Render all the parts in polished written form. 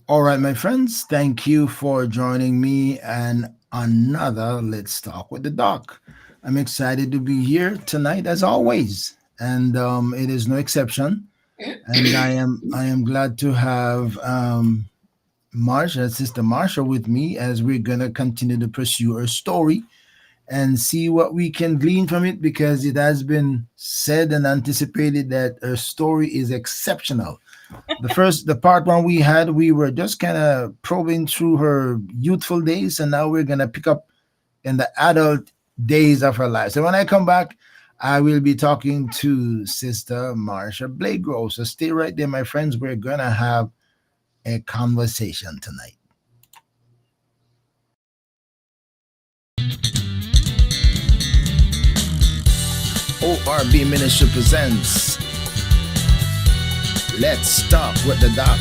All right, my friends, thank you for joining me and another Let's Talk with the Doc. I'm excited to be here tonight as always, and it is no exception. And I am glad to have Marsha, Sister Marsha, with me as we're gonna continue to pursue her story and see what we can glean from it because it has been said and anticipated that her story is exceptional. The part one we had, we were just kind of probing through her youthful days, and now we're gonna pick up in the adult days of her life. So when I come back, I will be talking to Sister Marsha Blagrove. So stay right there, my friends. We're gonna have a conversation tonight. ORB Ministry presents Let's Talk with the Doc.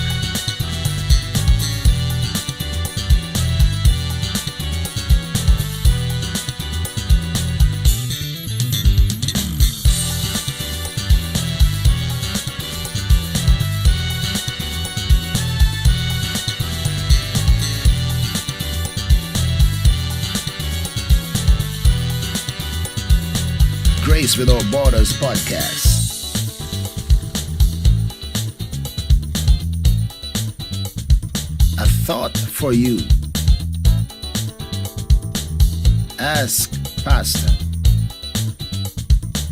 Grace Without Borders podcast. A thought for you. Ask Pastor.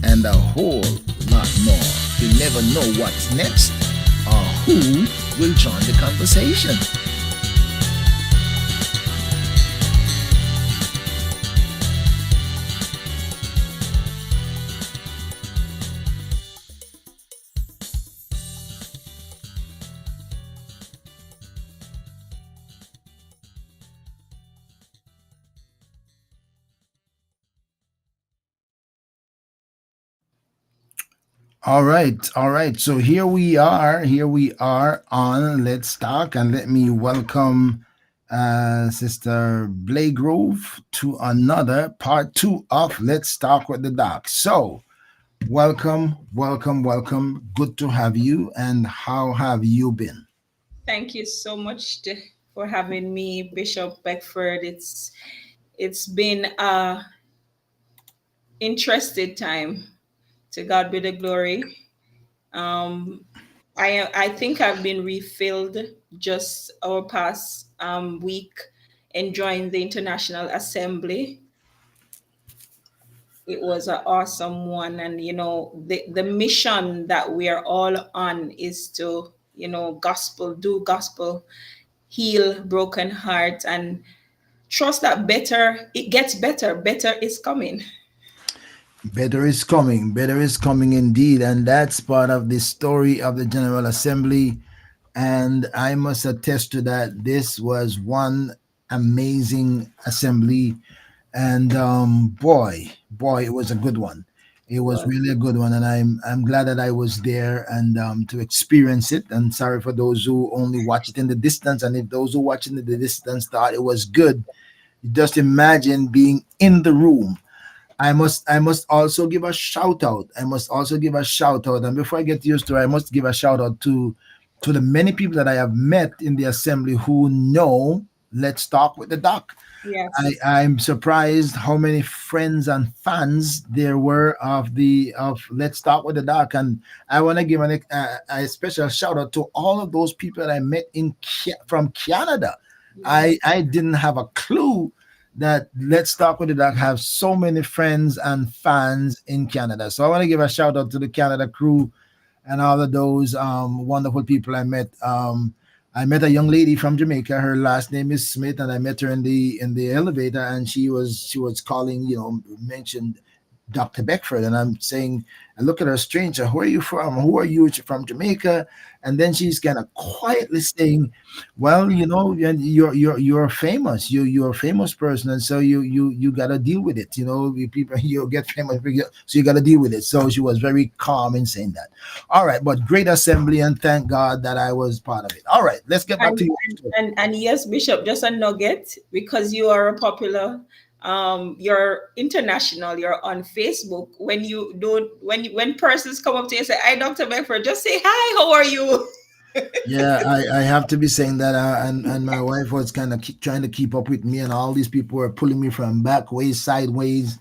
And a whole lot more. You never know what's next or who will join the conversation. All right, all right. So here we are. Here we are on Let's Talk, and let me welcome Sister Blagrove to another part two of Let's Talk with the Doc. So welcome, welcome, welcome. Good to have you. And how have you been? Thank you so much for having me, Bishop Beckford. It's been a interesting time. To God be the glory. Um, I think I've been refilled just our past week, enjoying the International Assembly. It was an awesome one, and the mission that we are all on is to do gospel, heal broken hearts, and trust that better it gets better. Better is coming. Better is coming. Better is coming indeed. And that's part of the story of the General Assembly. And I must attest to that. This was one amazing assembly. And boy, it was a good one. It was Well, really a good one, and I'm glad that I was there and to experience it. And sorry for those who only watch it in the distance, and if those who watch it in the distance thought it was good, just imagine being in the room. I must also give a shout out. I must also give a shout out. And before I get used to it, I must give a shout out to the many people that I have met in the assembly who know Let's Talk with the Doc. yes. I'm surprised how many friends and fans there were of Let's Talk with the Doc, and I want to give a special shout out to all of those people that I met from Canada. I Yes. I didn't have a clue that Let's Talk with the Doc have so many friends and fans in Canada. So I want to give a shout out to the Canada crew and all of those wonderful people I met. I met a young lady from Jamaica. Her last name is Smith, and I met her in the elevator, and she was calling, mentioned Dr. Beckford, and I'm saying, I look at her stranger. Where are you from? Who are you? She's from Jamaica, and then she's kind of quietly saying, "Well, you're famous. You're a famous person, and so you got to deal with it. People you get famous, so you got to deal with it." So she was very calm in saying that. All right, but great assembly, and thank God that I was part of it. All right, let's get back And, to you. and yes, Bishop, just a nugget because you are a popular, you're international, you're on Facebook. When you don't, when persons come up to you and say, "Hi, Dr. Beckford," just say, "Hi, how are you?" Yeah, I have to be saying that, and my wife was kind of trying to keep up with me, and all these people were pulling me from back ways, sideways.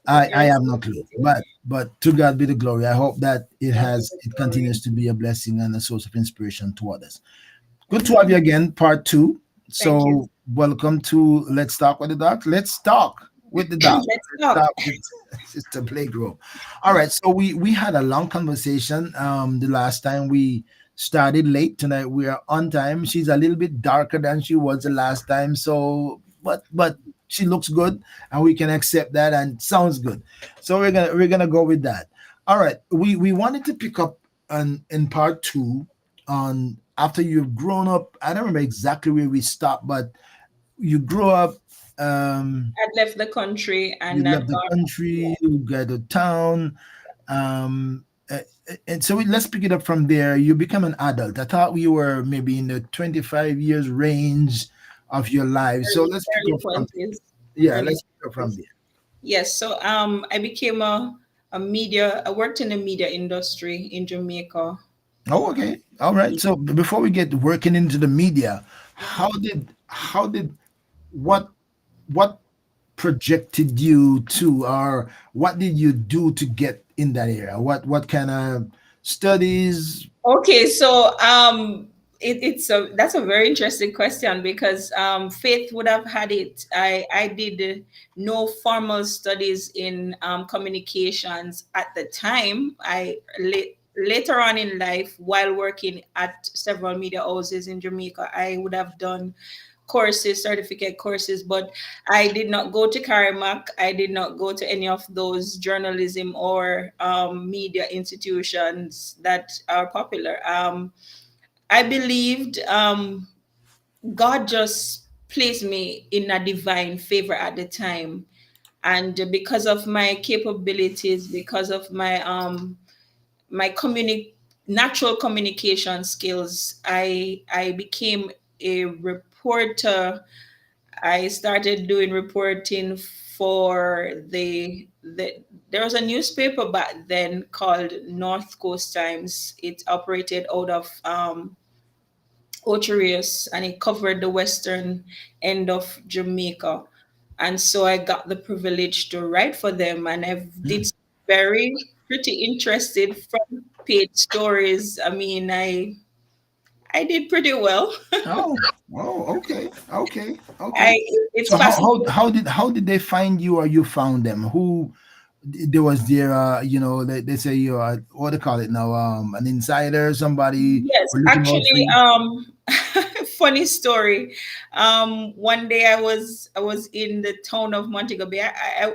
But I you're have so no clue, busy. but to God be the glory. I hope that God be the it glory. continues to be a blessing and a source of inspiration to others. Good to have you Amen. again, part two. Thank you. So welcome to Let's Talk with the Doc. Let's talk with the Doc. Let's Let's talk. talk with Sister Blagrove. All right, so we had a long conversation the last time. We started late. Tonight we are on time. She's a little bit darker than she was the last time, so but she looks good and we can accept that and sounds good. So we're gonna go with that. All right, we wanted to pick up on in part two on after you've grown up. I don't remember exactly where we stopped, but you grew up, um I'd left the country you and I'd left the gone. country, you got to town, um uh, and so let's pick it up from there. You become an adult. I thought we were maybe in the 25 years range of your life, so let's pick Early up from there. 20s. Yeah, Early let's pick up from 20s. there. Yes. So I became a media. I worked in the media industry in Jamaica. Oh, okay, all right. So before we get working into the media, Mhm. how did what what projected you to, or what did you do to get in that area? What kind of studies? Okay, so it's a that's a very interesting question because Faith would have had it. I did no formal studies in communications at the time. Later on in life, while working at several media houses in Jamaica, I would have done courses, certificate courses, but I did not go to Carimac. I did not go to any of those journalism or media institutions that are popular. I believed God just placed me in a divine favor at the time. And because of my capabilities, because of my natural communication skills, I became a reporter. I started doing reporting for there was a newspaper back then called North Coast Times. It operated out of Ocherius and it covered the western end of Jamaica. And so I got the privilege to write for them and I Hmm. did very pretty interested front page stories. I mean, I did pretty well. Oh, oh, okay, okay, okay. I it's So fascinating. how did they find you, or you found them? Who there was there? They say you are, what do they call it now? An insider, somebody Yes, were looking out for actually, you. funny story. One day I was in the town of Montego Bay.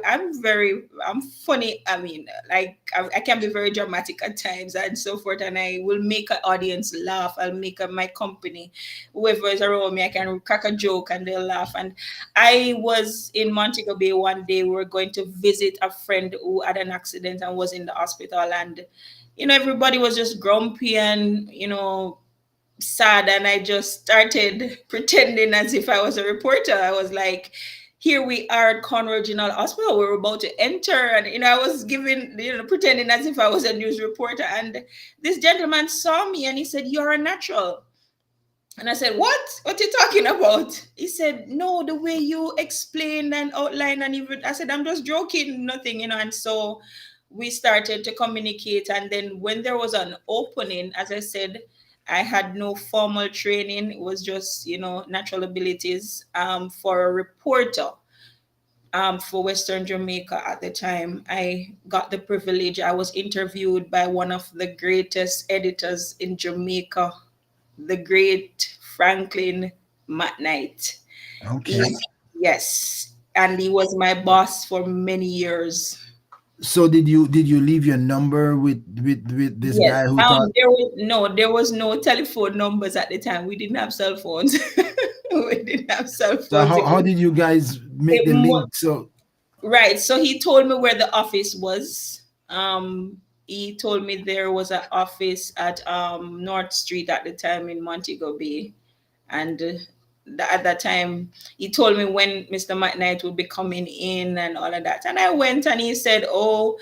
I'm funny. I mean, like I can be very dramatic at times and so forth, and I will make an audience laugh. I'll make my company, whoever is around me, I can crack a joke and they'll laugh. And I was in Montego Bay one day. We were going to visit a friend who had an accident and was in the hospital, and everybody was just grumpy and, sad. And I just started pretending as if I was a reporter. I was like, here we are at Conroe General Hospital. We're about to enter. And, I was pretending as if I was a news reporter. And this gentleman saw me and he said, "You're a natural." And I said, "What? What are you talking about?" He said, "No, the way you explained and outlined and even." I said, "I'm just joking, nothing." And so we started to communicate. And then when there was an opening, as I said, I had no formal training. It was just, natural abilities for a reporter for Western Jamaica at the time. I got the privilege. I was interviewed by one of the greatest editors in Jamaica, the great Franklin McKnight. Okay. He's, yes, and he was my boss for many years. So did you leave your number with this Yes. guy who thought? There was no telephone numbers at the time. We didn't have cell phones. We didn't have cell So phones. how did you guys make It the mo- link? So right. So he told me where the office was. He told me there was an office at North Street at the time in Montego Bay. And at that time he told me when Mr. McKnight would be coming in and all of that. And I went and he said, "Oh,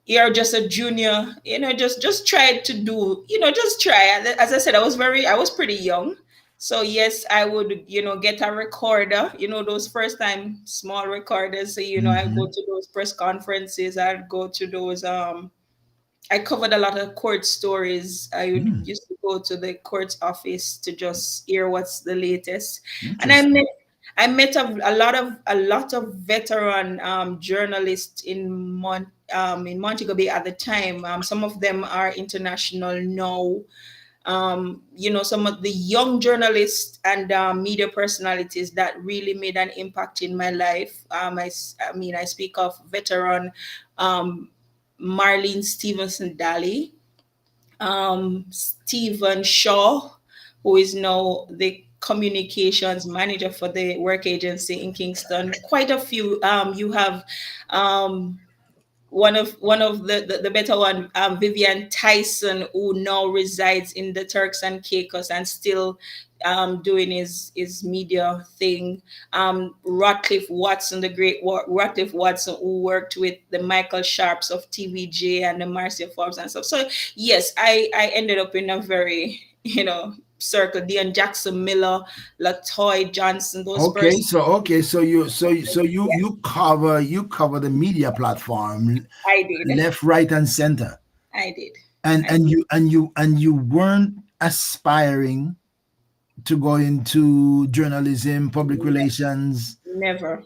you're just a junior, just try to do, just try. As I said, I was pretty young. So yes, I would, get a recorder, those first time small recorders. So, I go Hmm. to those press conferences, I'd go to those, I covered a lot of court stories. I would Mm, used to go to the court's office to just hear what's the latest. And interesting. I met a lot of veteran journalists in Montego Bay at the time. Some of them are international now. Some of the young journalists and media personalities that really made an impact in my life. I mean, I speak of veteran um, Marlene Stevenson Daly, Stephen Shaw, who is now the communications manager for the work agency in Kingston. Quite a few. You have um, one of the better one, Vivian Tyson, who now resides in the Turks and Caicos and still doing his media thing. Ratcliffe Watson, the great Ratcliffe Watson, who worked with the Michael Sharps of TVJ and the Marcia Forbes and stuff. So yes, I ended up in a very circle. Dion Jackson Miller, Latoy Johnson, those Okay, persons. so you cover the media platform, I did. left, right, and center, I did. and I and did. you weren't aspiring to go into journalism, public relations. Never,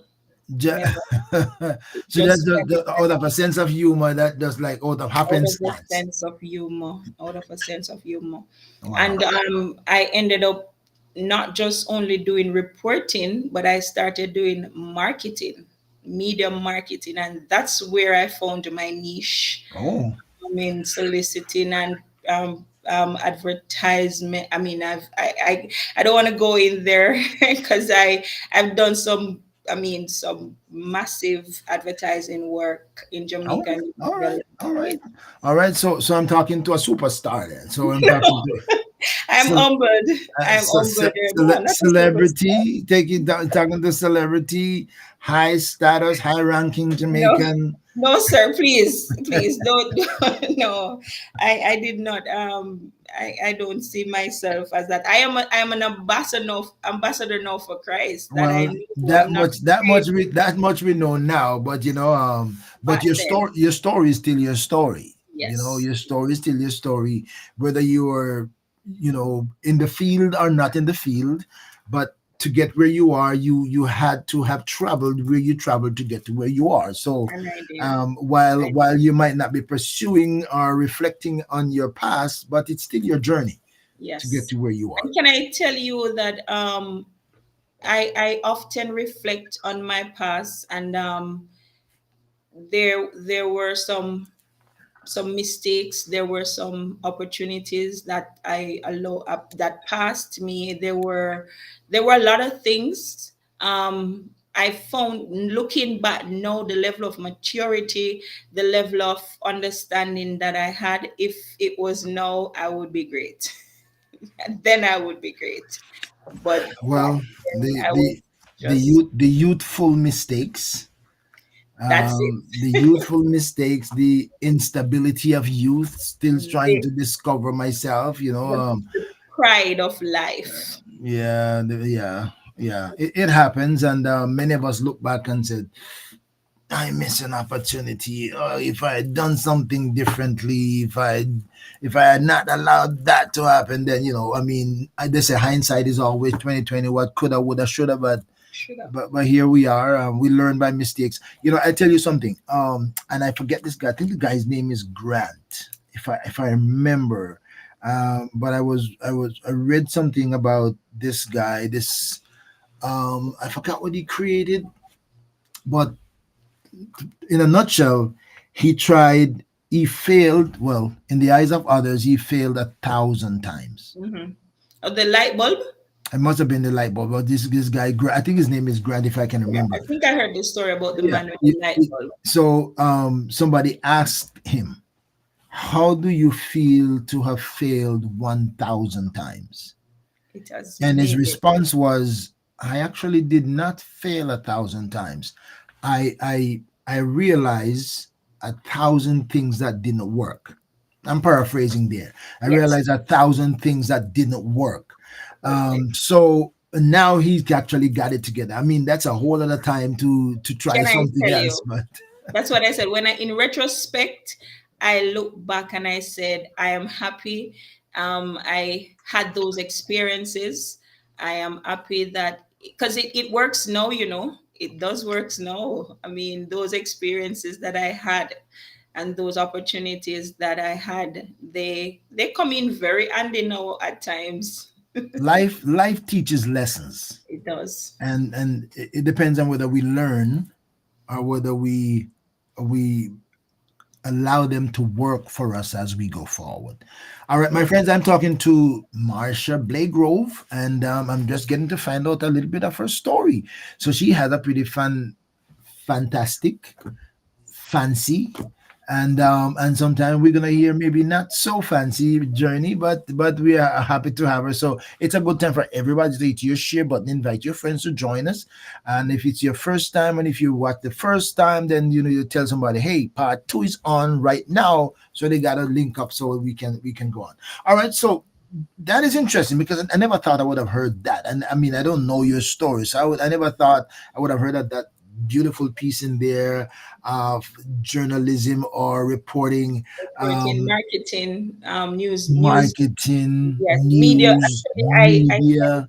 ju- never. It so that's just just, went just out of a sense of humor, that just like out of out of a happenstance. sense of humor, out of a sense of humor. Wow. And I ended up not just only doing reporting, but I started doing marketing, media marketing. And that's where I found my niche. Oh, I mean, soliciting and advertisement. I mean, I don't want to go in there because I've done some. I mean, some massive advertising work in oh, Jamaica and all Israel. right, all Yes. right, all right. So I'm talking to a superstar then. So I'm talking to I'm so humbled. I'm humbled. No, not a superstar. celebrity, taking down, talking to celebrity, high status, high ranking No, Jamaican. no, sir. Please, please don't. No, I did not. I don't see myself as that. I am an ambassador now for Christ. That I Well, know. I'm not afraid that much we know now. But but back then. your story is still your story. Yes, Your story is still your story, whether you are in the field or not in the field. But to get where you are, you had to have traveled where you traveled to get to where you are. So, and I did. while you might not be pursuing or reflecting on your past, but it's still your journey to get Yes. to where you are. And can I tell you that I often reflect on my past, and there were some mistakes, there were some opportunities that I allow up that passed me. There were a lot of things I found, looking back now, the level of maturity, the level of understanding that I had. If it was now, I would be great. Then I would be great. But back Well, then the I was the just, the youthful mistakes, that's it. the instability of youth, still trying the, to discover myself. the pride of life. Yeah, yeah. It happens, and many of us look back and said, I miss an opportunity. If I had done something differently, if I had not allowed that to happen, then I mean, they say hindsight is always 2020. What coulda, woulda, shoulda, Should have. but here we are. We learn by mistakes. I tell you something. And I forget this guy. I think the guy's name is Grant, if I remember. But I read something about this guy. This I forgot what he created, but in a nutshell, he tried. He failed. Well, in the eyes of others, he failed 1,000 times. Mm-hmm. Oh, the light bulb. It must have been the light bulb. But this guy, I think his name is Grant, if I can Yeah, remember. I think I heard the story about the Yeah. man with the light bulb. So somebody asked him, "How do you feel to have failed 1,000 times?" It has And his made it. response was, "I actually did not fail 1,000 times. I realize 1,000 things that didn't work. I'm paraphrasing there. I Yes. realized 1,000 things that didn't work. Perfect. So now he's actually got it together. I mean, that's a whole other time to try Can I something tell else, you? but That's what I said. When I, in retrospect, I look back and I said, I am happy. I had those experiences. I am happy that because it works now, it does works now. I mean, those experiences that I had and those opportunities that I had, they come in very handy now at times. life teaches lessons, It does. and it depends on whether we learn or whether we allow them to work for us as we go forward. All right, my friends, I'm talking to Marsha Blagrove, and I'm just getting to find out a little bit of her story. So she has a pretty fantastic, fancy, and sometimes we're gonna hear maybe not so fancy journey, but we are happy to have her. So it's a good time for everybody to hit your share button, invite your friends to join us. And if it's your first time, and if you watch the first time, then you tell somebody, hey, part two is on right now, so they gotta link up so we can go on. All right, so that is interesting because I never thought I would have heard that. And I mean, I don't know your story, so I never thought I would have heard that beautiful piece in there of journalism or reporting, Working um, marketing, news. marketing, Yes, media. news, Actually, media.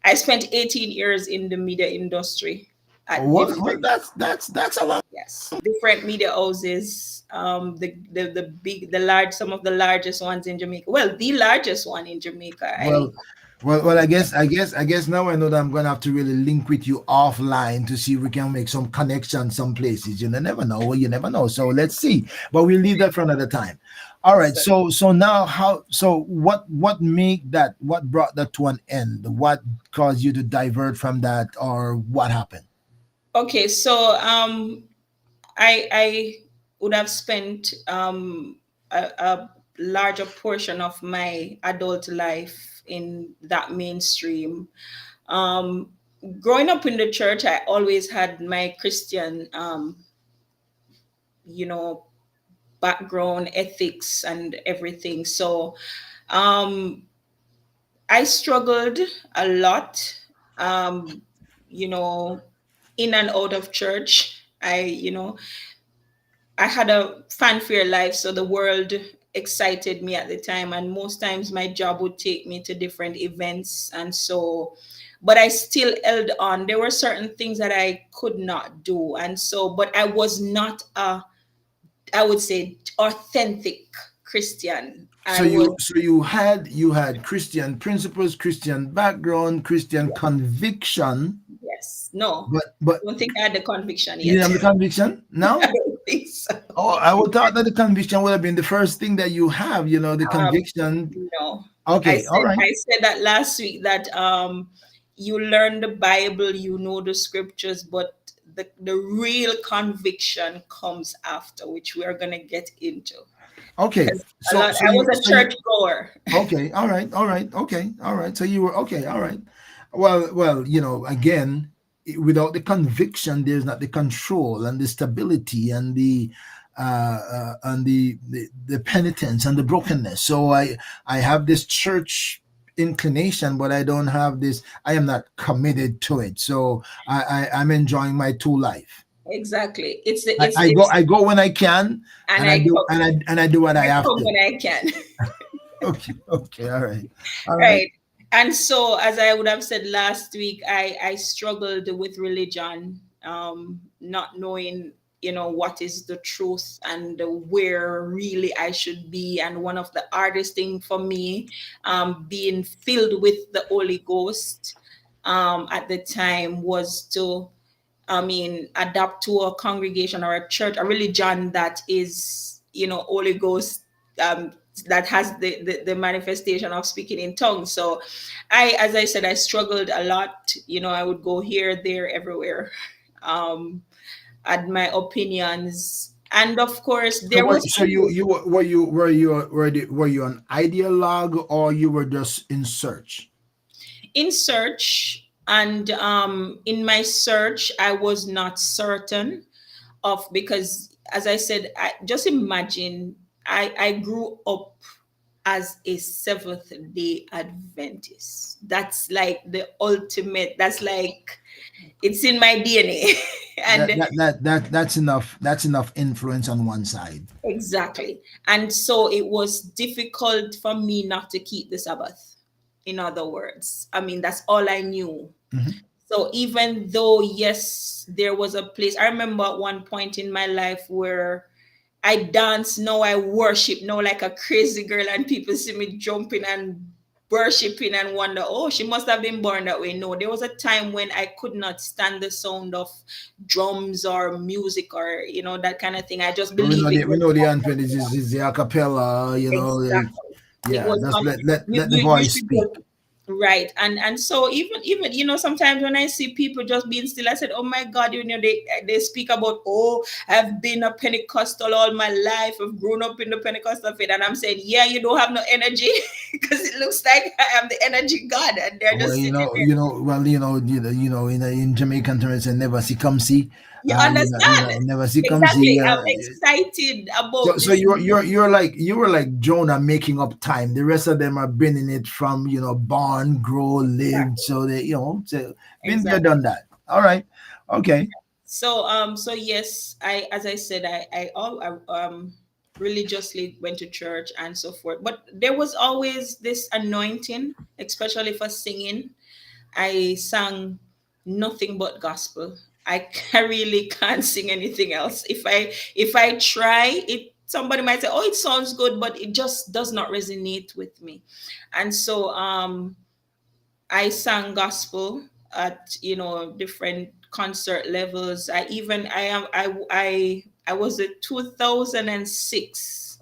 I spent 18 years in the media industry at What different, that's a lot. yes, different media houses. The big, the large, some of the largest ones in Jamaica. Well, the largest one in Jamaica. I Well, well. I guess now I know that I'm gonna have to really link with you offline to see if we can make some connection some places. Never know. Well, you never know. So let's see. But we'll leave that for another time. All right. so So now how? So what brought that to an end? What caused you to divert from that, or what happened? okay. So I would have spent a larger portion of my adult life in that mainstream. Um, Growing up in the church, I always had my Christian, you know, background, ethics, and everything. So um, I struggled a lot, um, you know, in and out of church. I had a fanfare life, so the world excited me at the time, and most times my job would take me to different events, and so, but I still held on. There were certain things that I could not do, and so, but I was not a, I would say, authentic Christian. So I was, you had Christian principles, Christian background, Christian conviction, yes, no, but don't think I had the conviction you didn't yet. have the conviction? I No? don't think so. Oh, I would thought that the conviction would have been the first thing that you have, the Um, conviction. no, Okay, all right. I said that last week that you learn the Bible, you know the scriptures, but the real conviction comes after, which we are gonna get into. Okay. Because a So lot, so I you was a so you church goer. okay, all right, okay, all right. So you were okay, all right. Well, again, without the conviction, there's not the control and the stability and the penitence and the brokenness. So I have this church inclination, but I don't have this. I am not committed to it. So I'm enjoying my two life. Exactly. I go when I can, And and I do and I do what I I have come to. when I can. Okay, okay, all right, all right. Right. And so, as I would have said last week, I struggled with religion, not knowing, what is the truth and where really I should be. And one of the hardest thing for me, being filled with the Holy Ghost, at the time was to, I mean, adapt to a congregation or a church, a religion that is, Holy Ghost, um, that has the manifestation of speaking in tongues. So, as I said, I struggled a lot. I would go here, there, everywhere, um, add my opinions, and of course, So there what? was So were you an ideologue, or you were just in search? in search, and in my search, I was not certain of, because as I said, just imagine I grew up as a Seventh Day Adventist. That's like the ultimate. That's like it's in my DNA, That and that's enough. That's enough influence on one side. exactly. And so it was difficult for me not to keep the Sabbath. In other words, I mean that's all I knew. Hmm. So even though yes, there was a place. I remember at one point in my life where I dance now, I worship now like a crazy girl, and people see me jumping and worshiping and wonder, oh, she must have been born that way. No, there was a time when I could not stand the sound of drums or music or that kind of thing. I just We believe know it the we was know the Adventist is the acapella. exactly. It Yeah. was Just let the you voice should speak. just right. And so even sometimes when I see people just being still, I said, oh my God, they speak about, oh, I've been a Pentecostal all my life, I've grown up in the Pentecostal faith, and I'm saying, yeah, you don't have no energy because it looks like I am the energy God, and they're Well, just sitting there. well, in Jamaican terms, it's never see come see. You understand? Never see come see. Exactly. I'm excited So, about so this. you were like Jonah making up time. The rest of them are bringing it from born, grow, lived. Exactly. So they so been there, Exactly. done that. All right, okay. So yes, as I said, I religiously went to church and so forth. But there was always this anointing, especially for singing. I sang nothing but gospel. I really can't sing anything else. If I try it, somebody might say, "Oh, it sounds good," but it just does not resonate with me. And so I sang gospel at different concert levels. I was a 2006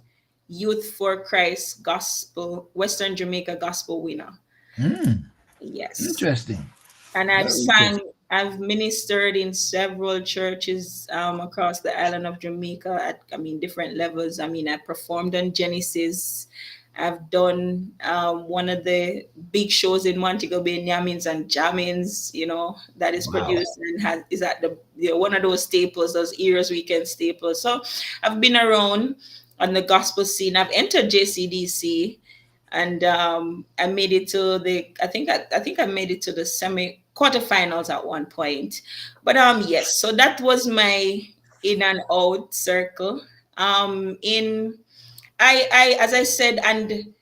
Youth for Christ gospel Western Jamaica gospel winner. Hmm. Yes, Interesting. and Very interesting. I've ministered in several churches across the island of Jamaica at, I mean, different levels. I mean, I performed on Genesis. I've done one of the big shows in Montego Bay, Nyamins and Jamins, that is Wow. produced and is at one of those staples, those Eras Weekend staples. So I've been around on the gospel scene. I've entered JCDC, and I made it to the. I think I made it to the semi quarterfinals at one point. But yes, so that was my in and out circle. In I as I said, and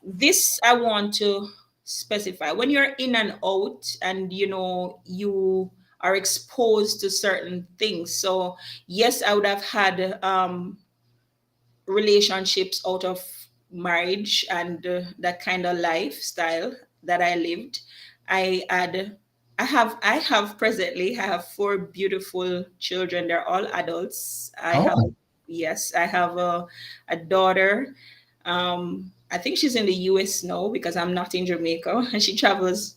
this I want to specify, when you're in and out and you are exposed to certain things. So yes, I would have had relationships out of marriage and that kind of lifestyle that I lived. I had I have presently, I have four beautiful children. They're all adults. I have Oh, yes, I have a daughter. I think she's in the US now because I'm not in Jamaica and she travels.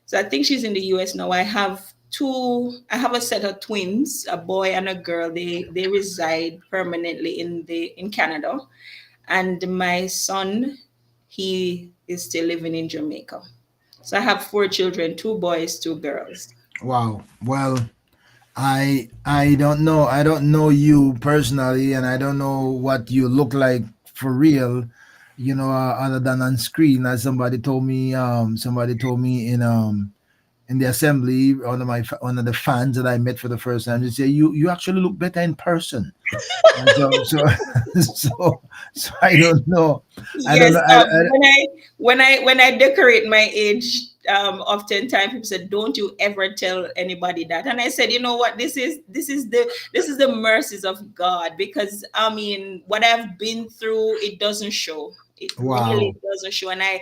So I think she's in the US now. I have a set of twins, a boy and a girl. They reside permanently in Canada. And my son, he is still living in Jamaica. So I have four children, two boys, two girls. wow. Well, I don't know. I don't know you personally, and I don't know what you look like for real. Other than on screen, as somebody told me in the assembly, one of the fans that I met for the first time, they say you actually look better in person. And so so I don't know. I don't Yes, know. when I decorate my age, oftentimes people said, "Don't you ever tell anybody that." And I said, "You know what? This is the mercies of God, because I mean, what I've been through, it doesn't show. It really Wow. doesn't show." And I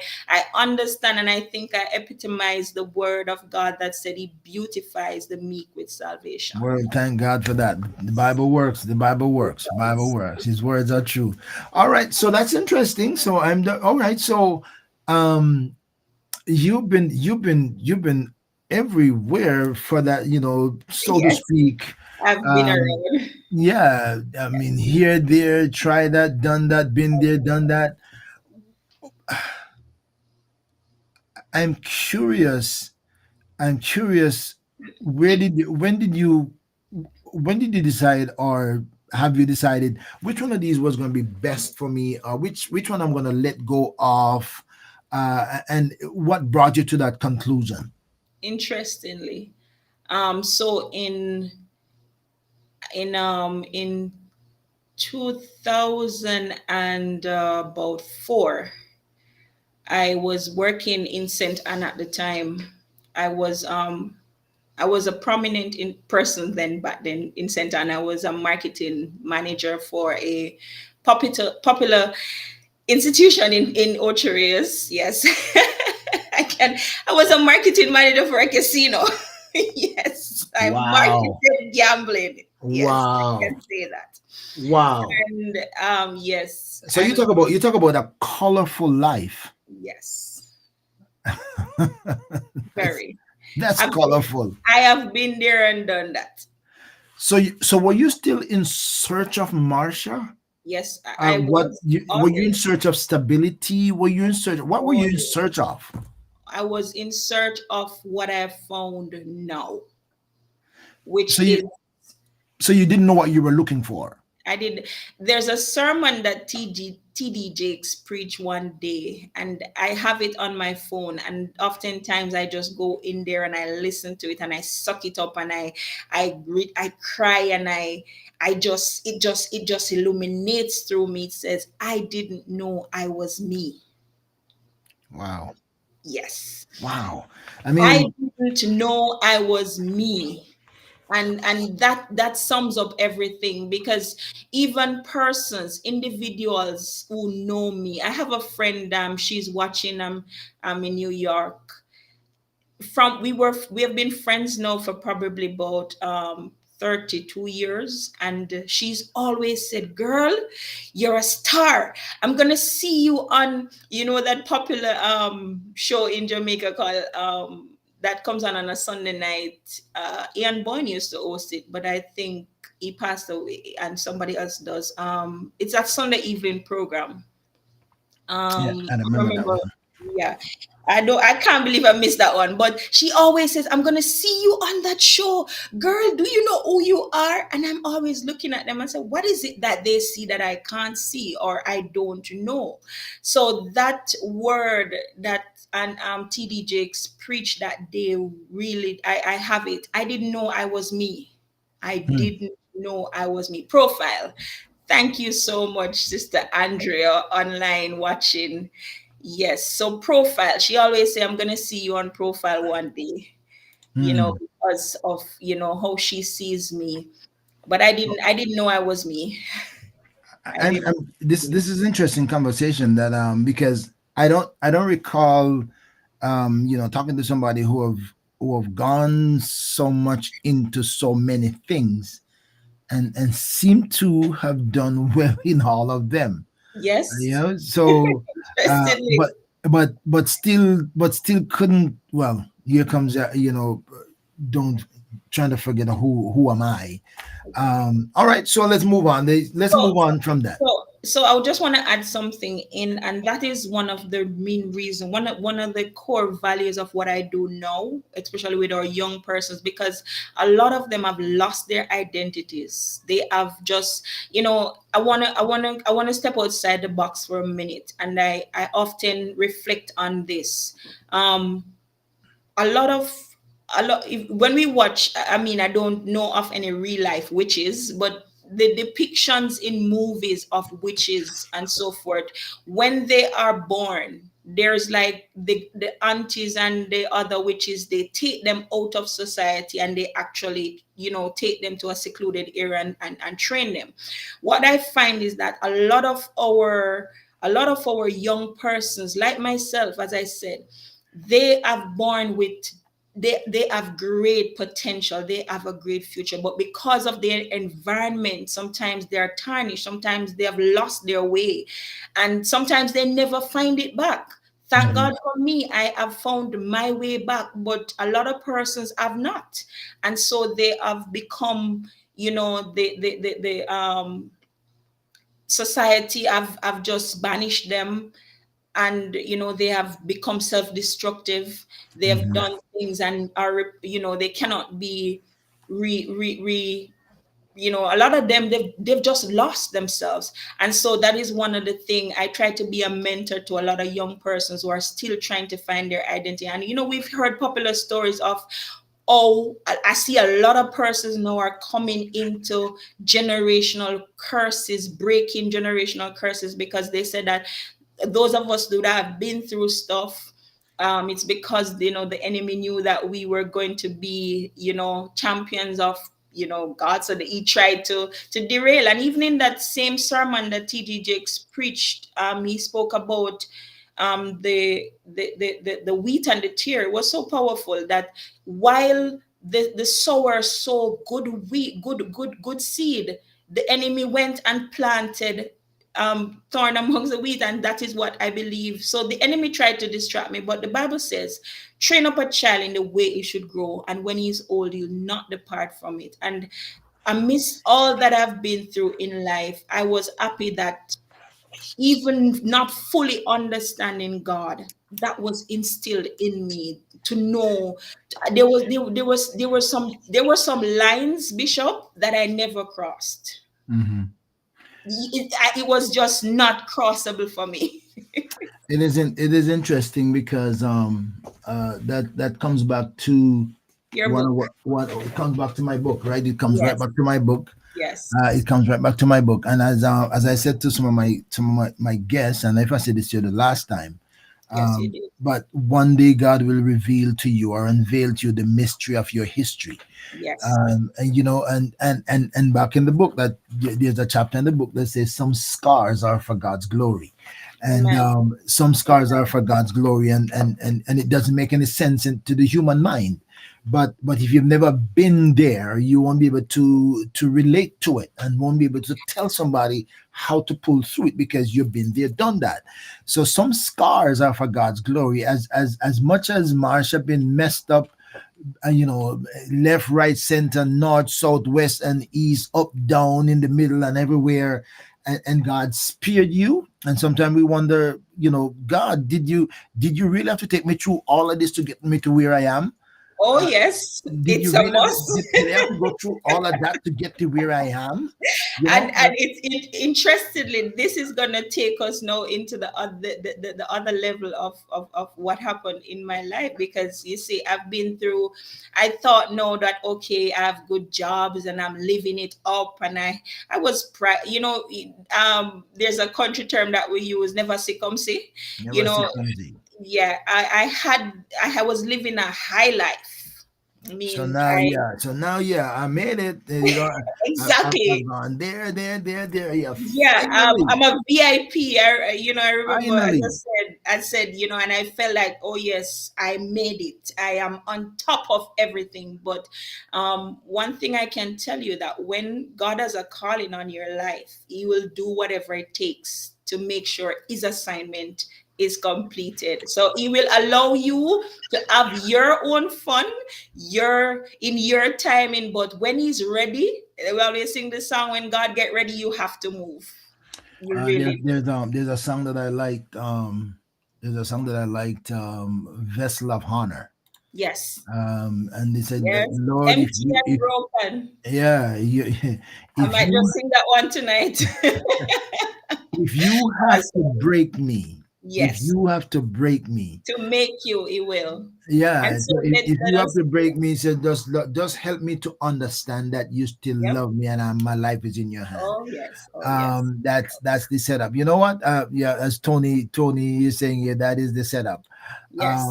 understand, and I think I epitomize the word of God that said He beautifies the meek with salvation. Well, thank God for that. The Bible works. The Bible works. The Bible works. His words are true. All right, so that's interesting. So all right. So, um, you've been everywhere for that. So to Yes, speak. I've been Um, around. yeah. I mean, here, there, try that, done that, been there, done that. I'm curious. I'm curious. When did you decide, or have you decided which one of these was going to be best for me, or which one I'm going to let go of, and what brought you to that conclusion? Interestingly, so in 2000 and about 4, I was working in St. Anne at the time. I was um I was a prominent in person then back then in St. Anne. I was a marketing manager for a popular institution in Ocherius. Yes. I can I was a marketing manager for a casino. Yes. I Wow. marketed gambling. Yes, I Wow. can say that. Wow. And yes. So And you talk about a colorful life. yes, that's, very. that's I've, colorful. I have been there and done that. So so were you still in search of Marsha? Yes, I What was you were you in always. search of stability? Were you in search? What were you in Always. search of? I was in search of what I found now, which So is so you didn't know what you were looking for. I did. There's a sermon that TD Jakes preached one day, and I have it on my phone. And oftentimes I just go in there and I listen to it and I suck it up and I read, I cry, and I just it just illuminates through me. It says, "I didn't know I was me." Wow. Yes, Wow. I I mean, didn't know I was me. And that sums up everything, because even persons, individuals who know me, I have a friend, she's watching, in New York. We have been friends now for probably about 32 years, and she's always said, "Girl, you're a star. I'm gonna see you on, that popular show in Jamaica called that comes on a Sunday night. Ian Boyne used to host it, but I think he passed away and somebody else does. It's a Sunday evening program. yeah, I I remember that remember. one. Yeah, I can't believe I missed that one. But she always says, "I'm gonna see you on that show, girl. Do you know who you are?" And I'm always looking at them and say, "What is it that they see that I can't see or I don't know?" So that word that and TD Jakes preached that day, really, I have it. I didn't know I was me. I Hmm. didn't know I was me. Profile. Thank you so much, Sister Andrea, online watching. Yes, so profile. She always say, "I'm gonna see you on profile one day," Hmm. because of how she sees me. But I didn't know I was me. I didn't. And this is interesting conversation that because I don't recall talking to somebody who have gone so much into so many things and seem to have done well in all of them. Yes, So interestingly. but still couldn't. Well, here comes don't trying to forget who am I. All right, so let's move on. Let's So, move on from that. so I just want to add something in, and that is one of the main reason, one of the core values of what I do now, especially with our young persons, because a lot of them have lost their identities. They have just, I wanna step outside the box for a minute, and I often reflect on this. Um, a lot of when we watch, I mean, I don't know of any real life witches, but the depictions in movies of witches and so forth, when they are born, there's like the aunties and the other witches, they take them out of society and they actually take them to a secluded area and train them. What I find is that a lot of our young persons, like myself, as I said, they have born with they have great potential, they have a great future, but because of their environment, sometimes they are tarnished, sometimes they have lost their way, and sometimes they never find it back. Thank Hmm. God for me, I have found my way back, but a lot of persons have not. And so they have become, the society have just banished them, and they have become self-destructive. They have Hmm. done things and are, they cannot be re, re, re a lot of them, they've just lost themselves. And so that is one of the thing I try to be a mentor to a lot of young persons who are still trying to find their identity. And we've heard popular stories of, oh, I see a lot of persons now are coming into generational curses, breaking generational curses, because they said that those of us that have been through stuff, it's because the enemy knew that we were going to be champions of God, so that he tried to derail. And even in that same sermon that TD Jakes preached, he spoke about the wheat and the tear. It was so powerful that while the sower sowed good wheat, good seed, the enemy went and planted thorn amongst the wheat, and that is what I believe. So the enemy tried to distract me, but the Bible says, train up a child in the way he should grow, and when he's old, he'll not depart from it. And amidst all that I've been through in life, I was happy that even not fully understanding God, that was instilled in me to know there were some lines, Bishop, that I never crossed. Hmm. It was just not crossable for me. It is interesting because that comes back to Your one of book. what it comes back to my book, right? It comes right Yes, back to my book. yes, It comes right back to my book. And as I said to some of my guests, and if I said this to you the last time, yes, you did. but one day God will reveal to you or unveil to you the mystery of your history. Yes. And and back in the book, that there's a chapter in the book that says some scars are for God's glory, and Amen. some scars are for God's glory, and it doesn't make any sense to the human mind. But if you've never been there, you won't be able to relate to it, and won't be able to tell somebody how to pull through it, because you've been there, done that. So some scars are for God's glory. As much as Marsha been messed up, left, right, center, north, south, west, and east, up, down, in the middle, and everywhere. And God spared you. And sometimes we wonder, God, did you really have to take me through all of this to get me to where I am? Oh, Uh, yes, did you it's a really must. did I have to go through all of that to get to where I am? You know, And interestingly, this is gonna take us now into the other level of what happened in my life, because you see, I've been through. I thought, no, that okay, I have good jobs and I'm living it up, and I was there's a country term that we use, never say come see. you never see know clumsy. yeah, I was living a high life. I So mean, now, yeah. So now, yeah. I made it. I've exactly. gone there. Yeah. Yeah, Finally, I'm a VIP. I remember, as finally. I said, and I felt like, oh yes, I made it. I am on top of everything. But one thing I can tell you, that when God has a calling on your life, He will do whatever it takes to make sure His assignment is completed. So He will allow you to have your own fun, in your timing. But when He's ready, we always sing the song, when God get ready, you have to move. You There's really do. there's a song that I liked. Vessel of Honor. Yes. And they said that, Yes. Lord, if Empty you and if broken. yeah you I if might you just sing that one tonight. if you have to Awesome. break me, if Yes. you have to break me, To make you, He will. yeah. And so So if let you have us, to break me, so just help me to understand that you still yep. love me, and my life is in your hand. Oh, yes. Oh, yes. That's the setup. You know what? Yeah, as Tony is saying here, that is the setup. Yes.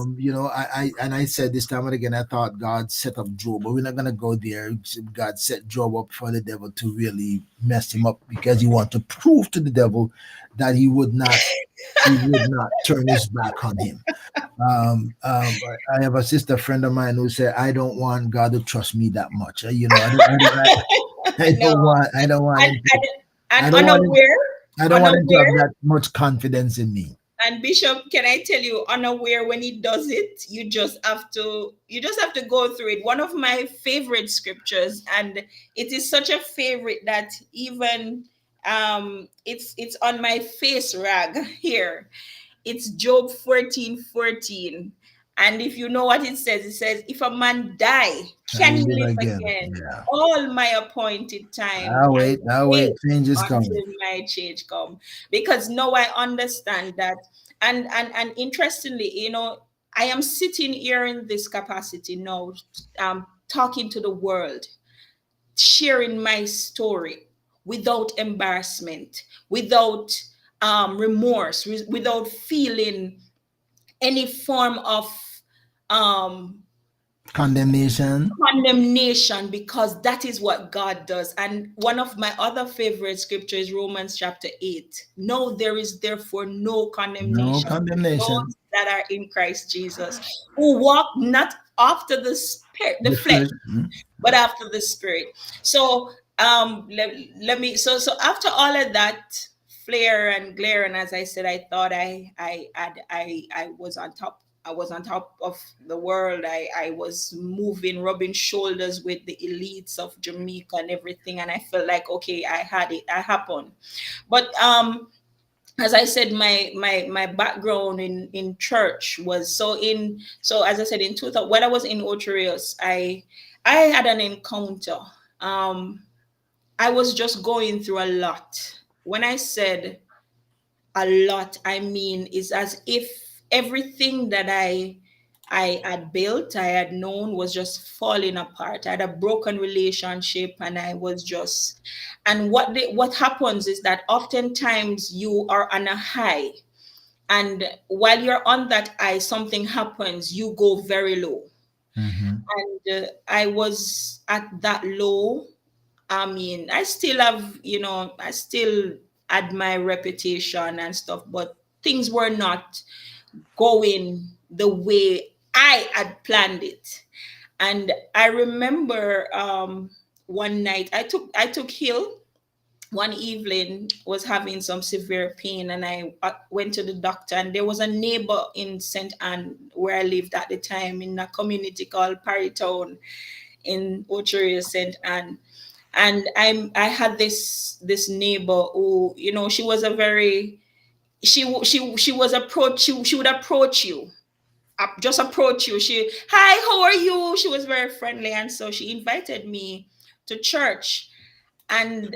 I said this time and again, I thought God set up Job, but we're not gonna go there. God set Job up for the devil to really mess him up, because he wanted to prove to the devil that he would not turn his back on him. I have a sister friend of mine who said, "I don't want God to trust me that much. I No. don't want And, him to. and, and I don't want him. unaware, I don't want him to have unaware. that much confidence in me." And Bishop, can I tell you, unaware, when he does it, you just have to go through it. One of my favorite scriptures, and it is such a favorite that even it's on my face rag here. It's Job 14:14. And if you know what it says, if a man die, Can can you he live live again? again? Yeah. All my appointed time, I'll I wait. I'll wait. wait Change is coming. until my change come. Because now I understand that. And interestingly, I am sitting here in this capacity now, talking to the world, sharing my story without embarrassment, without remorse, without feeling any form of um, Condemnation. condemnation, because that is what God does. And one of my other favorite scriptures is Romans chapter 8. No, there is therefore no No condemnation to condemnation. those that are in Christ Jesus, who walk not after the spirit, the The flesh, flesh. but after the spirit. So let me so after all of that flare and glare, and as I said, I thought I was on top. I was on top of the world. I was moving, rubbing shoulders with the elites of Jamaica and everything. And I felt like, okay, I had it. I happened. But as I said, my background in church was so as I said, in 2000, when I was in Ocherios, I had an encounter. Um, I was just going through a lot. When I said a lot, I mean is as if everything that I had built, I had known, was just falling apart. I had a broken relationship, and I was just, and what happens is that oftentimes you are on a high, and while you're on that high, something happens, you go very low. Mm-hmm. And I was at that low. I mean, I still have, I still had my reputation and stuff, but things were not going the way I had planned it. And I remember one night I took Hill one evening, was having some severe pain, and I went to the doctor. And there was a neighbor in St. Anne where I lived at the time, in a community called Parrytown in Ochoria, St. Anne. And I had this neighbor who, she was a very, she was approach she would approach you, just approach you. Hi, how are you? She was very friendly, and so she invited me to church. And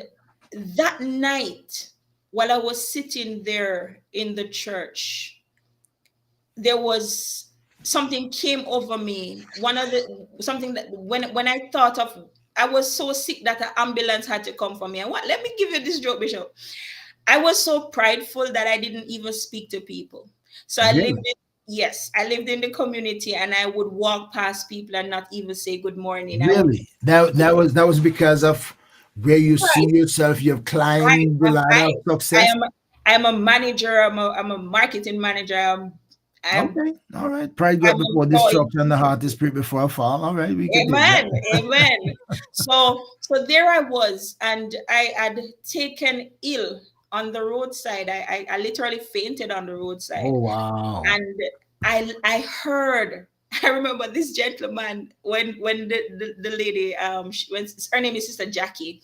that night, while I was sitting there in the church, there was something came over me. One of the something that when I thought of, I was so sick that an ambulance had to come for me. And what? Let me give you this joke, Bishop. I was so prideful that I didn't even speak to people. So I lived Really? in, yes, I lived in the community, and I would walk past people and not even say good morning. I would, Really? That was because of where you see right, yourself. You've right. climbed the ladder of I success. am I'm a manager. I'm a marketing manager. I'm Okay. All right. Pride got I'm before employed. destruction. The heart is spirit before a fall. All right. We could do that. Amen. Amen. So there I was, and I had taken ill on the roadside. I literally fainted on the roadside. Oh wow. And I heard, I remember this gentleman, when the lady, when her name is Sister Jackie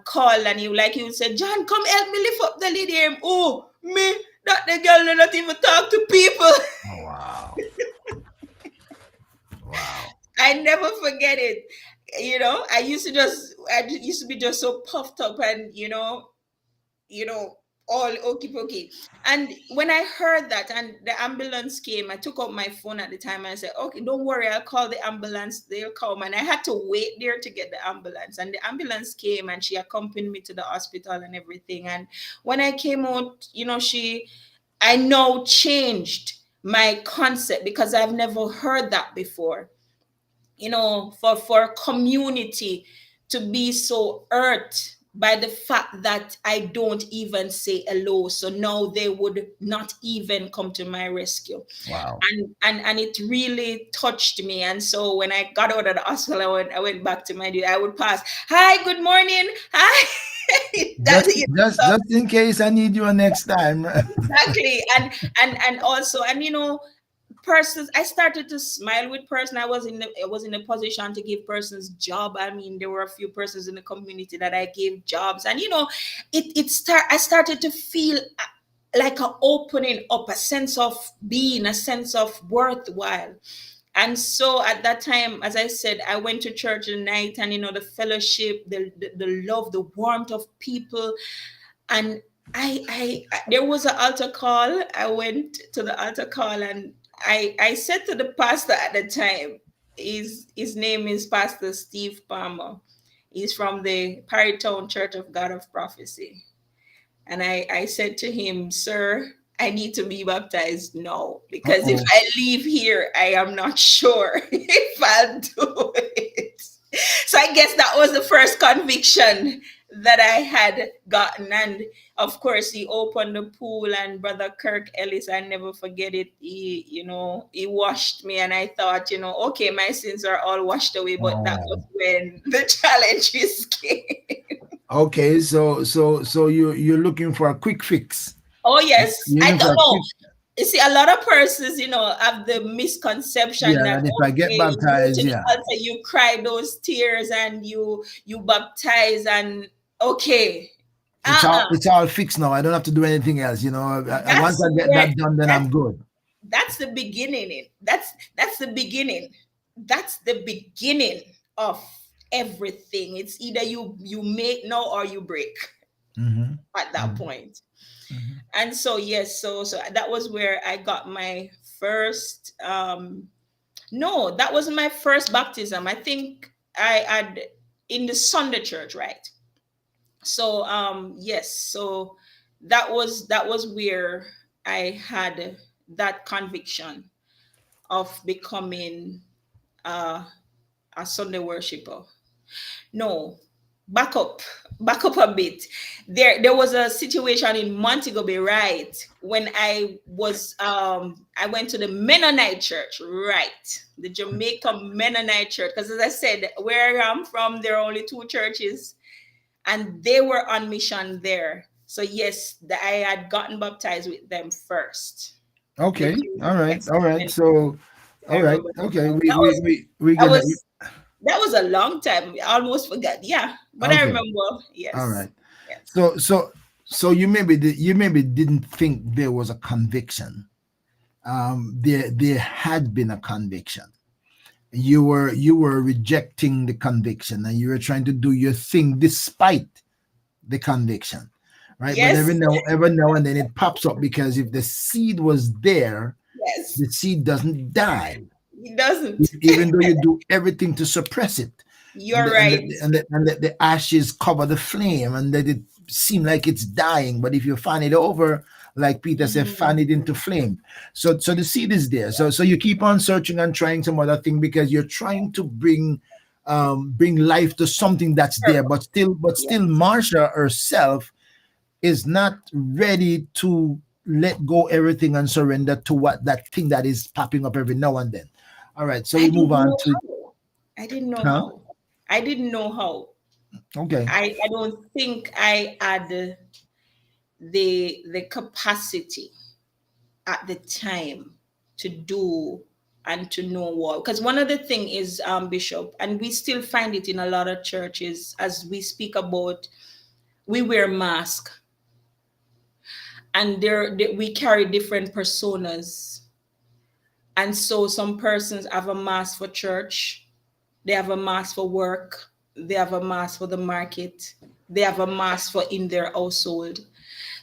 called, and he would say, John, come help me lift up the lady. Oh, me, that the girl do not even talk to people. Oh wow. Wow. I never forget it. I used to be just so puffed up, and you know, all okey pokey. And when I heard that and the ambulance came, I took out my phone at the time and I said, okay, don't worry, I'll call the ambulance. They'll come. And I had to wait there to get the ambulance. And the ambulance came, and she accompanied me to the hospital and everything. And when I came out, I now changed my concept, because I've never heard that before, for a community to be so hurt by the fact that I don't even say hello. So now they would not even come to my rescue. Wow. And it really touched me. And so when I got out of the hospital, I went back to my duty. I would pass, hi, good morning, hi. Just That's it. just So just in case I need you next time. exactly. And also, persons, I started to smile with person. I was in a position to give persons job. I mean, there were a few persons in the community that I gave jobs. And I started to feel like a opening up, a sense of being, a sense of worthwhile. And so at that time, as I said, I went to church at night, and the fellowship, the love, the warmth of people. And there was an altar call. I went to the altar call, and I said to the pastor at the time, his name is Pastor Steve Palmer. He's from the Parrytown Church of God of Prophecy. And I said to him, "Sir, I need to be baptized now, because if Uh-oh. I leave here, I am not sure if I'll do it." So I guess that was the first conviction that I had gotten. And of course, he opened the pool, and Brother Kirk Ellis, I never forget it. He washed me, and I thought, okay, my sins are all washed away. But that was Oh. when the challenges came. Okay, so you're looking for a quick fix. Oh yes, You're I looking for don't a know. quick, You see, a lot of persons, have the misconception yeah, that, and if I get okay, you go to baptized, the yeah. altar, you cry those tears, and you baptize, and okay, uh-uh. It's all fixed now. I don't have to do anything else. Once That's I get where that done, then that's I'm good. that's the beginning. That's the beginning. That's the beginning of everything. It's either you make now or you break Mm-hmm. at that Mm-hmm. point. Mm-hmm. And so yes, so that was where I got my first no, that wasn't my first baptism. I think I had in the Sunday church, right? So yes, so that was where I had that conviction of becoming uh, a Sunday worshiper. No, back up, back up a bit. There was a situation in Montego Bay, right? When I went to the Mennonite church, right? The Jamaica Mennonite church. Because as I said, where I'm from, there are only two churches, and they were on mission there. So yes, I had gotten baptized with them first. The Okay. Yes, All right. So, I all right. remember that Okay. now. We we we we That gonna. was that was a long time. I almost forgot. Yeah, but I Okay. remember. All Yes, right. yes, So you maybe didn't think there was a conviction. There had been a conviction. You were rejecting the conviction, and you were trying to do your thing despite the conviction, right? But yes, every now and then it pops up, because if the seed was there, yes. the seed doesn't die, It doesn't. even though you do everything to suppress it, and You're right. the ashes cover the flame, and let it seem like it's dying. But if you fan it over, like Peter said, fan Mhm. it into flame. So the seed is there. So you keep on searching and trying some other thing, because you're trying to bring life to something that's there, Purpose. but still Yes. Marsha herself is not ready to let go everything and surrender to what that thing that is popping up every now and then. All right, so I we move didn't on know to, how. I didn't know huh? how. I didn't know how. Okay. I don't think I had the capacity at the time to do and to know what. Because one of the thing is, Bishop, and we still find it in a lot of churches as we speak about, we wear mask, and we carry different personas. And so some persons have a mask for church, they have a mask for work, they have a mask for the market, they have a mask for in their household.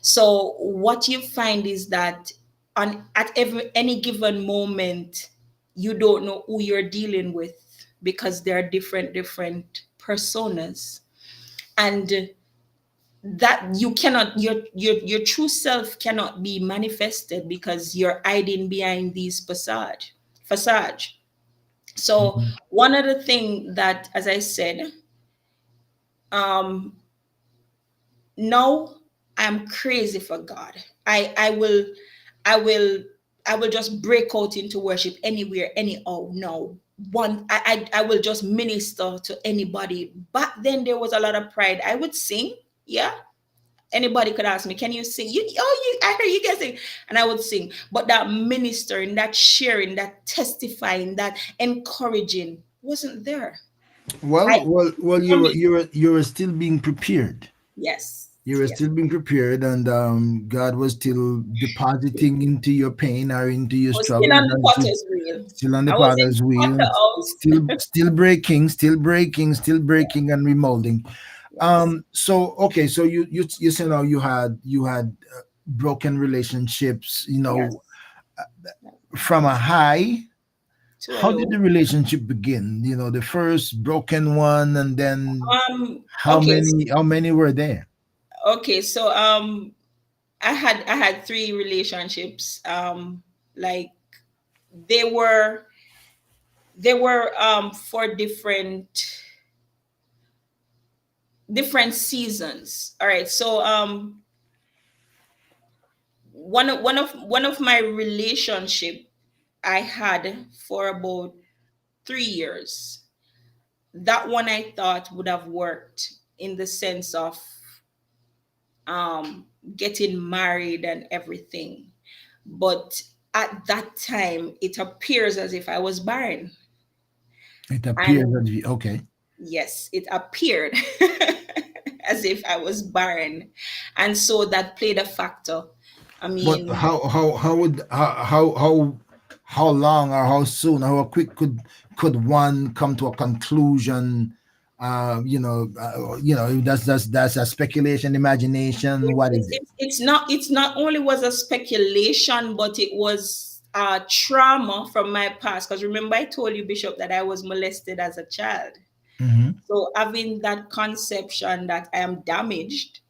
So what you find is that at any given moment, you don't know who you're dealing with, because there are different personas, and that you cannot your true self cannot be manifested, because you're hiding behind these facade. So Mhm. one other thing that, as I said, um now I'm crazy for God. I will I will just break out into worship anywhere, anyhow. No one, I will just minister to anybody. Back then there was a lot of pride. I would sing, yeah. Anybody could ask me, can you sing? I heard you guys sing. And I would sing. But that ministering, that sharing, that testifying, that encouraging wasn't there. I Well, for you were me, you were you were still being prepared. yes. You were Yes. still being prepared, and God was still depositing into your pain or into your I was still on struggles, the and potter's wheel. still on the I was in potter's the wheel, potter house. still breaking, still breaking, still breaking and remolding. Yes. So okay, so you said now you had broken relationships, Yes. from a high. To a How did the low. relationship begin? The first broken one, and then how Okay. many how many were there? Okay. So I had three relationships. Like they were for different seasons. All right. So one of my relationship I had for about 3 years. That one I thought would have worked in the sense of um getting married and everything. But at that time it appears as if I was barren. It appears And that okay. yes, it appeared as if I was barren. And so that played a factor. I But mean, how long or how soon or how quick could one come to a conclusion? That's a speculation, imagination. What is it? it's not only was a speculation, but it was trauma from my past. Because remember, I told you, Bishop, that I was molested as a child. Hmm. So having that conception that I am damaged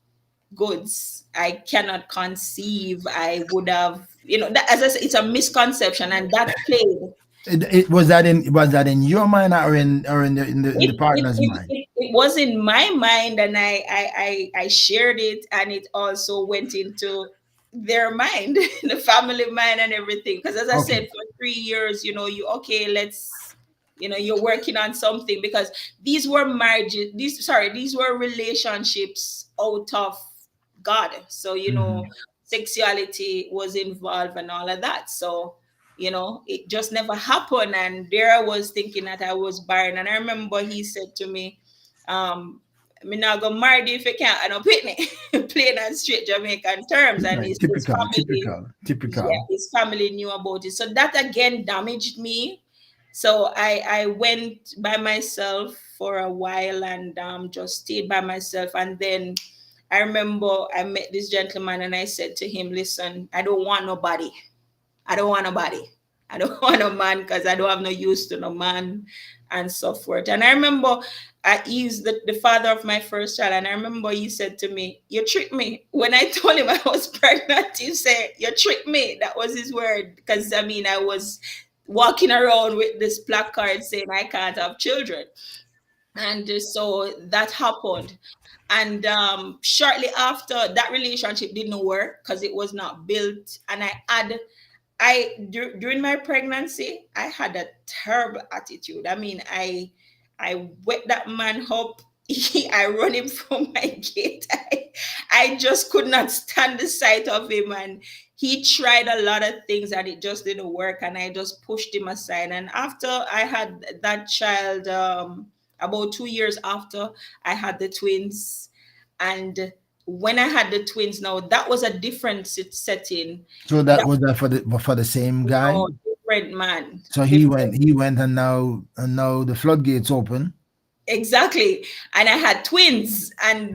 goods, I cannot conceive. I would have, that, as I said, it's a misconception, and that played. Was that in your mind or in the partner's mind? It was in my mind, and I shared it, and it also went into their mind, the family mind, and everything. Because as I said, Okay. for 3 years, you okay, let's, you're working on something, because these were marriages. These were relationships out of God. So Hmm. sexuality was involved and all of that. So it just never happened. And there I was thinking that I was barren. And I remember he said to me, "Me not gonna marry you if you can't." I don't pit me, plain and straight Jamaican terms. And Right. his Typical, family, typical, yeah, typical. his family knew about it. So that again damaged me. So I went by myself for a while, and just stayed by myself. And then I remember I met this gentleman, and I said to him, "Listen, I don't want nobody. I don't want nobody. I don't want a man, because I don't have no use to no man," and so forth. And I remember he's the father of my first child. And I remember he said to me, "You tricked me." When I told him I was pregnant, he said, "You tricked me." That was his word. Because I mean, I was walking around with this placard saying I can't have children. And so that happened. And shortly after, that relationship didn't work because it was not built. And during my pregnancy, I had a terrible attitude. I mean, I wet that man up. I run him from my gate. I just could not stand the sight of him. And he tried a lot of things, and it just didn't work. And I just pushed him aside. And after I had that child, about 2 years after, I had the twins. And when I had the twins, now that was a different setting. So that That was that for the same guy. different man, So he went, different. he went, and now the floodgates open. Exactly. And I had twins. And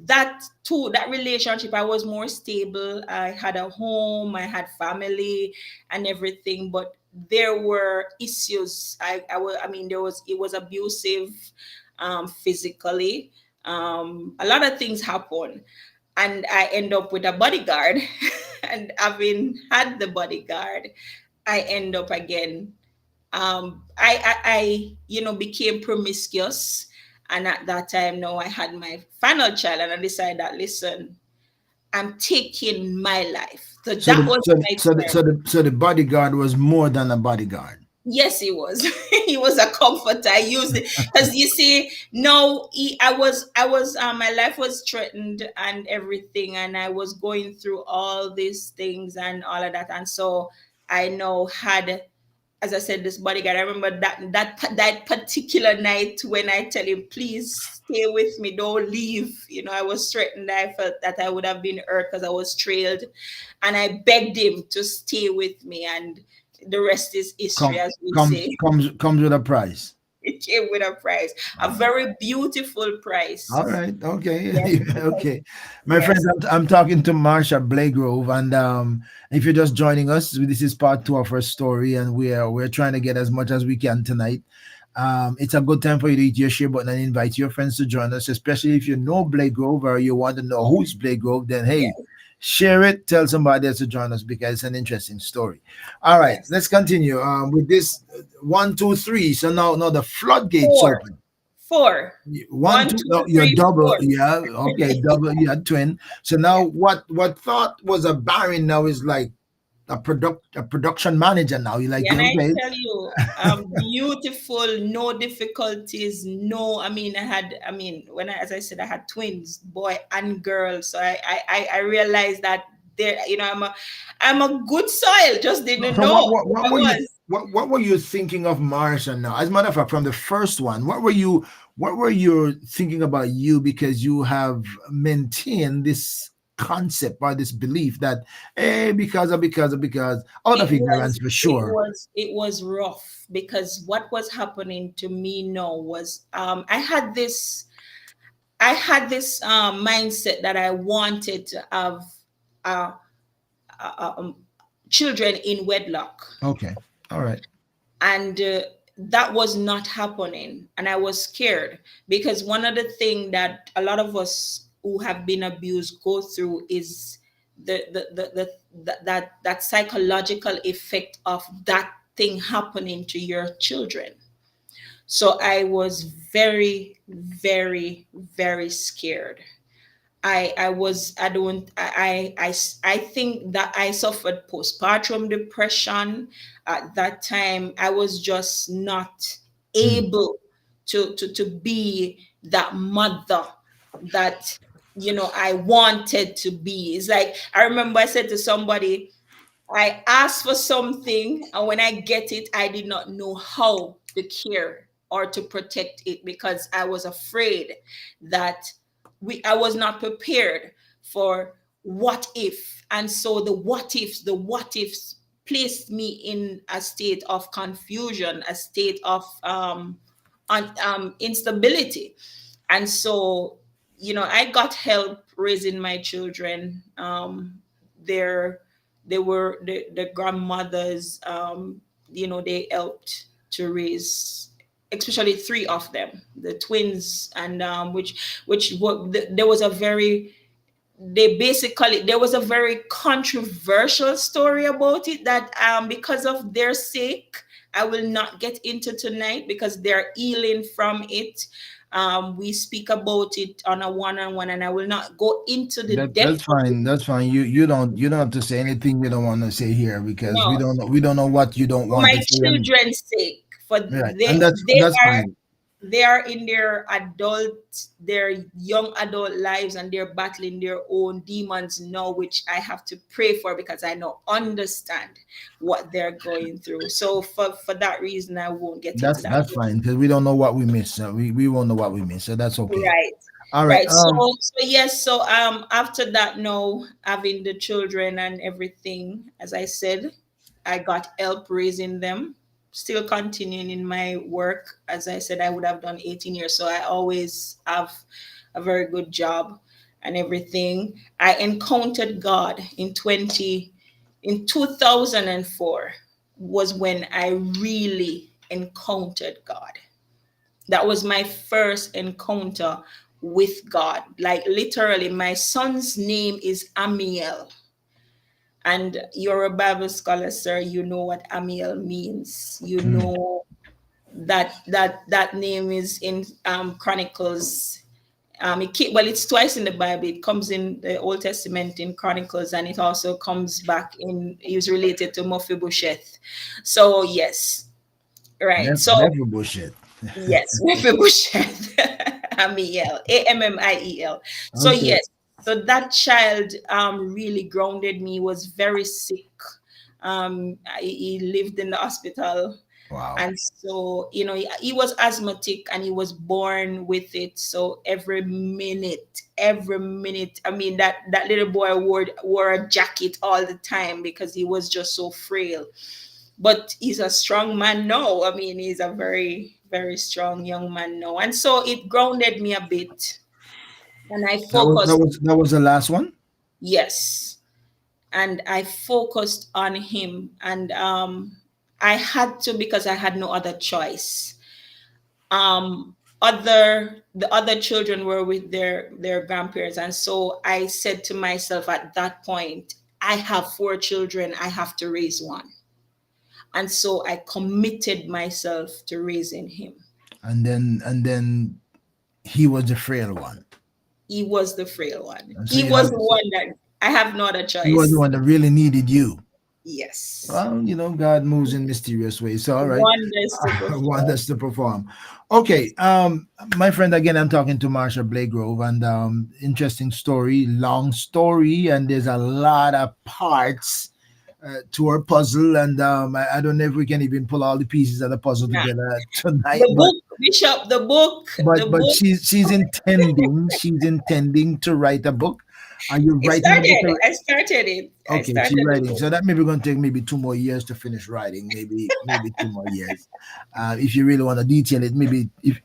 that too, that relationship, I was more stable. I had a home, I had family and everything. But there were issues. I mean, it was abusive, physically. A lot of things happened. And I end up with a bodyguard. And having had the bodyguard, I end up again, I became promiscuous. And at that time, now I had my final child, and I decided that, listen, I'm taking my life. So So that the was so my so the, so time. the, so the bodyguard was more than a bodyguard. Yes, he was. He was a comforter. I used it because, you see, no, my life was threatened and everything, and I was going through all these things and all of that. And so I now had as I said, this bodyguard. I remember that particular night when I tell him, please stay with me, don't leave. I was threatened. I felt that I would have been hurt because I was trailed, and I begged him to stay with me. And the rest is history, Come as we comes say. comes comes with a price. It came with a price, a Uh, very beautiful all price. right, Yes, okay, because okay. My friends, yes, I'm talking to Marsha Blagrove, and if you're just joining us, this is part two of our story, and we're trying to get as much as we can tonight. It's a good time for you to hit your share button and invite your friends to join us, especially if you know Blake Grove or you want to know who's Blake Grove, then hey, yes, share it, tell somebody else to join us because it's an interesting story. All right, yes. let's continue with this one, two, three. So now the floodgates Four, open. four, One, one, two, two, no, you're three, double, four. yeah, okay, double, yeah, twin. So now Yeah. what thought was a barren now is like a production manager now. You're like, Yeah, and I okay, tell you, beautiful, no difficulties, no. I mean, as I said, I had twins, boy and girl. So I realized that there, I'm a good soil. Just didn't so know who what I were you was. what were you thinking of Marsha now? As a matter of fact, from the first one, what were you thinking about you because you have maintained this concept or this belief that because out It of was ignorance for it sure. was it was rough because what was happening to me now was I had this mindset that I wanted to have uh, um, children in wedlock, Okay. All right. and that was not happening, and I was scared because one of the things that a lot of us who have been abused go through is that psychological effect of that thing happening to your children. So I was very, very, very scared. I was I don't I think that I suffered postpartum depression. At that time I was just not Mm. able to be that mother that I wanted to be. It's like I remember I said to somebody, I asked for something, and when I get it, I did not know how to care or to protect it because I was afraid that I was not prepared for what if. And so the what ifs placed me in a state of confusion, a state of instability. And so, I got help raising my children. They're they were the grandmothers, they helped to raise especially three of them, the twins, and there was a very they basically there was a very controversial story about it that, because of their sake, I will not get into tonight because they're healing from it. We speak about it on a one-on-one, and I will not go into the That's depth of it. fine. That's fine. You don't have to say anything you don't want to say here because No, we don't know what you don't for want my to say. And children's sake, for right, they and they that's are fine. they are in their young adult lives, and they're battling their own demons now, which I have to pray for because I don't understand what they're going through. So for that reason, I won't get into that. That's fine because we don't know what we miss. We won't know what we miss, so that's okay. Right. All right. Right. So yes, so after that, no, having the children and everything, as I said, I got help raising them, still continuing in my work. As I said, I would have done 18 years. So I always have a very good job and everything. I encountered God in 2004 was when I really encountered God. That was my first encounter with God. Like literally, my son's name is Amiel. And you're a Bible scholar, sir. You know what Amiel means. You Mm. know that name is in Chronicles. It's twice in the Bible. It comes in the Old Testament in Chronicles, and it also comes back in. Is related to Mephibosheth. So yes, right. So Never bullshit. yes, Mephibosheth. Amiel, Ammiel. So Okay. yes, so that child really grounded me. Was very sick. He lived in the hospital, Wow. and so he was asthmatic and he was born with it. So every minute, I mean, that little boy wore a jacket all the time because he was just so frail. But he's a strong man now. I mean, he's a very, very strong young man now, and so it grounded me a bit, and I That was that focused. was that was the last one. Yes, and I focused on him, and I had to, because I had no other choice. The other children were with their grandparents, and so I said to myself at that point, I have four children, I have to raise one. And so I committed myself to raising him. And then he was the frail one. He was the frail one. And so He you was have the one that I have no other he was the choice. one that really needed you. Yes. Well, God moves in mysterious ways. So, all right. Wonders to Want perform. us to perform. Okay. My friend, again, I'm talking to Marsha Blagrove, and interesting story, long story, and there's a lot of parts to our puzzle. And I don't know if we can even pull all the pieces of the puzzle Yeah. together tonight, The book, Bishop, the book, she's intending to write a book. Are you it writing a book? started. I started it. I Okay, started she's the writing. book. So that maybe going to take maybe 2 more years to finish writing. Maybe 2 more years. If you really want to detail it, maybe if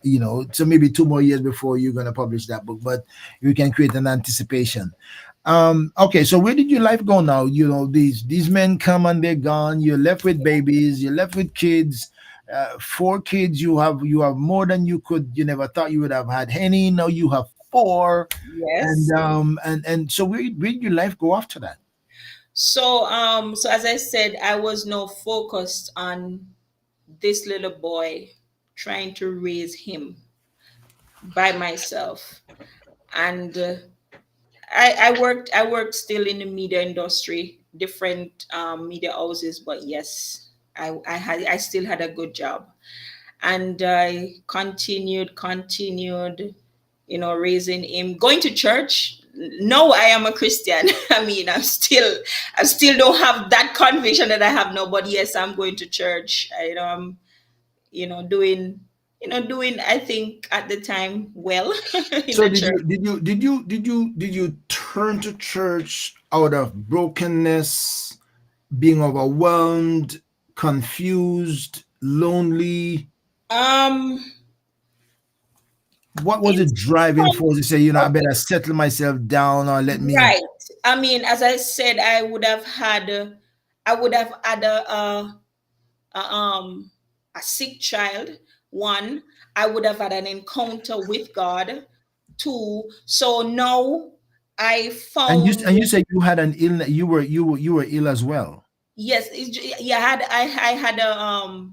so maybe 2 more years before you're going to publish that book. But you can create an anticipation. Okay, so where did your life go now? These men come and they're gone. You're left with babies. You're left with kids. Four kids. You have more than you never thought you would have had any. Now you have four, and Yes. so where did your life go after that? So as I said, I was now focused on this little boy, trying to raise him by myself. And I worked still in the media industry, different media houses, but yes, I still had a good job. And I continued, raising him, going to church. No, I am a Christian. I mean, I still don't have that conviction that I have now, but yes, I'm going to church. I'm, doing, I think at the time, well, in So the did church. you did you turn to church out of brokenness, being overwhelmed, confused, lonely? Um, What was it's it driving from force to say, I okay, better settle myself down, or let me. right. I mean, as I said, I would have had a a sick child. One, I would have had an encounter with God. Two, so now I And you found. and you said you had an illness. You were ill as well. Yes, yeah, I had a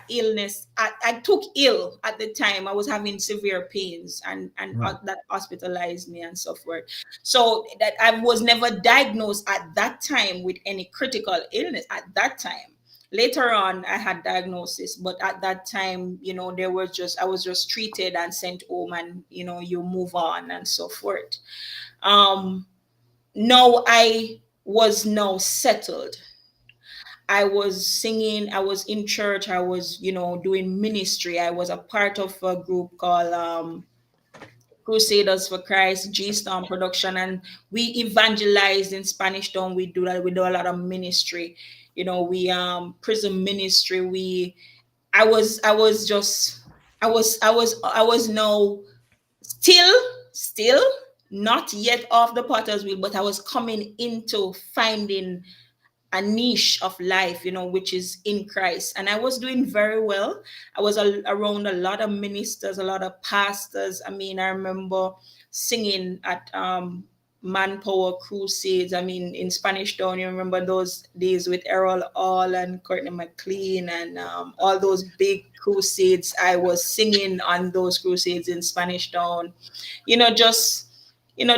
illness. I took ill at the time. I was having severe pains, and Right. that hospitalized me and so forth. So that I was never diagnosed at that time with any critical illness at that time. Later on, I had diagnosis, but at that time, there was just I was just treated and sent home, and you move on and so forth. Um, no, I was now settled. I was singing, I was in church, I was, doing ministry. I was a part of a group called Crusaders for Christ, G Storm Production, and we evangelized in Spanish Town. We do that, we do a lot of ministry. We prison ministry. I was just I was now still still not yet off the potter's wheel, but I was coming into finding a niche of life, which is in Christ. And I was doing very well. I was around a lot of ministers, a lot of pastors. I mean, I remember singing at Manpower Crusades. I mean, in Spanish Town, you remember those days with Errol Hall and Courtney McLean and all those big crusades. I was singing on those crusades in Spanish Town, just,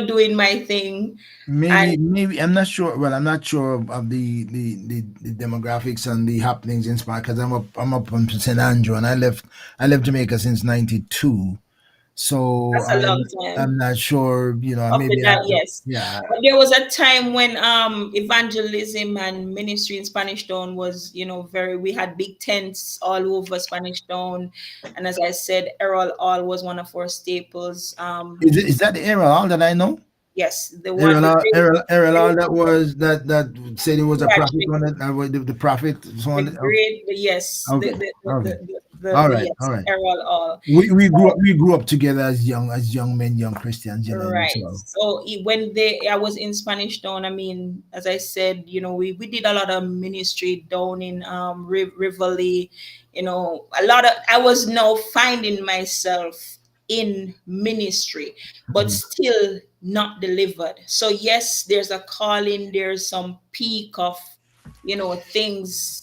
doing my thing. And Maybe I'm not sure. Well, I'm not sure of the demographics and the happenings in Spa because I'm up from St. Andrew, and I left Jamaica since '92. So That's a long time. I'm not sure, After maybe that, yes. yeah. But there was a time when evangelism and ministry in Spanish Town was, very, we had big tents all over Spanish Town. And as I said, Errol Hall was one of our staples. Is that the era all that I know? Yes, the one, the great, Errol, great, that was that said he was a prophet actually, on it. The prophet the on it. Okay, great, yes, okay, okay. All yes, right. Errol Hall. We grew up together as young men, young Christians. Right. So So I was in Spanish Town. I mean, as I said, we did a lot of ministry down in Rivoli. I was now finding myself in ministry, but mhm, still not delivered. So yes, there's a calling. There's some peak of things.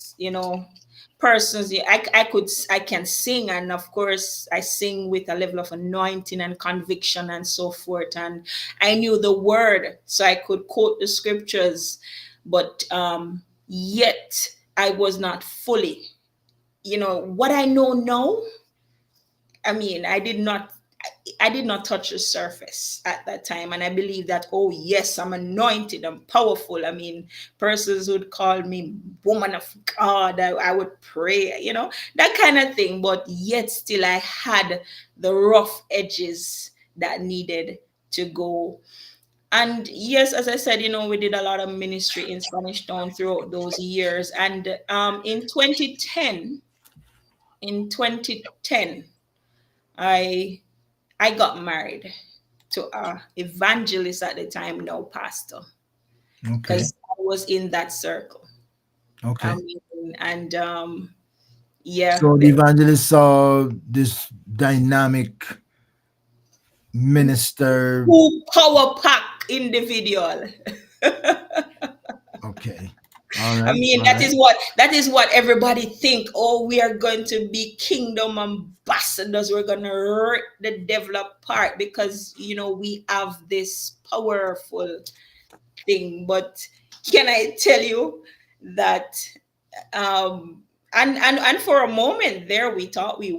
Persons. Yeah, I can sing, and of course I sing with a level of anointing and conviction and so forth, and I knew the word, so I could quote the scriptures, but yet I was not fully, what I know now. I mean, I did not touch the surface at that time. And I believe that, oh, yes, I'm anointed, I'm powerful. I mean, persons would call me woman of God. I would pray, that kind of thing. But yet, still, I had the rough edges that needed to go. And yes, as I said, we did a lot of ministry in Spanish Town throughout those years. And in 2010, I I got married to a evangelist at the time, now pastor, okay, because I was in that circle. I okay. mean, and yeah, So the evangelist saw this dynamic minister. who power pack individual. Okay, all I right, mean, all right. that is what everybody think. Oh, we are going to be kingdom ambassadors. We're gonna rip the devil apart because we have this powerful thing. But can I tell you that um and for a moment there, we thought we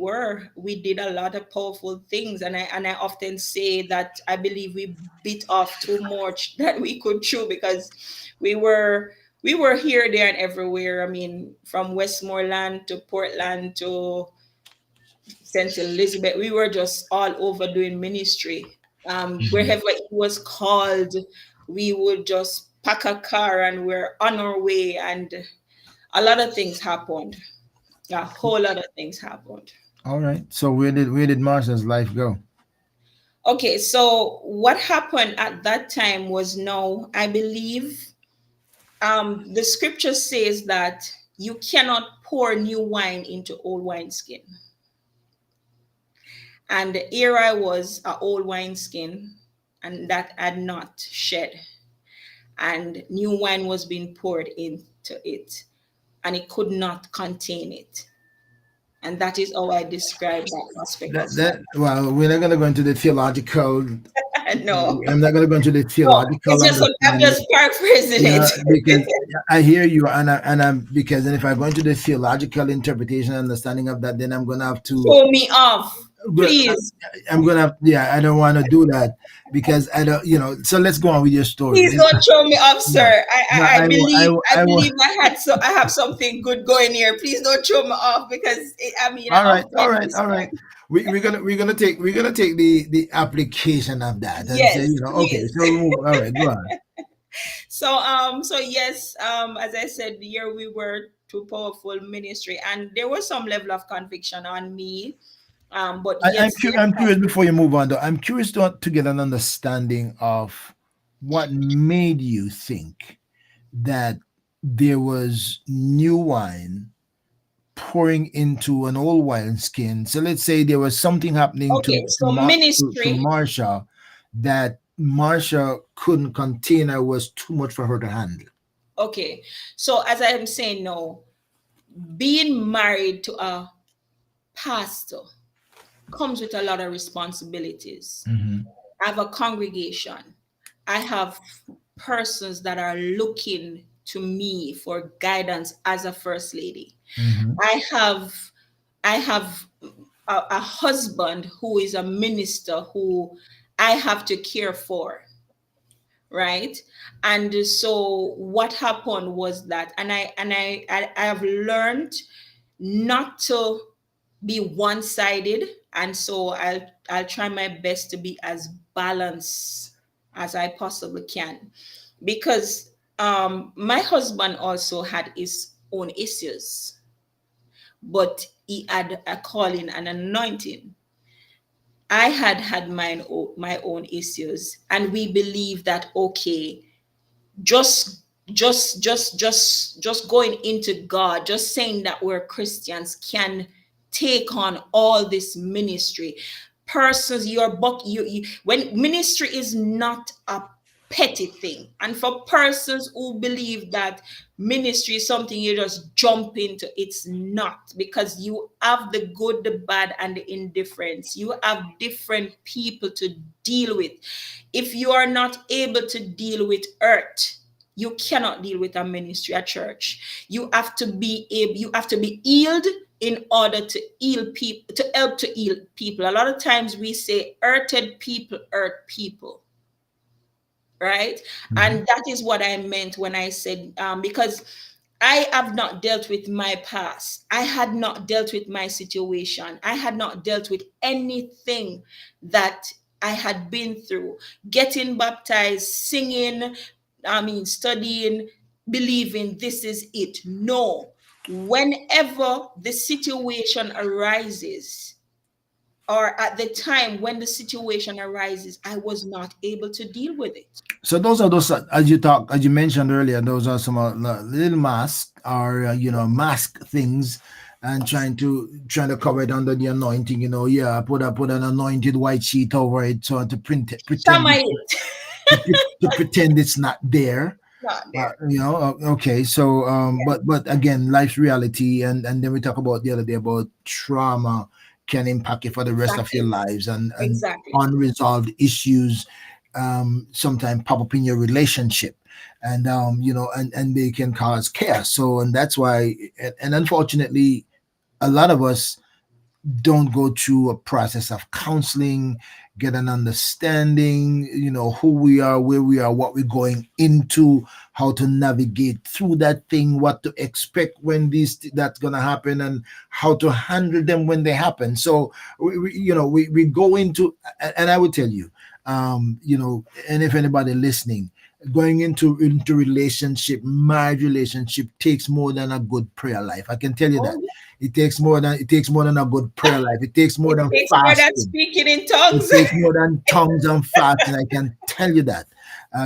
did a lot of powerful things, and I often say that I believe we bit off too much that we could chew, because we were we were here, there, and everywhere. I mean, from Westmoreland to Portland to St. Elizabeth, we were just all over doing ministry. Mhm. Wherever it was called, we would just pack a car and we're on our way. And a lot of things happened. A whole lot of things happened. All right. So where did Marsha's life go? Okay, so what happened at that time was, no, I believe the scripture says that you cannot pour new wine into old wineskin. And here I was, a old wineskin, and that had not shed, and new wine was being poured into it, and it could not contain it. And that is how I describe that aspect of my Well, we're not gonna go into the theological. life. No, I'm not gonna go into the no, theological it's just I'm understanding. just paraphrasing Yeah, it. because I hear you, and I'm because then if I go into the theological interpretation and understanding of that, then I'm gonna have to. Show me off, But please. I'm gonna, yeah, I don't want to do that because I don't, so let's go on with your story. Please don't show me off, Yeah, sir. no, I believe I I will. believe I have something good going here. Please don't show me off, because I All right, all often right, all right. We're gonna take the application of that and say, yes, okay, please. so all right, go on. So yes, as I said, here we were to powerful ministry, and there was some level of conviction on me. But I, yet I'm still cu- I'm curious before you move on though. I'm curious to get an understanding of what made you think that there was new wine pouring into an old wineskin. So let's say there was something happening to okay, so ministry. Marsha that Marsha couldn't contain or was too much for her to handle. Okay, so as I am saying now, being married to a pastor comes with a lot of responsibilities. Hmm. I have a congregation. I have persons that are looking to me for guidance as a first lady. Hmm. I have I have a husband who is a minister who I have to care for, right? And so what happened was that, I have learned not to be one-sided, and so I'll try my best to be as balanced as I possibly can, because my husband also had his own issues, but he had a calling and anointing. I had my own issues, and we believe that, okay, just just going into God, just saying that we're Christians can take on all this ministry. Persons, your book, you when ministry is not a petty thing, and for persons who believe that ministry is something you just jump into, it's not, because you have the good, the bad, and the indifference. You have different people to deal with. If you are not able to deal with earth, you cannot deal with a ministry, a church. You have to be able, you have to be healed in order to heal people, to help to heal people. A lot of times we say earthed people hurt people, right? Mhm. And that is what I meant when I said, because I have not dealt with my past. I had not dealt with my situation. I had not dealt with anything that I had been through. Getting baptized, singing, studying, believing this is it. No. Whenever the situation arises, or at the time when the situation arises, I was not able to deal with it. So those are those, as you mentioned earlier, those are some little mask, or mask things, and trying to cover it under the anointing. Yeah, put an anointed white sheet over it, so to Some are it. to pretend it's not there. Not there. Okay, so Yeah, but again, life's reality, and then we talk about the other day about trauma can impact you for the rest of your exactly. lives, and Exactly. unresolved issues sometimes pop up in your relationship, and and they can cause chaos. So, and that's why, and unfortunately, a lot of us don't go through a process of counseling, get an understanding, who we are, where we are, what we're going into, how to navigate through that thing, what to expect when that's going to happen, and how to handle them when they happen. So we go into, and I would tell you, and if anybody listening, going into relationship, marriage relationship takes more than a good prayer life. I can tell you Oh, that. yeah. It takes more than a good prayer life. It takes more It than takes more than fasting. speaking in It tongues. takes more than tongues and fasting. I can tell you that.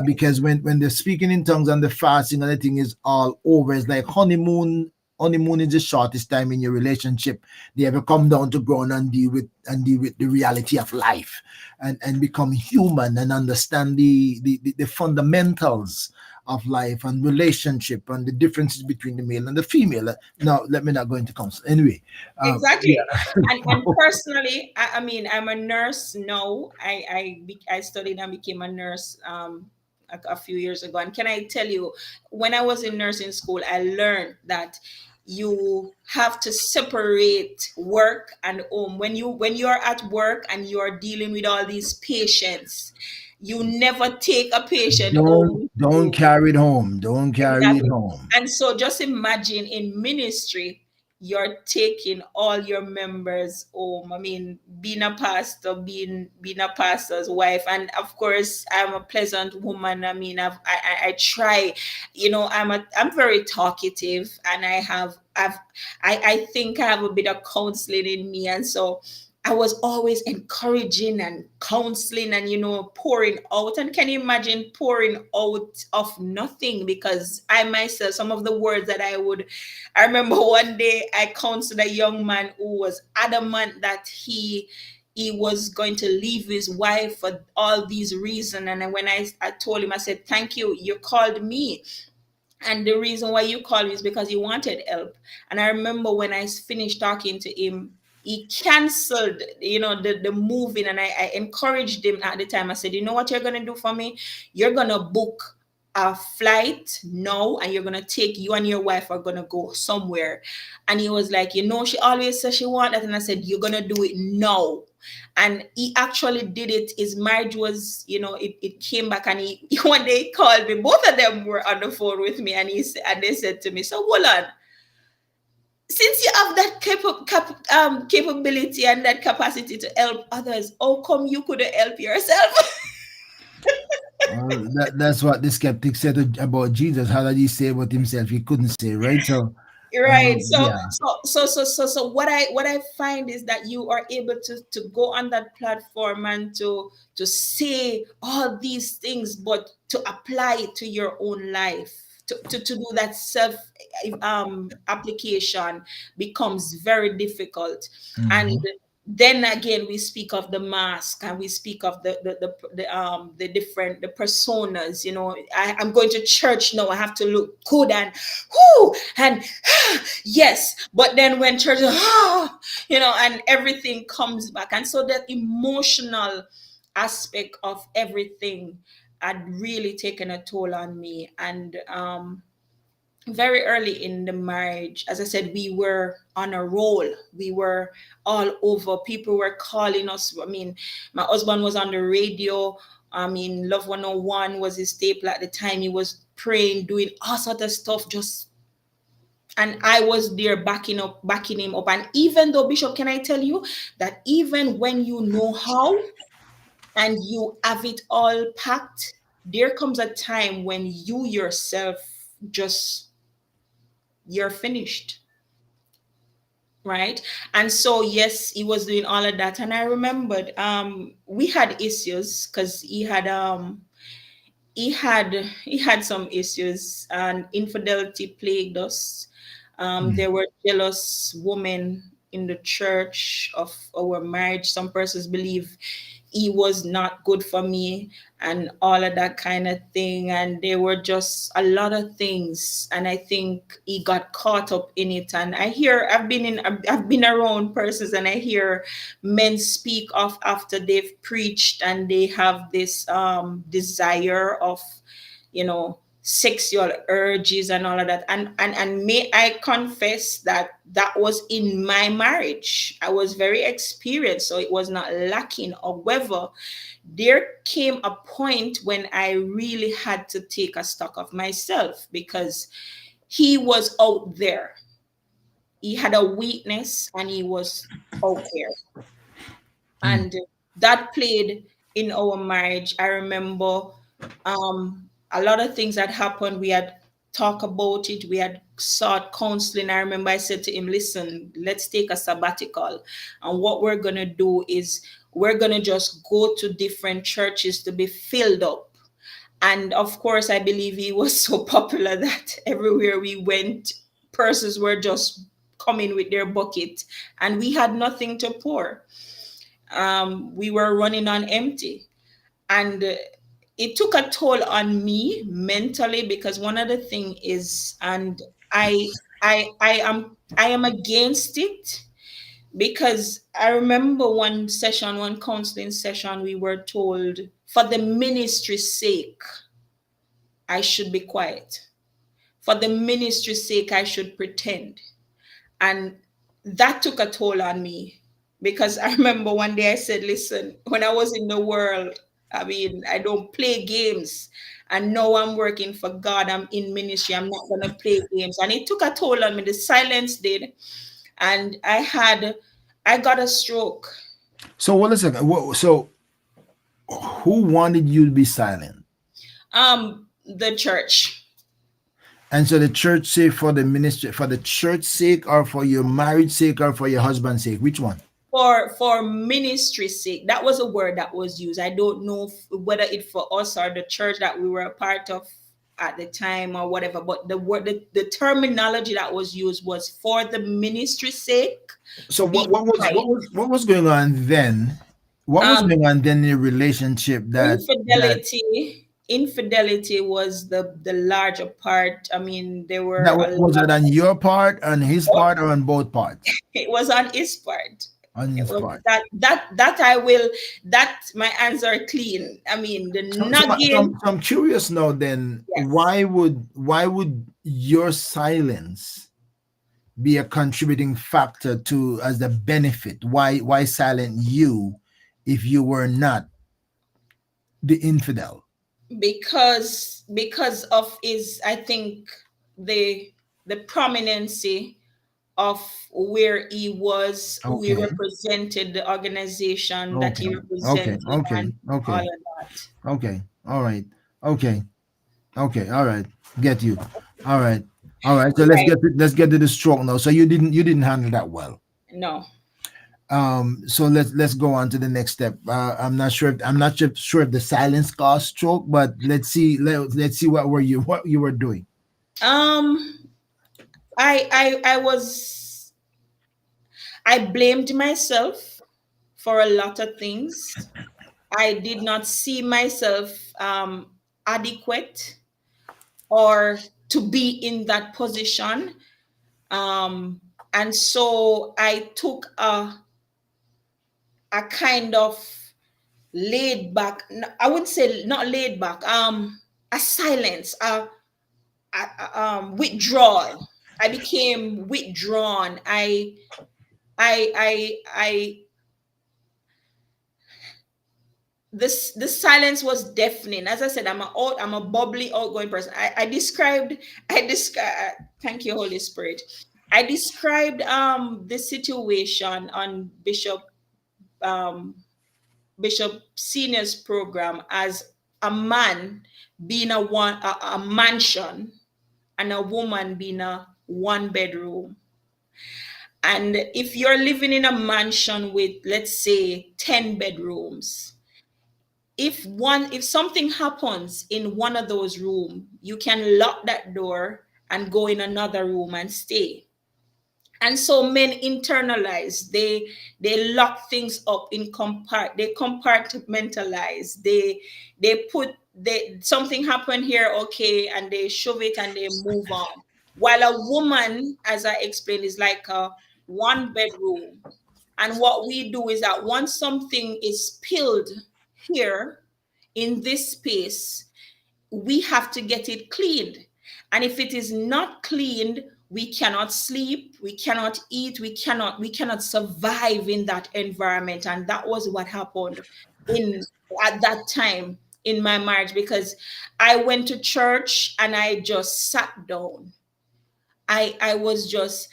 Because when the speaking in tongues and the fasting and the thing is all over, it's like honeymoon. Honeymoon is the shortest time in your relationship. They ever come down to ground and deal with the reality of life, and become human and understand the fundamentals of life and relationship and the differences between the male and the female. Now, let me not go into counsel. Anyway, yeah. Exactly. And personally, I'm a nurse now. I studied and became a nurse a few years ago. And can I tell you, when I was in nursing school, I learned that you have to separate work and home. When you're at work and you're dealing with all these patients, you never take a patient home with Don't you. carry it home. Don't carry it Exactly. home. And so just imagine in ministry, you're taking all your members home. I mean, being a pastor, being a pastor's wife, and of course, I'm a pleasant woman. I mean, I try, I'm very talkative, and I think I have a bit of counseling in me, and so I was always encouraging and counseling and pouring out. And can you imagine pouring out of nothing? Because I myself, some of the words that I remember one day I counseled a young man who was adamant that he was going to leave his wife for all these reasons. And then when I told him, I said, "Thank you, you called me, and the reason why you called me is because you wanted help." And I remember when I finished talking to him, he canceled, the moving. And I encouraged him at the time. I said, "You know what you're gonna do for me? You're gonna book a flight now, and you're gonna take, you and your wife are gonna go somewhere. And he was like, she always says she want that. And I said, you're gonna do it now. And he actually did it. His marriage was, it came back, and he one day he called me. Both of them were on the phone with me, and and they said to me, so hold on, since you have that capability and that capacity to help others, how come you couldn't help yourself? That's what the skeptic said about Jesus. How did he say about himself? He couldn't say, right? So, Right. So yeah. what I find is that you are able to go on that platform and to say all these things, but to apply it to your own life, to do that self application becomes very difficult. And Hmm. then again, we speak of the mask, and we speak of the different, the personas. I'm going to church now, I have to look good, and whoo, and yes. But then when church, and everything comes back, and so that emotional aspect of everything had really taken a toll on me. And very early in the marriage, as I said, we were on a roll. We were all over. People were calling us. I mean, my husband was on the radio. I mean, Love 101 was his staple at the time. He was praying, doing all sort of stuff, just, and I was there backing him up. And even though, Bishop, can I tell you that even when you know how and you have it all packed, there comes a time when you yourself just, you're finished, right? And so yes, he was doing all of that. And I remembered we had issues, because he had some issues, and infidelity plagued us. There were jealous women in the church of our marriage. Some persons believe he was not good for me, and all of that kind of thing. And there were just a lot of things, and I think he got caught up in it. And I've been around persons, and I hear men speak of after they've preached, and they have this desire of, sexual urges and all of that. And may I confess that that was in my marriage. I was very experienced, so it was not lacking. However, there came a point when I really had to take a stock of myself, because he was out there. He had a weakness, and he was out there. And that played in our marriage. I remember a lot of things that happened. We had talked about it. We had sought counseling. I remember I said to him, listen, let's take a sabbatical. And what we're going to do is we're going to just go to different churches to be filled up. And of course, I believe he was so popular that everywhere we went, persons were just coming with their bucket, and we had nothing to pour. We were running on empty. And it took a toll on me mentally, because one of the thing is, and I I am against it, because I remember one counseling session, we were told, for the ministry's sake I should be quiet. For the ministry's sake I should pretend. And that took a toll on me, because I remember one day I said, listen, when I was in the world, I mean, I don't play games. And now I'm working for God, I'm in ministry, I'm not going to play games. And it took a toll on me. The silence did. And I got a stroke. So, what is it? So, who wanted you to be silent? The church. And so the church say for the ministry, for the church sake, or for your marriage sake, or for your husband's sake? Which one? For ministry sake, that was a word that was used. I don't know whether it for us or the church that we were a part of at the time or whatever, but the terminology that was used was for the ministry sake. So Be quiet. what was going on then? What was um going on then in the relationship that infidelity was the larger part. I mean, there were a was lot. it on your part, on his part, or on both parts? It was on his part. It was Uninspired. that I will, that my hands are clean. I mean, the nagging, So I'm curious now. Then yes, why would your silence be a contributing factor to as the benefit? Why silent you if you were not the infidel? because of his, I think, the the prominency of where he was, who he Okay. represented, the organization that he Okay. Okay. represented, Okay. and all Okay. of that. Okay. All right. Okay. Okay. All right. Get you. All right. All right. So Right. let's get to the stroke now. So you didn't handle that well. No. So let's go on to the next step. I'm not sure if the silence caused stroke, but let's see what you were doing. Um, I was, I blamed myself for a lot of things. I did not see myself adequate or to be in that position. And so I took a kind of laid back, I wouldn't say not laid back, a silence, withdrawal. I became withdrawn. I this the silence was deafening. As I said, I'm a bubbly, outgoing person. I described. Thank you, Holy Spirit. I described the situation on um Bishop Senior's program as a man being a mansion, and a woman being a one bedroom. And if you're living in a mansion with, let's say, 10 bedrooms, if something happens in one of those rooms, you can lock that door and go in another room and stay. And so men internalize, they lock things up in they compartmentalize, they put, they something happened here, okay, and they shove it and they move on. While a woman, as I explained, is like a one bedroom. And what we do is that once something is spilled here in this space, we have to get it cleaned. And if it is not cleaned, we cannot sleep, we cannot eat, we cannot survive in that environment. And that was what happened in at that time in my marriage, because I went to church and I just sat down. I was just,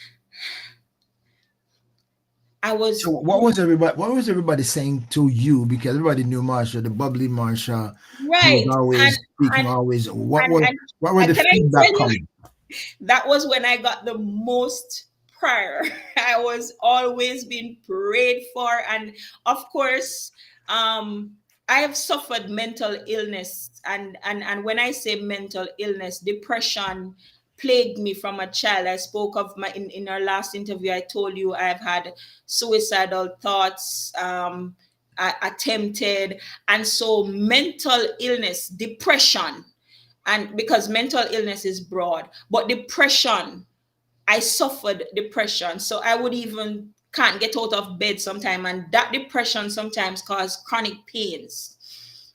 I So was what was everybody saying to you? Because everybody knew Marsha, the bubbly Marsha, who was right. and always speaking, and always. What and was and, what were and the can I feedback tell you, coming? that was when I got the most prayer. I was always being prayed for. And of course, um, I have suffered mental illness. And when I say mental illness, depression plagued me from a child. I spoke of in our last interview, I told you I've had suicidal thoughts, attempted. And so mental illness, depression, and because mental illness is broad, but depression, I suffered depression, so I would even can't get out of bed sometime, and that depression sometimes cause chronic pains.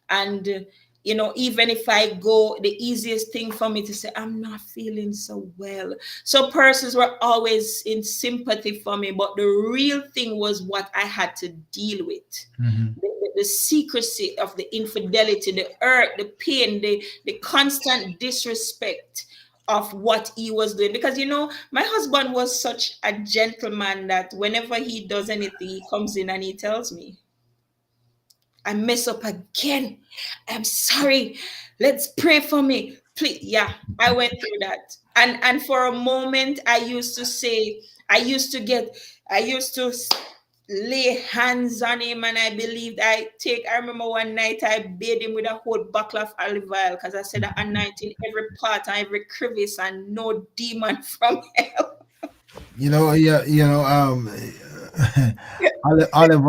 And even if I go, the easiest thing for me to say, I'm not feeling so well. So persons were always in sympathy for me, but the real thing was what I had to deal with. Mhm. The secrecy of the infidelity, the hurt, the pain, the constant disrespect of what he was doing. Because my husband was such a gentleman that whenever he does anything, he comes in and he tells me, I mess up again. I'm sorry. Let's pray for me. Please. Yeah, I went through that. And for a moment, I used to say, I used to lay hands on him, and I remember one night I bathed him with a whole bottle of olive oil, because I said, anointing every part and every crevice, and no demon from hell. Yeah, olive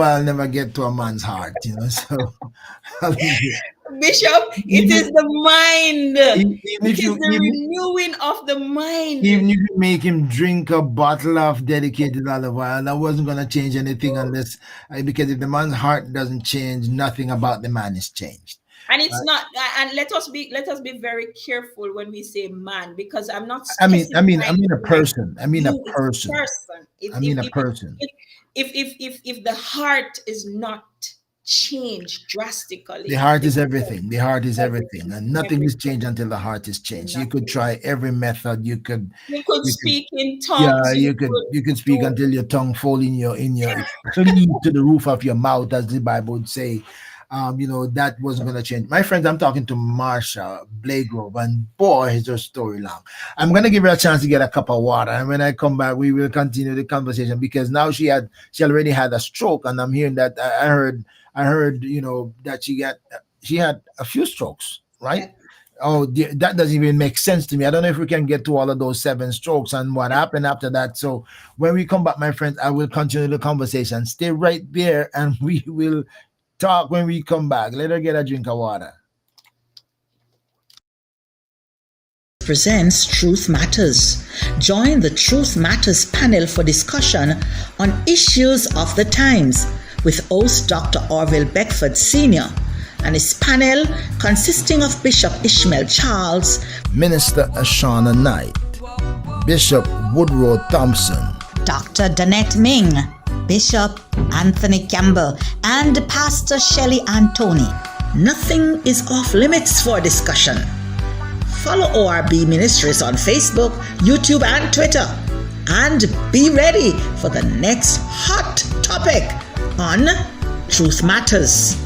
oil never get to a man's heart. So hallelujah. Bishop, it is Even, the mind. even It if is you the renewing of the mind. even if you make him drink a bottle of dedicated olive oil, that wasn't gonna change anything unless because if the man's heart doesn't change, nothing about the man is changed. And it's Right? not, and let us be very careful when we say man, because I'm not I specifying mean a like person. I mean a you is person. person. If I if mean a if person. if if the heart is not changed The drastically, heart the is everything. The heart is everything, everything, and nothing is everything, changed until the heart is changed. You could nothing. try every method. You could You could, speak in yeah, tongues. You could you could speak do. until your tongue fall in your cleave to the roof of your mouth, as the Bible would say. That wasn't going to change. My friends, I'm talking to Marsha Blagrove, and boy, is her story long. I'm going to give her a chance to get a cup of water, and when I come back, we will continue the conversation because now she already had a stroke, and I'm hearing that I heard that she had a few strokes, right? Yeah. Oh, that doesn't even make sense to me. I don't know if we can get to all of those seven strokes and what happened after that. So when we come back, my friends, I will continue the conversation. Stay right there, and we will talk when we come back. Let her get a drink of water. Presents Truth Matters. Join the Truth Matters panel for discussion on issues of the times with host Dr. Orville Beckford Sr. and his panel consisting of Bishop Ishmael Charles, Minister Ashana Knight, Bishop Woodrow Thompson, Dr. Danette Ming, Bishop Anthony Campbell, and Pastor Shelley Antoni. Nothing is off limits for discussion. Follow ORB Ministries on Facebook, YouTube, and Twitter. And be ready for the next hot topic on Truth Matters.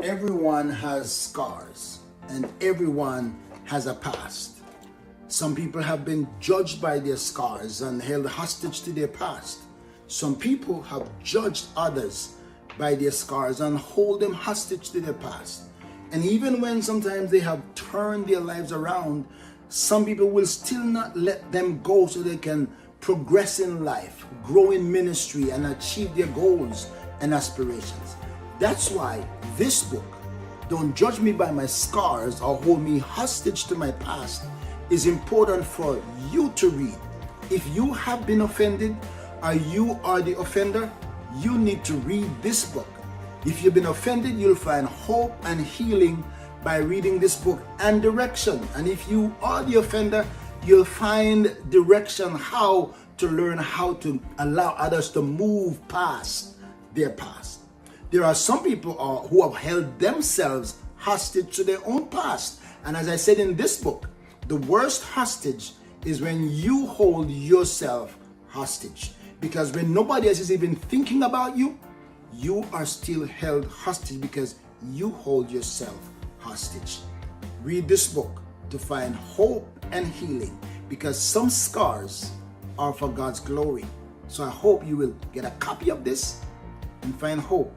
Everyone has scars, and everyone has a past. Some people have been judged by their scars and held hostage to their past. Some people have judged others by their scars and hold them hostage to their past. And even when sometimes they have turned their lives around, some people will still not let them go so they can progress in life, grow in ministry, and achieve their goals and aspirations. That's why this book, Don't Judge Me by My Scars or Hold Me Hostage to My Past, is important for you to read. If you have been offended or you are the offender, you need to read this book. If you've been offended, you'll find hope and healing by reading this book and direction. And if you are the offender, you'll find direction how to learn how to allow others to move past their past. There are some people who have held themselves hostage to their own past. And as I said in this book, the worst hostage is when you hold yourself hostage. Because when nobody else is even thinking about you, you are still held hostage because you hold yourself hostage. Read this book to find hope and healing, because some scars are for God's glory. So I hope you will get a copy of this and find hope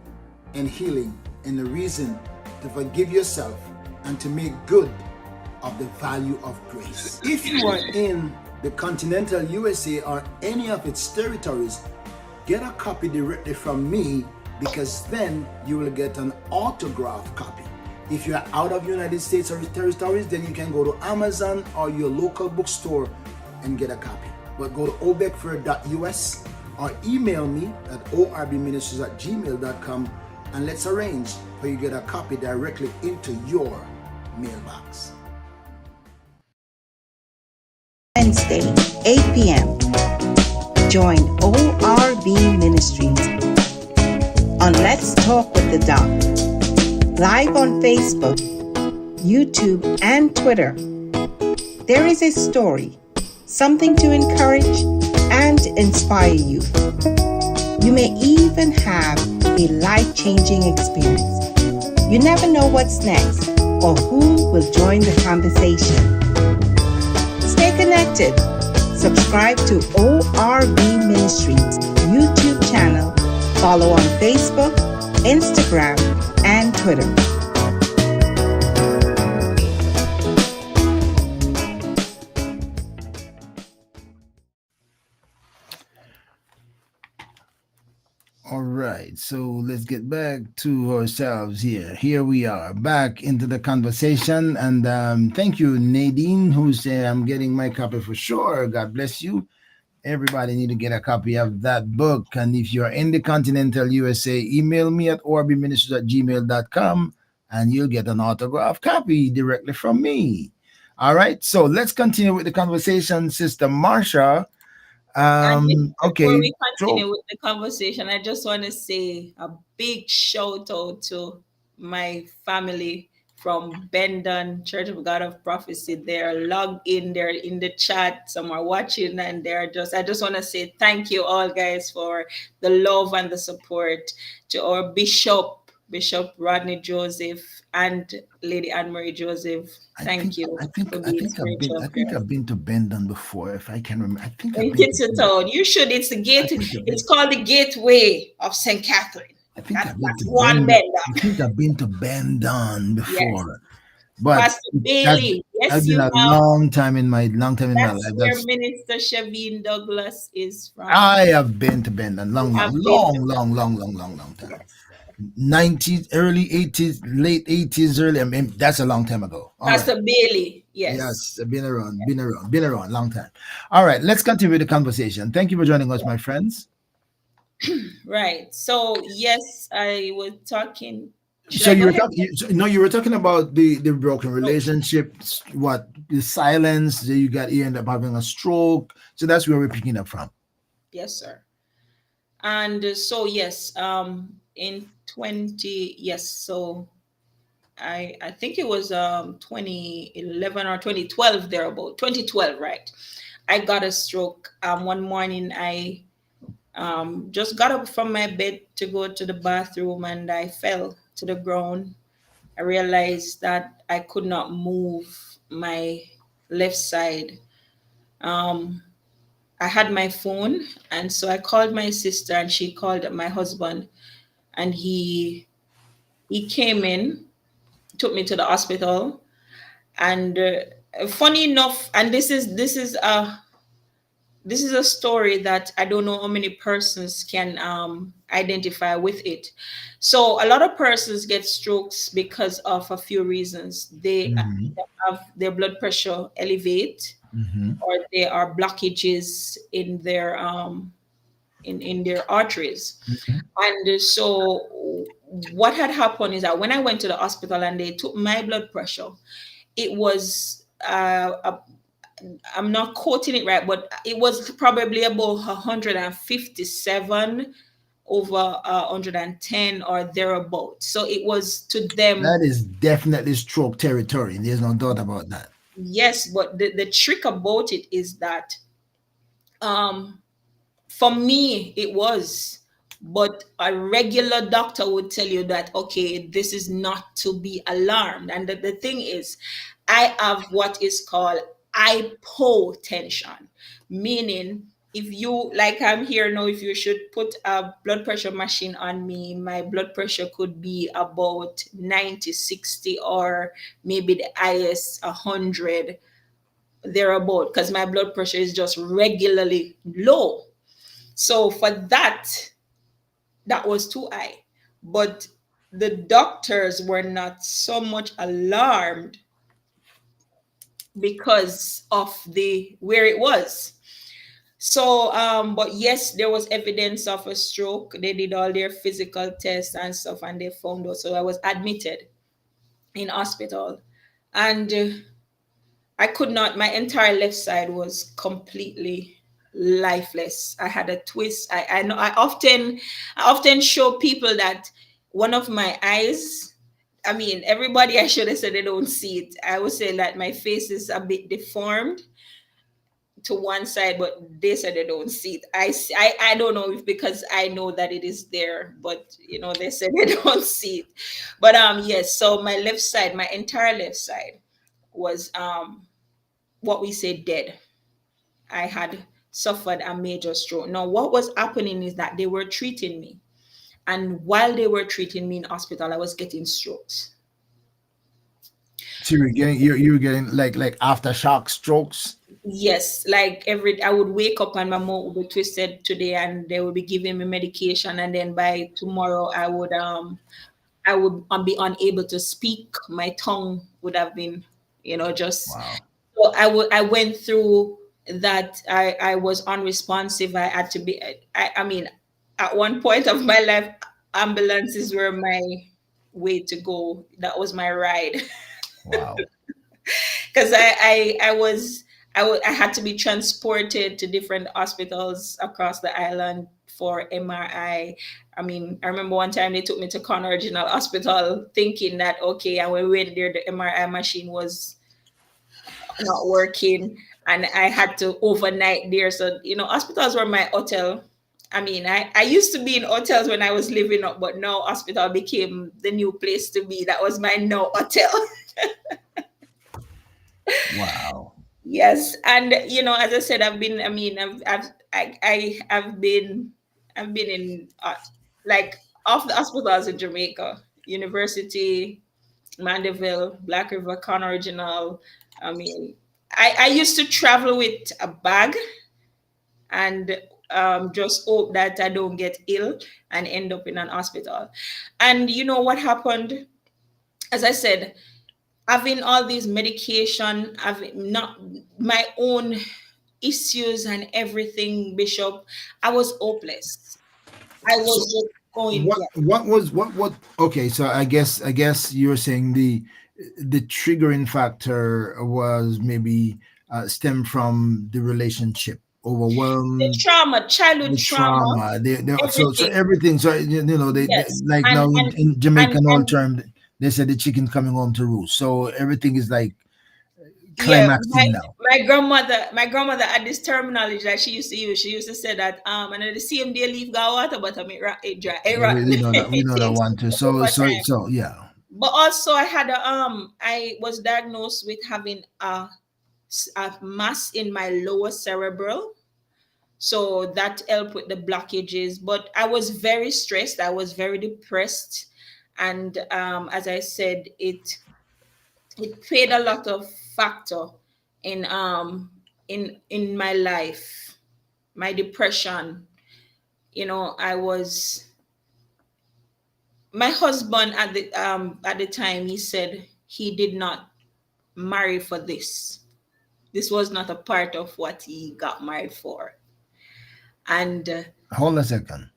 and healing and a reason to forgive yourself and to make good of the value of grace. If you are in the continental USA or any of its territories, get a copy directly from me, because then you will get an autographed copy. If you're out of United States or territories, then you can go to Amazon or your local bookstore and get a copy. But go to obeckford.us or email me at orbministries@gmail.com and let's arrange for you to get a copy directly into your mailbox. Wednesday, 8 p.m. Join ORB Ministries on Let's Talk with the Doc, live on Facebook, YouTube, and Twitter. There is a story, something to encourage and inspire you. You may even have a life-changing experience. You never know what's next or who will join the conversation. Stay connected. Subscribe to ORB Ministries YouTube channel. Follow on Facebook, Instagram, and Twitter. right. So let's get back to ourselves here. Here we are back into the conversation. And thank you, Nadine, who said, I'm getting my copy for sure. God bless you. Everybody need to get a copy of that book. And if you're in the continental USA, email me at orbministers@gmail.com and you'll get an autographed copy directly from me. All right. So let's continue with the conversation, Sister Marsha. And before Okay. we So continue with the conversation, I just want to say a big shout out to my family from Bendon Church of God of Prophecy. They're logged in, they're in the chat, some are watching, and I just want to say thank you all guys for the love and the support to our Bishop Rodney Joseph and Lady Anne Marie Joseph. I think Thank you I think for I being think I've been spiritual I think parents. I've been to Bendon before, if I can remember. I think I've In been to Bendon. Kitsiltown. You should. It's the I gate. think I've It's been called the Gateway of St. Catherine. I think I've been That's to one Bendon. bender. I think I've been to Bendon Yes. before. But Pastor that Bailey. has Yes, been you a have. long time in my That's life. where That's Minister Shavine Douglas is from. I have been to Bendon You long, long, have been to long, long, Bender. long, long, long, long time. Yes. 90s, early 80s, late 80s, early. I mean, that's a long time ago. All right. Pastor Bailey. Yes. Yes, I've been around, long time. All right, let's continue the conversation. Thank you for joining us, my friends. Right. So yes, I was talking. Should So I you go were ahead? talking, no, you were talking about the broken relationships, what the silence that you got, you end up having a stroke. So that's where we're picking up from. Yes, sir. And so yes, in 20, yes, so I think it was 2011 or 2012 thereabout 2012, right? I got a stroke. One morning I just got up from my bed to go to the bathroom and I fell to the ground. I realized that I could not move my left side. Um, I had my phone, and so I called my sister, and she called my husband, and he came in, took me to the hospital, and funny enough, and this is a story that I don't know how many persons can identify with it. So a lot of persons get strokes because of a few reasons. They Mm-hmm. have their blood pressure elevate, Mm-hmm. or there are blockages in their arteries. Mm-hmm. And so what had happened is that when I went to the hospital and they took my blood pressure, it was I'm not quoting it right, but it was probably about 157 over 110 or thereabout. So it was to them, That is definitely stroke territory. There's no doubt about that. yes, but the trick about it is that um for me, it was. But a regular doctor would tell you that, okay, this is not to be alarmed. And the thing is, I have what is called hypotension, meaning if you, like I'm here now, if you should put a blood pressure machine on me, my blood pressure could be about 90, 60, or maybe the highest 100 thereabout, because my blood pressure is just regularly low. So for that, that was too high. But the doctors were not so much alarmed because of the where it was. So, but yes, there was evidence of a stroke. They did all their physical tests and stuff, and they found out. So I was admitted in hospital, and I could not. My entire left side was completely lifeless. I had a twist. I know. I often show people that one of my eyes. I mean, everybody, I should have said they don't see it. I would say that my face is a bit deformed to one side, but they said they don't see it. I don't know if because I know that it is there, but they said they don't see it. But yes. So my left side, my entire left side, was what we say dead. I had suffered a major stroke. Now, what was happening is that they were treating me. And while they were treating me in hospital, I was getting strokes. So you're getting like aftershock strokes. Yes, like every I would wake up and my mouth would be twisted today, and they would be giving me medication, and then by tomorrow I would be unable to speak. My tongue would have been, just Wow. so I went through that. I was unresponsive. I had to be. I mean, at one point of my life, ambulances were my way to go. That was my ride. Wow. Because I had to be transported to different hospitals across the island for MRI. I mean, I remember one time they took me to Conner Regional Hospital thinking that okay, and when we went there, the MRI machine was not working, and I had to overnight there. So hospitals were my hotel. I mean, I used to be in hotels when I was living up, but now hospital became the new place to be. That was my now hotel. Wow. Yes, and as I said, I've been. I mean, I've been in like off the hospitals in Jamaica, University, Mandeville, Black River, Con Original. I mean, I used to travel with a bag and just hope that I don't get ill and end up in an hospital. And you know what happened? As I said, having all these medication, having not my own issues and everything, Bishop, I was hopeless. I was So just going, what yeah. what okay, so I guess you're saying the triggering factor was maybe stem from the relationship, The overwhelmed, trauma, childhood the trauma, trauma, so everything. everything. So they Yes. like now And in and Jamaican old and term, they said the chicken coming home to roost. So everything is like yeah, climaxing now. my grandmother had this terminology that she used to use. She used to say that and the same day leaf got water, but it dry, it Yeah, rotten. we It know that takes one too. over time. So yeah. But also I was diagnosed with having a mass in my lower cerebral. So that helped with the blockages. But I was very stressed. I was very depressed. And as I said, it played a lot of factor in in my life, my depression. I was my husband at the time, he said he did not marry for this. This was not a part of what he got married for. And Hold a second.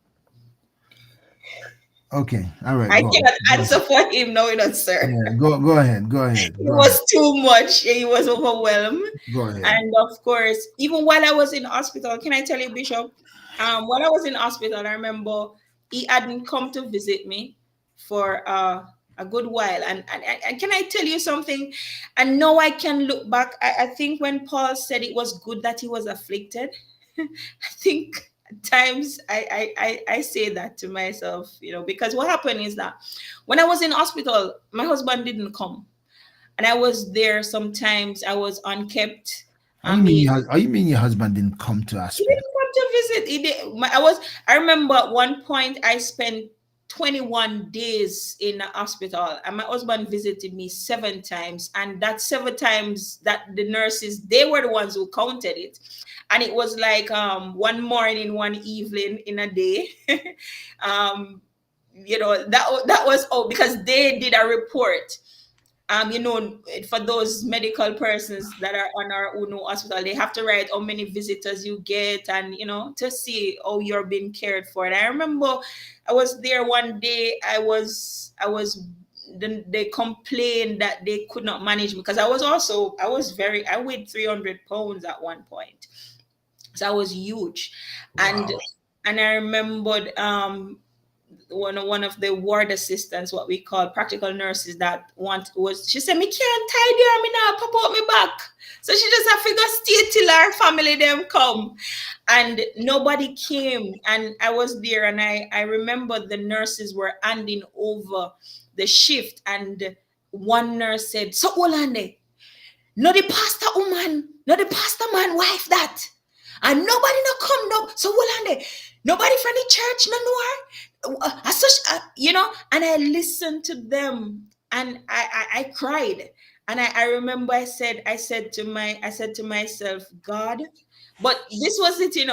Okay, all right, I go cannot go answer ahead. for him, no, sir. Yeah, go ahead, go ahead, It go was ahead, too much. He was overwhelmed. go ahead. And of course, even while I was in hospital, can I tell you, Bishop? While I was in hospital, I remember he hadn't come to visit me for a good while. And can I tell you something? And now I can look back. I think when Paul said it was good that he was afflicted, I think at times I say that to myself, because what happened is that when I was in hospital, my husband didn't come. And I was there sometimes. I was unkept. I mean, You mean your husband didn't come to he hospital? didn't come to visit. He did. I remember at one point I spent 21 days in the hospital, and my husband visited me 7 times. And that 7 times that the nurses, they were the ones who counted it. And it was like one morning, one evening in a day. um, that was because they did a report. For those medical persons that are on our UNO hospital, they have to write how many visitors you get, and to see how you're being cared for. And I remember I was there one day. They complained that they could not manage me because I weighed 300 pounds at one point, so I was huge. and Wow. and I remembered one of the ward assistants, what we call practical nurses, that she said, me can't tidy her, me now pop out me back. So she just have to go stay till our family them come. And nobody came. And I was there, and I remember the nurses were handing over the shift, and one nurse said, so Olande, no the pastor woman, no the pastor man wife that. And nobody no come no. So Olande, nobody from the church no know her. And I listened to them and I cried. And I remember I said to myself, God, but this was it,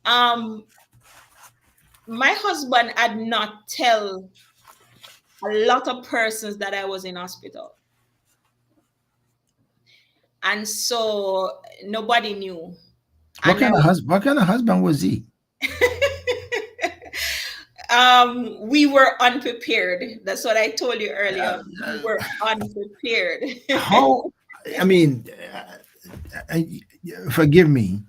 um my husband had not tell a lot of persons that I was in hospital. And so nobody knew. And I What kind of husband was he? we were unprepared. That's what I told you earlier. We were unprepared. How? I mean, I, forgive me,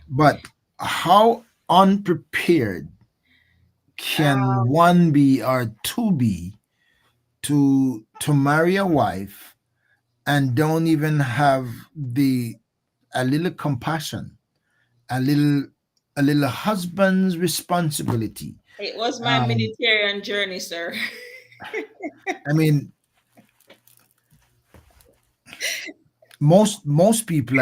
but how unprepared can um, one be or two be to marry a wife and don't even have the a little compassion, a little a little husband's responsibility. it was my Um, Mediterranean journey, sir. I mean, most people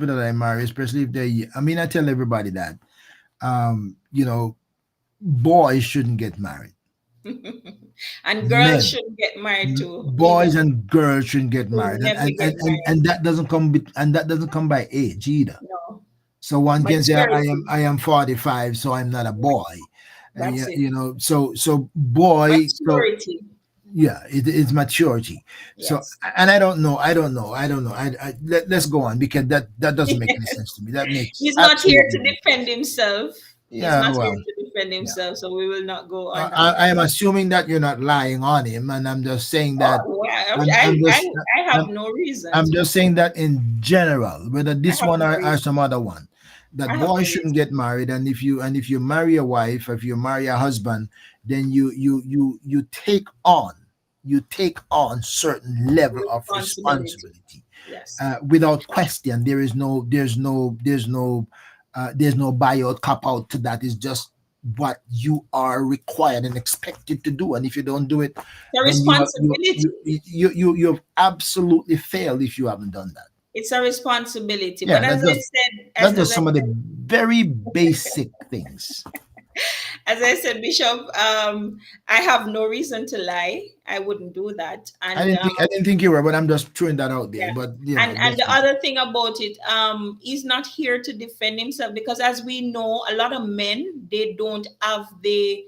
that I marry, especially if they, I mean, I tell everybody that, you know, boys shouldn't get married. And girls Men, shouldn't get married too either. boys and girls shouldn't get Should married, never get and married. that doesn't come by age either. No, So one can say maturity. I am 45, so I'm not a boy. That's it. You know, so boy, so Maturity. yeah, it's maturity. So Yes. and let's go on because that doesn't make any sense to me. That makes He's not here absolutely to no defend himself. He's yeah, not here well, to defend yeah. himself, so we will not go on that I one. am assuming that you're not lying on him, and I'm just saying that Oh, yeah. I'm just I have I'm, no reason I'm to. just saying that in general, whether I this have one no or reason. some other one, I that have no boys shouldn't reason. get married, and if you marry a wife, if you marry a husband, then you take on certain level of Responsibility. responsibility Yes. without question. There's no buyout cop out to that. It's just what you are required and expected to do, and if you don't do it, The then responsibility. you've absolutely failed if you haven't done that. It's a responsibility. Yeah, But that's just some of the very basic things. as I said, Bishop, I have no reason to lie. I wouldn't do that. And I didn't think you were, but I'm just throwing that out there. yeah. But you know, And just the other thing about it, he's not here to defend himself because as we know, a lot of men they don't have the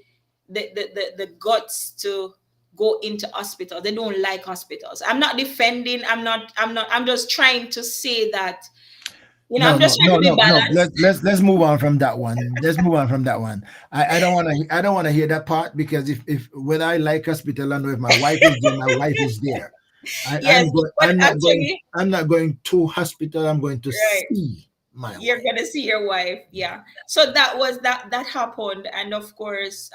guts to go into hospital. They don't like hospitals. I'm not defending, I'm just trying to say that, no, I'm just no, trying no, to be no, no. balanced. Let's move on from that one. Let's move on from that one. I don't want to hear that part because if whether I like hospital or no, if my wife is there, my wife is there. Yes, but actually, I'm not going to hospital. I'm going to right. see my You're wife. gonna see your wife, yeah. So that was that happened, and of course,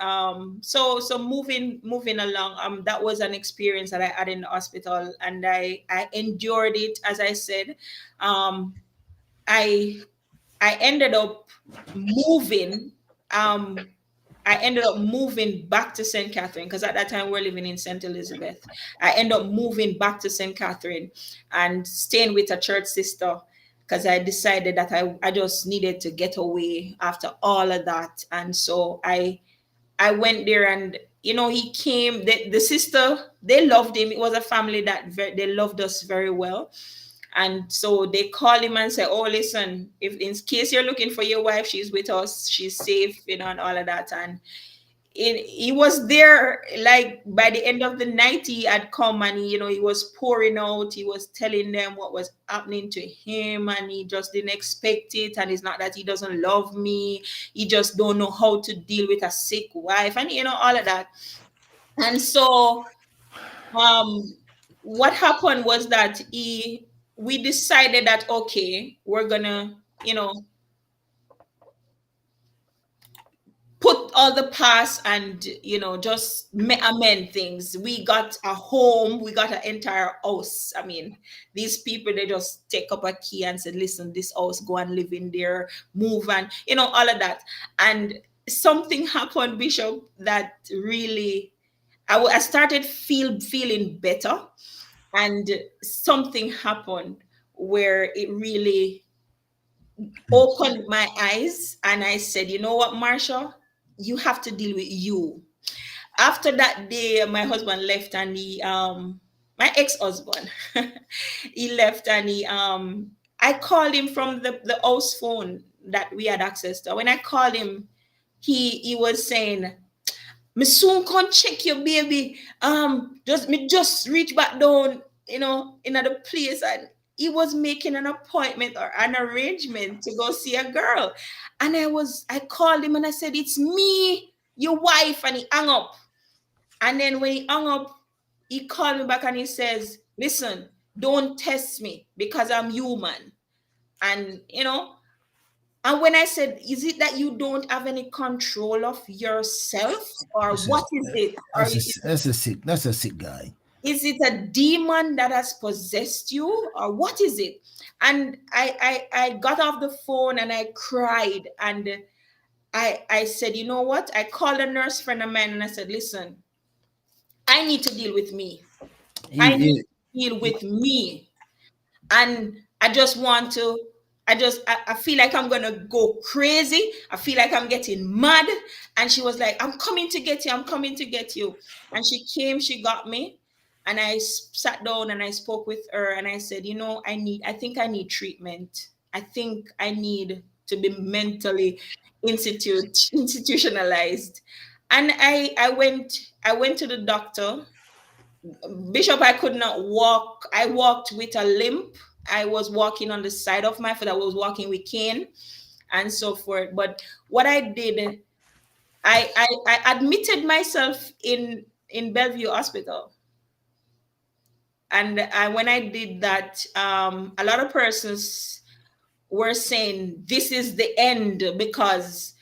so moving along, that was an experience that I had in the hospital, and I endured it. As I said, um, I I ended up moving. Um, I ended up moving back to St. Catherine because at that time we we're living in St. Elizabeth. I ended up moving back to St. Catherine and staying with a church sister because I decided that I just needed to get away after all of that. And so I went there and he came, the sister, they loved him. It was a family that they loved us very well. And so they call him and say, "Oh, listen, if in case you're looking for your wife, she's with us, she's safe, and all of that." And he was there like by the end of the night he had come and he was pouring out, he was telling them what was happening to him, and he just didn't expect it. And it's not that he doesn't love me, he just don't know how to deal with a sick wife, and all of that. And so um what happened was that we decided that, okay, we're gonna put all the past and just amend things. We got a home, we got an entire house. I mean, these people, they just take up a key and said, "Listen, this house, go and live in there, move," and all of that. And something happened, Bishop, that really I started feeling better. And something happened where it really opened my eyes, and I said, "You know what, Marsha, you have to deal with you." after that day, my husband left, and my ex-husband, he left, and I called him from the house phone that we had access to. When I called him, he was saying, "Me soon come check your baby. Just reach back down, in another place." And he was making an appointment or an arrangement to go see a girl. And I called him and I said, "It's me, your wife," and he hung up. And then when he hung up, he called me back and he says, "Listen, don't test me because I'm human." And and when I said, "Is it that you don't have any control of yourself, or This what is is it? Or that's a sick guy. is it a demon that has possessed you, or what is it?" And I got off the phone and I cried, and I said, "You know what?" I called a nurse friend of mine and I said, "Listen, I need to deal with me. I He, need he, to deal with me. And I just want to, I feel like I'm gonna go crazy. I feel like I'm getting mad." And she was like, "I'm coming to get you, I'm coming to get you." And she came, she got me, and I sat down and I spoke with her and I said, I think I need treatment. I think I need to be mentally institutionalized. And I went to the doctor. Bishop, I could not walk. I walked with a limp. I was walking on the side of my foot. I was walking with cane and so forth. But what I did, I admitted myself in Bellevue Hospital. And when I did that, a lot of persons were saying this is the end, because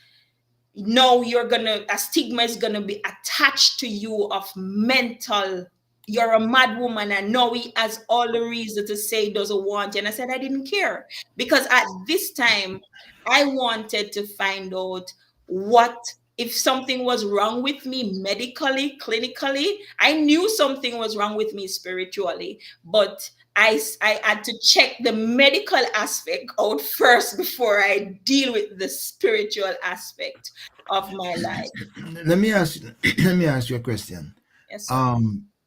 no, a stigma is gonna be attached to you of mental. You're a mad woman, and now he has all the reason to say he doesn't want you. And I said I didn't care, because at this time I wanted to find out what if something was wrong with me medically, clinically. I knew something was wrong with me spiritually, but I had to check the medical aspect out first before I deal with the spiritual aspect of my life. let me ask you. Let me ask you a question. Yes, sir.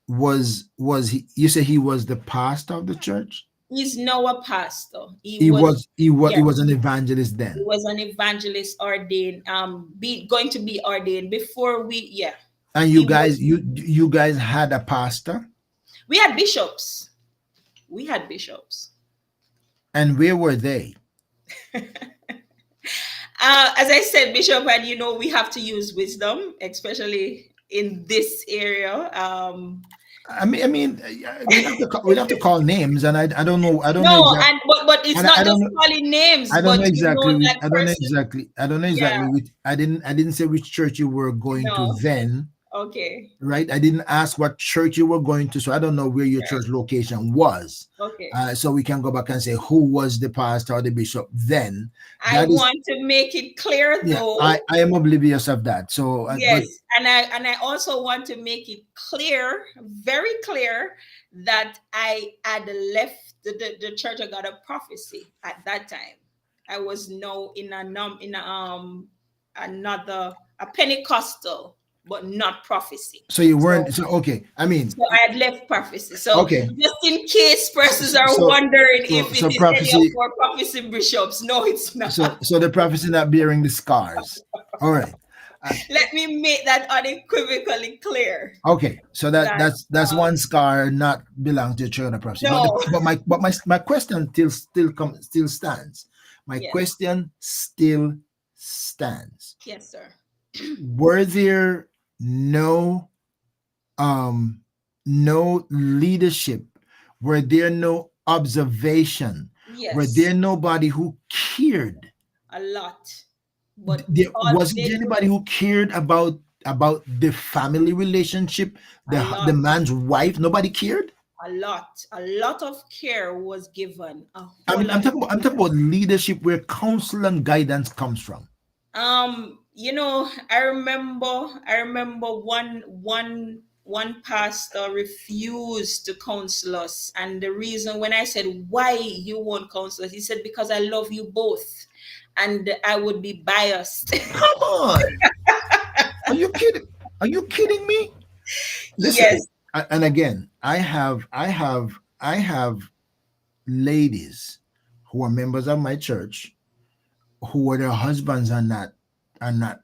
Was he? You say he was the pastor of the church. He's now a pastor. He He was, was. He was. He yeah, was an evangelist he then. was an evangelist ordained, going to be ordained before yeah, And you he was. guys, you guys had a pastor. We had bishops. We had bishops. And where were they? As I said, Bishop, and we have to use wisdom, especially in this area. I mean, we'd have to call names, and I don't know. I don't know No, exactly. and but it's And not I don't just know. calling names, I don't but know exactly. that I don't know person. exactly. I don't know Yeah, exactly which. I didn't say which church you were going to no, then. okay, Right? I didn't ask what church you were going to, so I don't know where your right, church location was. okay. So we can go back and say who was the pastor or the bishop then. I That is, want to make it clear, yeah. I though. I am oblivious of that. So, Yes, but and I also want to make it clear, very clear, that I had left the Church of God of Prophecy at that time. I was now another a Pentecostal, but not prophecy. so you weren't. So So okay. I mean, so I had left prophecy. So okay. just in case persons So are so wondering so, if it so is any of prophecy. our prophecy bishops, no, it's not. So the prophecy not bearing the scars. All right. Uh, Let me make that unequivocally clear Okay, so that that that's one scar not belong to the children of prophecy. But no, my question still stands. My yes, question still stands. yes, sir. Were there no no leadership? Were there no observation? Were Yes, there nobody who cared? a lot, but There all wasn't they there could, anybody who cared about the family relationship, a the lot, man's wife. Nobody cared. a lot of care was given, a I whole mean, lot of I'm talking care. about leadership where counsel and guidance comes from. I remember one pastor refused to counsel us, and the reason, when I said, "Why you won't counsel us?" He said, "Because I love you both, and I would be biased." Come on, are you kidding? Are you kidding me? Listen, Yes. and again, I have ladies who are members of my church who are their husbands are not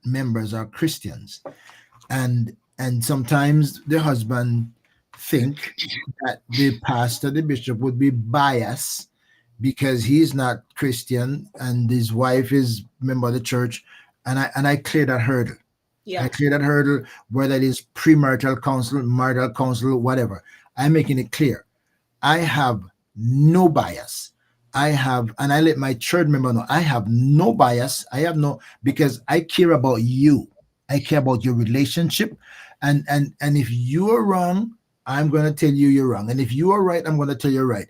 members or Christians, and sometimes the husband think that the pastor, the bishop, would be biased because he's not Christian and his wife is member of the church, and I clear that hurdle. I Yeah. clear that hurdle, whether it is premarital counsel, marital counsel, whatever. I'm making it clear. I have no bias. I have, and I let my church member know I have no bias. I have no, because I care about you. I care about your relationship, and if you are wrong, I'm going to tell you you're wrong, and if you are right, I'm going to tell you right.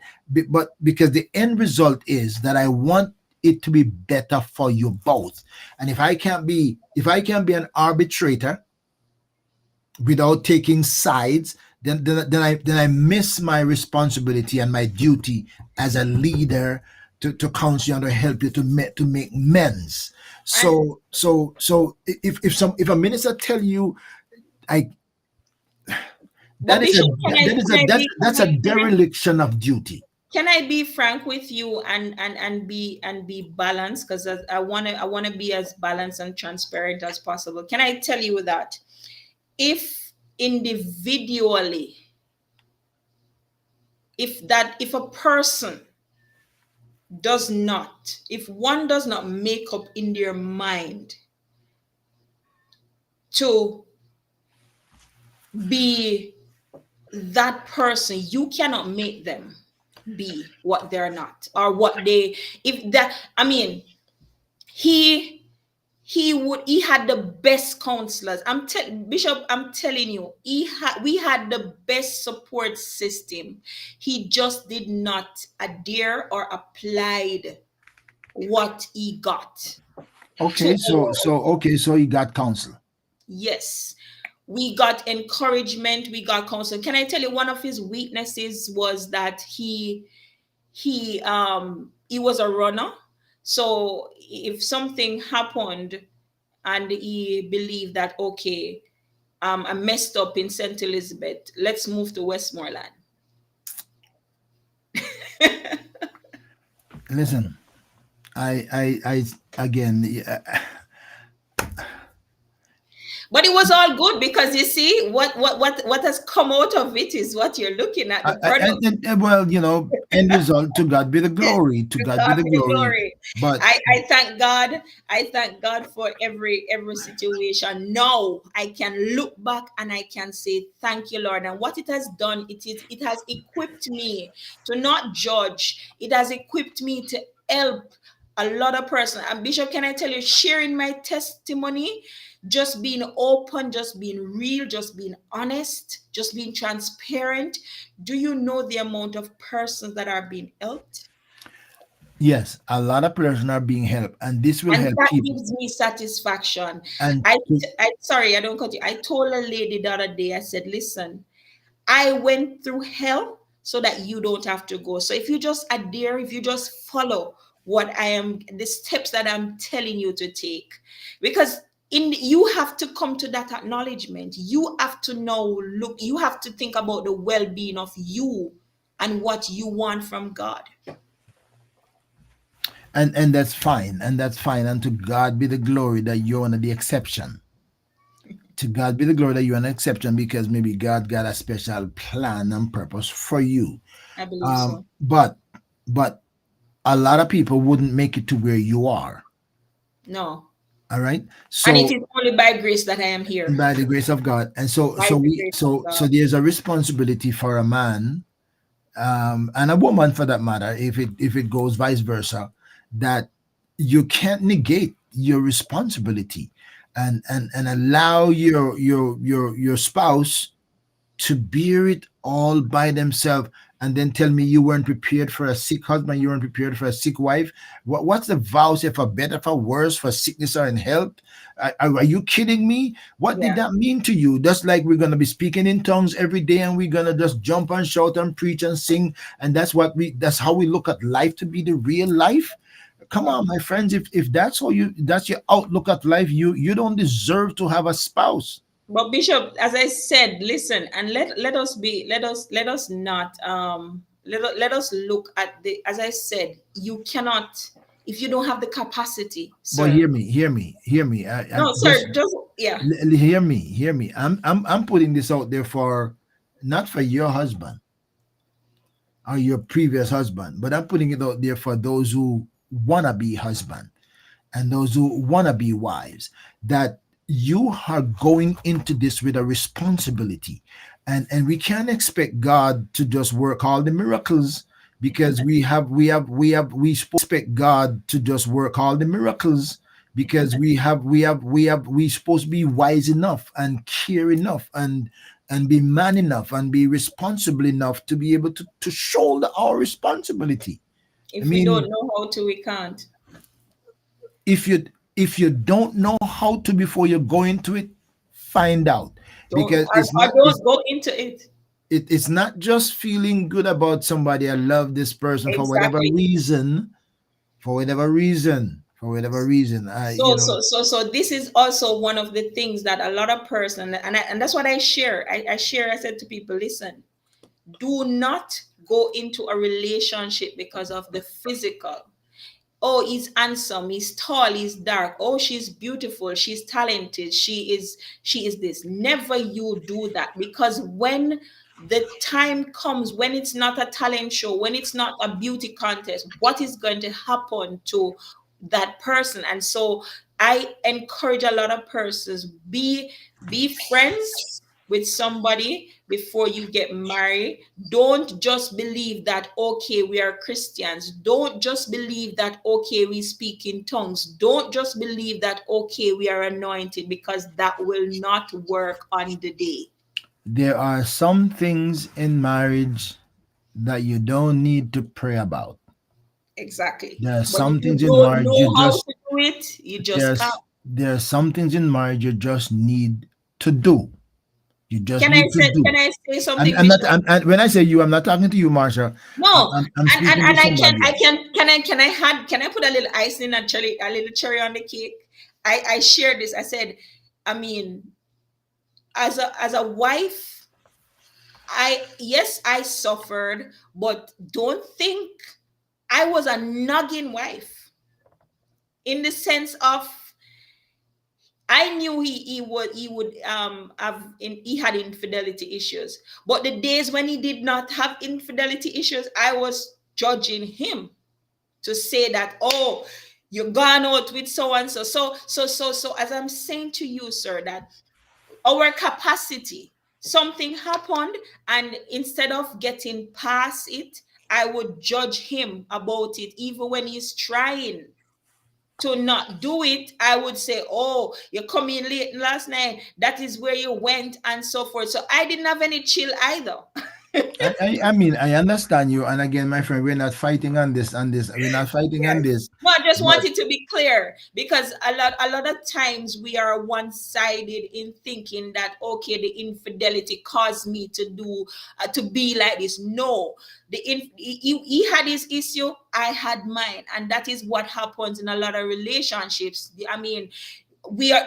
But because the end result is that I want it to be better for you both, and if I can't be an arbitrator without taking sides, then I miss my responsibility and my duty as a leader to counsel you and to help you to make amends. And So if a minister tell you, I but Bishop, that's a dereliction of duty. can I be frank with you and be balanced? Because I wanna be as balanced and transparent as possible. Can I tell you that if individually, if a person does not, if one does not make up in their mind to be that person, you cannot make them be what they're not, or what they, if that, I mean, he he had the best counselors. Bishop, I'm telling you, we had the best support system. He just did not adhere or applied what he got to So you got counsel. yes, we got encouragement, we got counsel. Can I tell you, one of his weaknesses was that he was a runner. So if something happened and he believed that, okay, I messed up in St. Elizabeth, let's move to Westmoreland. Listen, I again, yeah, But it was all good, because you see what has come out of it is what you're looking at, the product. well, end result, to God be the glory. To To God be God the be the glory. glory. But I thank God. I thank God for every situation. Now I can look back and I can say thank you, Lord. And what it has done, it has equipped me to not judge. It has equipped me to help a lot of person. And Bishop, can I tell you, sharing my testimony, just being open, just being real, just being honest, just being transparent. Do you know the amount of persons that are being helped? yes, a lot of persons are being helped, and this will And help that people. gives me satisfaction. And I, I sorry, I don't cut you. I told a lady the other day, I said, listen, I went through hell so that you don't have to go. So if you just adhere, if you just follow the steps that I'm telling you to take, because you have to come to that acknowledgement. You have to know, look, you have to think about the well-being of you and what you want from God. and that's fine, and to God be the glory that you're one of the exception. To God be the glory that you're an exception, because maybe God got a special plan and purpose for you. I believe so. But a lot of people wouldn't make it to where you are. No. All right. And it So is only by grace that I am here. by the grace of God, and so By so the we grace of so God. there's a responsibility for a man, and a woman for that matter, if it goes vice versa, that you can't negate your responsibility, and allow your spouse to bear it all by themselves, and then tell me you weren't prepared for a sick husband, you weren't prepared for a sick wife. What's the vow say, for better, for worse, for sickness or in health? Are you kidding me? What did Yeah. that mean to you? That's like we're going to be speaking in tongues every day, and we're going to just jump and shout and preach and sing, and that's how we look at life, to be the real life. Come Yeah. on, my friends, if that's your outlook at life, you don't deserve to have a spouse. But Bishop, as I said, listen, and let us be let us not let us look at the, as I said, you cannot, if you don't have the capacity, But sir. hear me. I No, just sir, just yeah. hear me. I'm putting this out there for not for your husband or your previous husband, but I'm putting it out there for those who wanna be husband and those who want to be wives, that you are going into this with a responsibility, and we can't expect God to just work all the miracles, because we expect God to just work all the miracles, because we supposed to be wise enough and care enough and be man enough and be responsible enough to be able to shoulder our responsibility. I If we don't mean, know how to, we can't. if you if you don't know how to before you go into it, find out, Don't because it's or not don't go into it. it's not just feeling good about somebody. I love this person for whatever Exactly. reason, for whatever reason. I So this is also one of the things that a lot of person, and that's what I share. I share. I said to people, listen, do not go into a relationship because of the physical. Oh, he's handsome, he's tall, he's dark. Oh, she's beautiful, she's talented, she is this. Never you do that, because when the time comes, when it's not a talent show, when it's not a beauty contest, what is going to happen to that person? And so I encourage a lot of persons, be friends with somebody before you get married. Don't just believe that, okay, we are Christians. Don't just believe that, okay, we speak in tongues. Don't just believe that, okay, we are anointed, because that will not work on the day. there are some things in marriage that you don't need to pray about. Exactly. There are But if some you things in don't marriage you know how just to do it, you just can't. there are some things in marriage you just need to do. You just Can I need to say do. can I say I'm, something, I'm not. Bishop? When I say you, I'm not talking to you, Marsha. No, I'm speaking to and somebody else. can I put a little icing and cherry, a little cherry on the cake? I shared this. I said, I mean, as a wife, I yes, I suffered, but don't think I was a nagging wife, in the sense of I knew he would he had infidelity issues, but the days when he did not have infidelity issues, I was judging him to say that, oh, you're gone out with so and so. So as I'm saying to you, sir, that our capacity, something happened, and instead of getting past it, I would judge him about it. Even when he's trying to not do it, I would say, oh, you come in late last night, that is where you went, and so forth. So I didn't have any chill either. I mean, I understand you, and again, my friend, we're not fighting on this. We're not fighting on Yes. this. No, I just But wanted to be clear, because a lot of times we are one-sided in thinking that, okay, the infidelity caused me to do to be like this. No, he had his issue, I had mine, and that is what happens in a lot of relationships. I mean,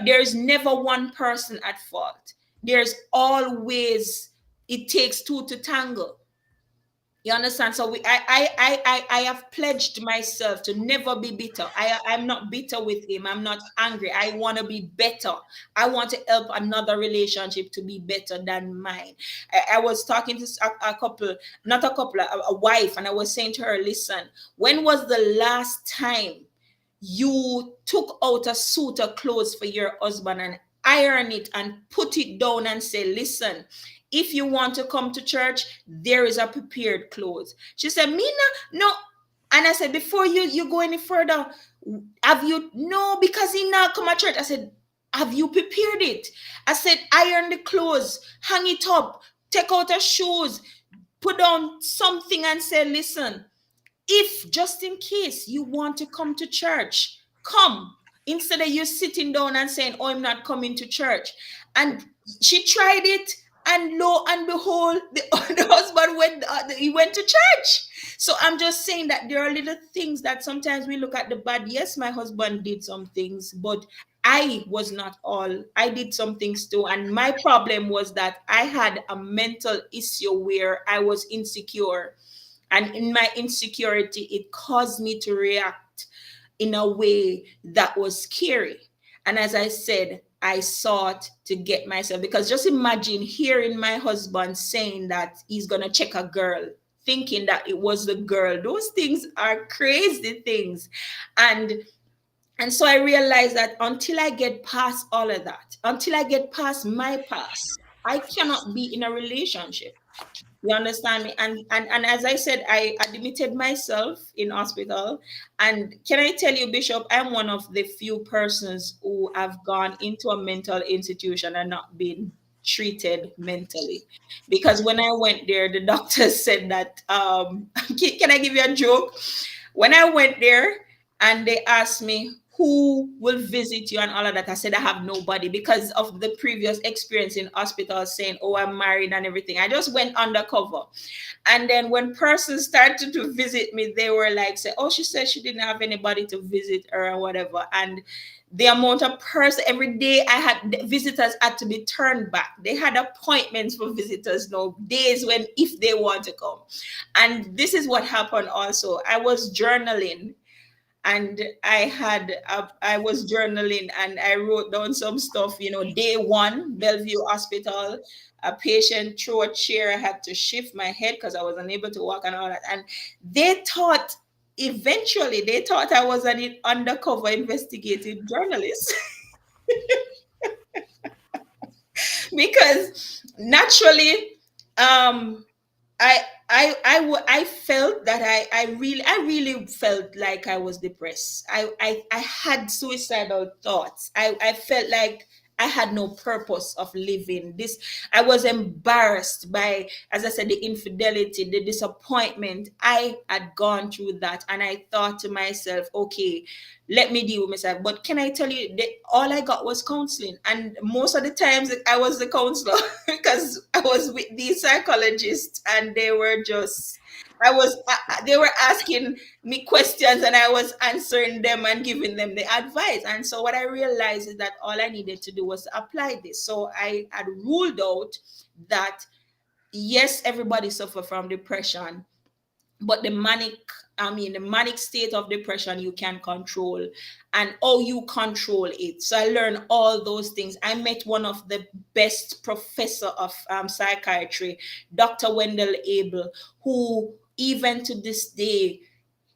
there's never one person at fault. There's always, it takes two to tangle. You understand? So I have pledged myself to never be bitter. I'm not bitter with him. I'm not angry. I want to be better. I want to help another relationship to be better than mine. I was talking to a couple, not a couple, a wife, and I was saying to her, listen, when was the last time you took out a suit of clothes for your husband and iron it and put it down and say, listen, if you want to come to church, there is a prepared clothes? She said, Mina, no. And I said, before you go any further, have you? No, because he not come to church. I said, have you prepared it? I said, iron the clothes, hang it up, take out the shoes, put down something and say, listen, if just in case you want to come to church, come, instead of you sitting down and saying, oh, I'm not coming to church. And she tried it, and lo and behold, the husband went to church. So I'm just saying that there are little things that sometimes we look at the bad. Yes, my husband did some things, but I was not all. I did some things too. And my problem was that I had a mental issue where I was insecure. And in my insecurity, it caused me to react in a way that was scary. And as I said, I sought to get myself, because just imagine hearing my husband saying that he's going to check a girl, thinking that it was the girl. Those things are crazy things. And and so I realized that until I get past all of that, until I get past my past, I cannot be in a relationship. You understand me? And as I said, I admitted myself in hospital. And can I tell you, Bishop, I'm one of the few persons who have gone into a mental institution and not been treated mentally. Because when I went there, the doctor said that can I give you a joke? When I went there and they asked me who will visit you and all of that, I said I have nobody, because of the previous experience in hospital saying, oh, I'm married and everything. I just went undercover. And then when persons started to visit me, they were like, say, oh, she said she didn't have anybody to visit her or whatever. And the amount of person every day I had, visitors had to be turned back. They had appointments for visitors now, days when if they want to come. And this is what happened also. I was journaling, and I was journaling, and I wrote down some stuff. Day one, Bellevue Hospital, a patient threw a chair. I had to shift my head because I was unable to walk and all that. And they thought, eventually, they thought I was an undercover investigative journalist. Because naturally, I I felt that I really felt like I was depressed. I had suicidal thoughts. I felt like I had no purpose of living. This I was embarrassed by, as I said, the infidelity, the disappointment. I had gone through that, and I thought to myself, okay, let me deal with myself. But can I tell you that all I got was counseling, and most of the times I was the counselor because I was with these psychologists, and they were just they were asking me questions, and I was answering them and giving them the advice. And so what I realized is that all I needed to do was to apply this. So I had ruled out that yes, everybody suffer from depression, but the manic state of depression you can control, and how you control it. So I learned all those things. I met one of the best professor of psychiatry, Dr. Wendell Abel, who even to this day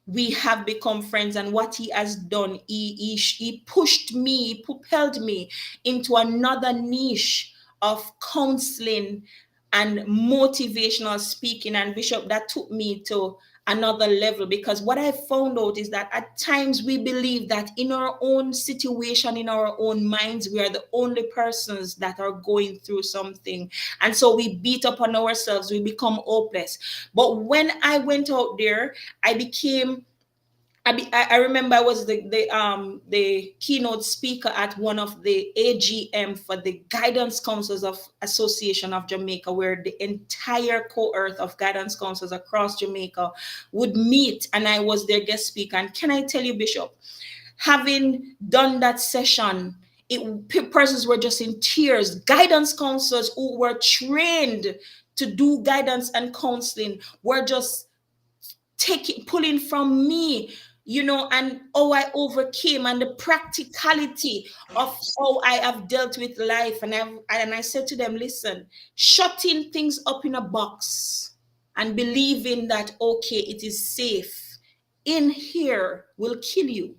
we have become friends. And what he has done, he pushed me, he propelled me into another niche of counseling and motivational speaking. And Bishop, that took me to another level, because what I found out is that at times we believe that in our own situation, in our own minds, we are the only persons that are going through something. And so we beat up on ourselves, we become hopeless. But when I went out there, I became I remember I was the keynote speaker at one of the AGM for the Guidance Councils of Association of Jamaica, where the entire cohort of guidance councils across Jamaica would meet, and I was their guest speaker. And can I tell you, Bishop, having done that session, persons were just in tears. Guidance counselors who were trained to do guidance and counseling were just pulling from me, and how I overcame, and the practicality of how I have dealt with life. And I said to them, listen, shutting things up in a box and believing that, okay, it is safe in here will kill you.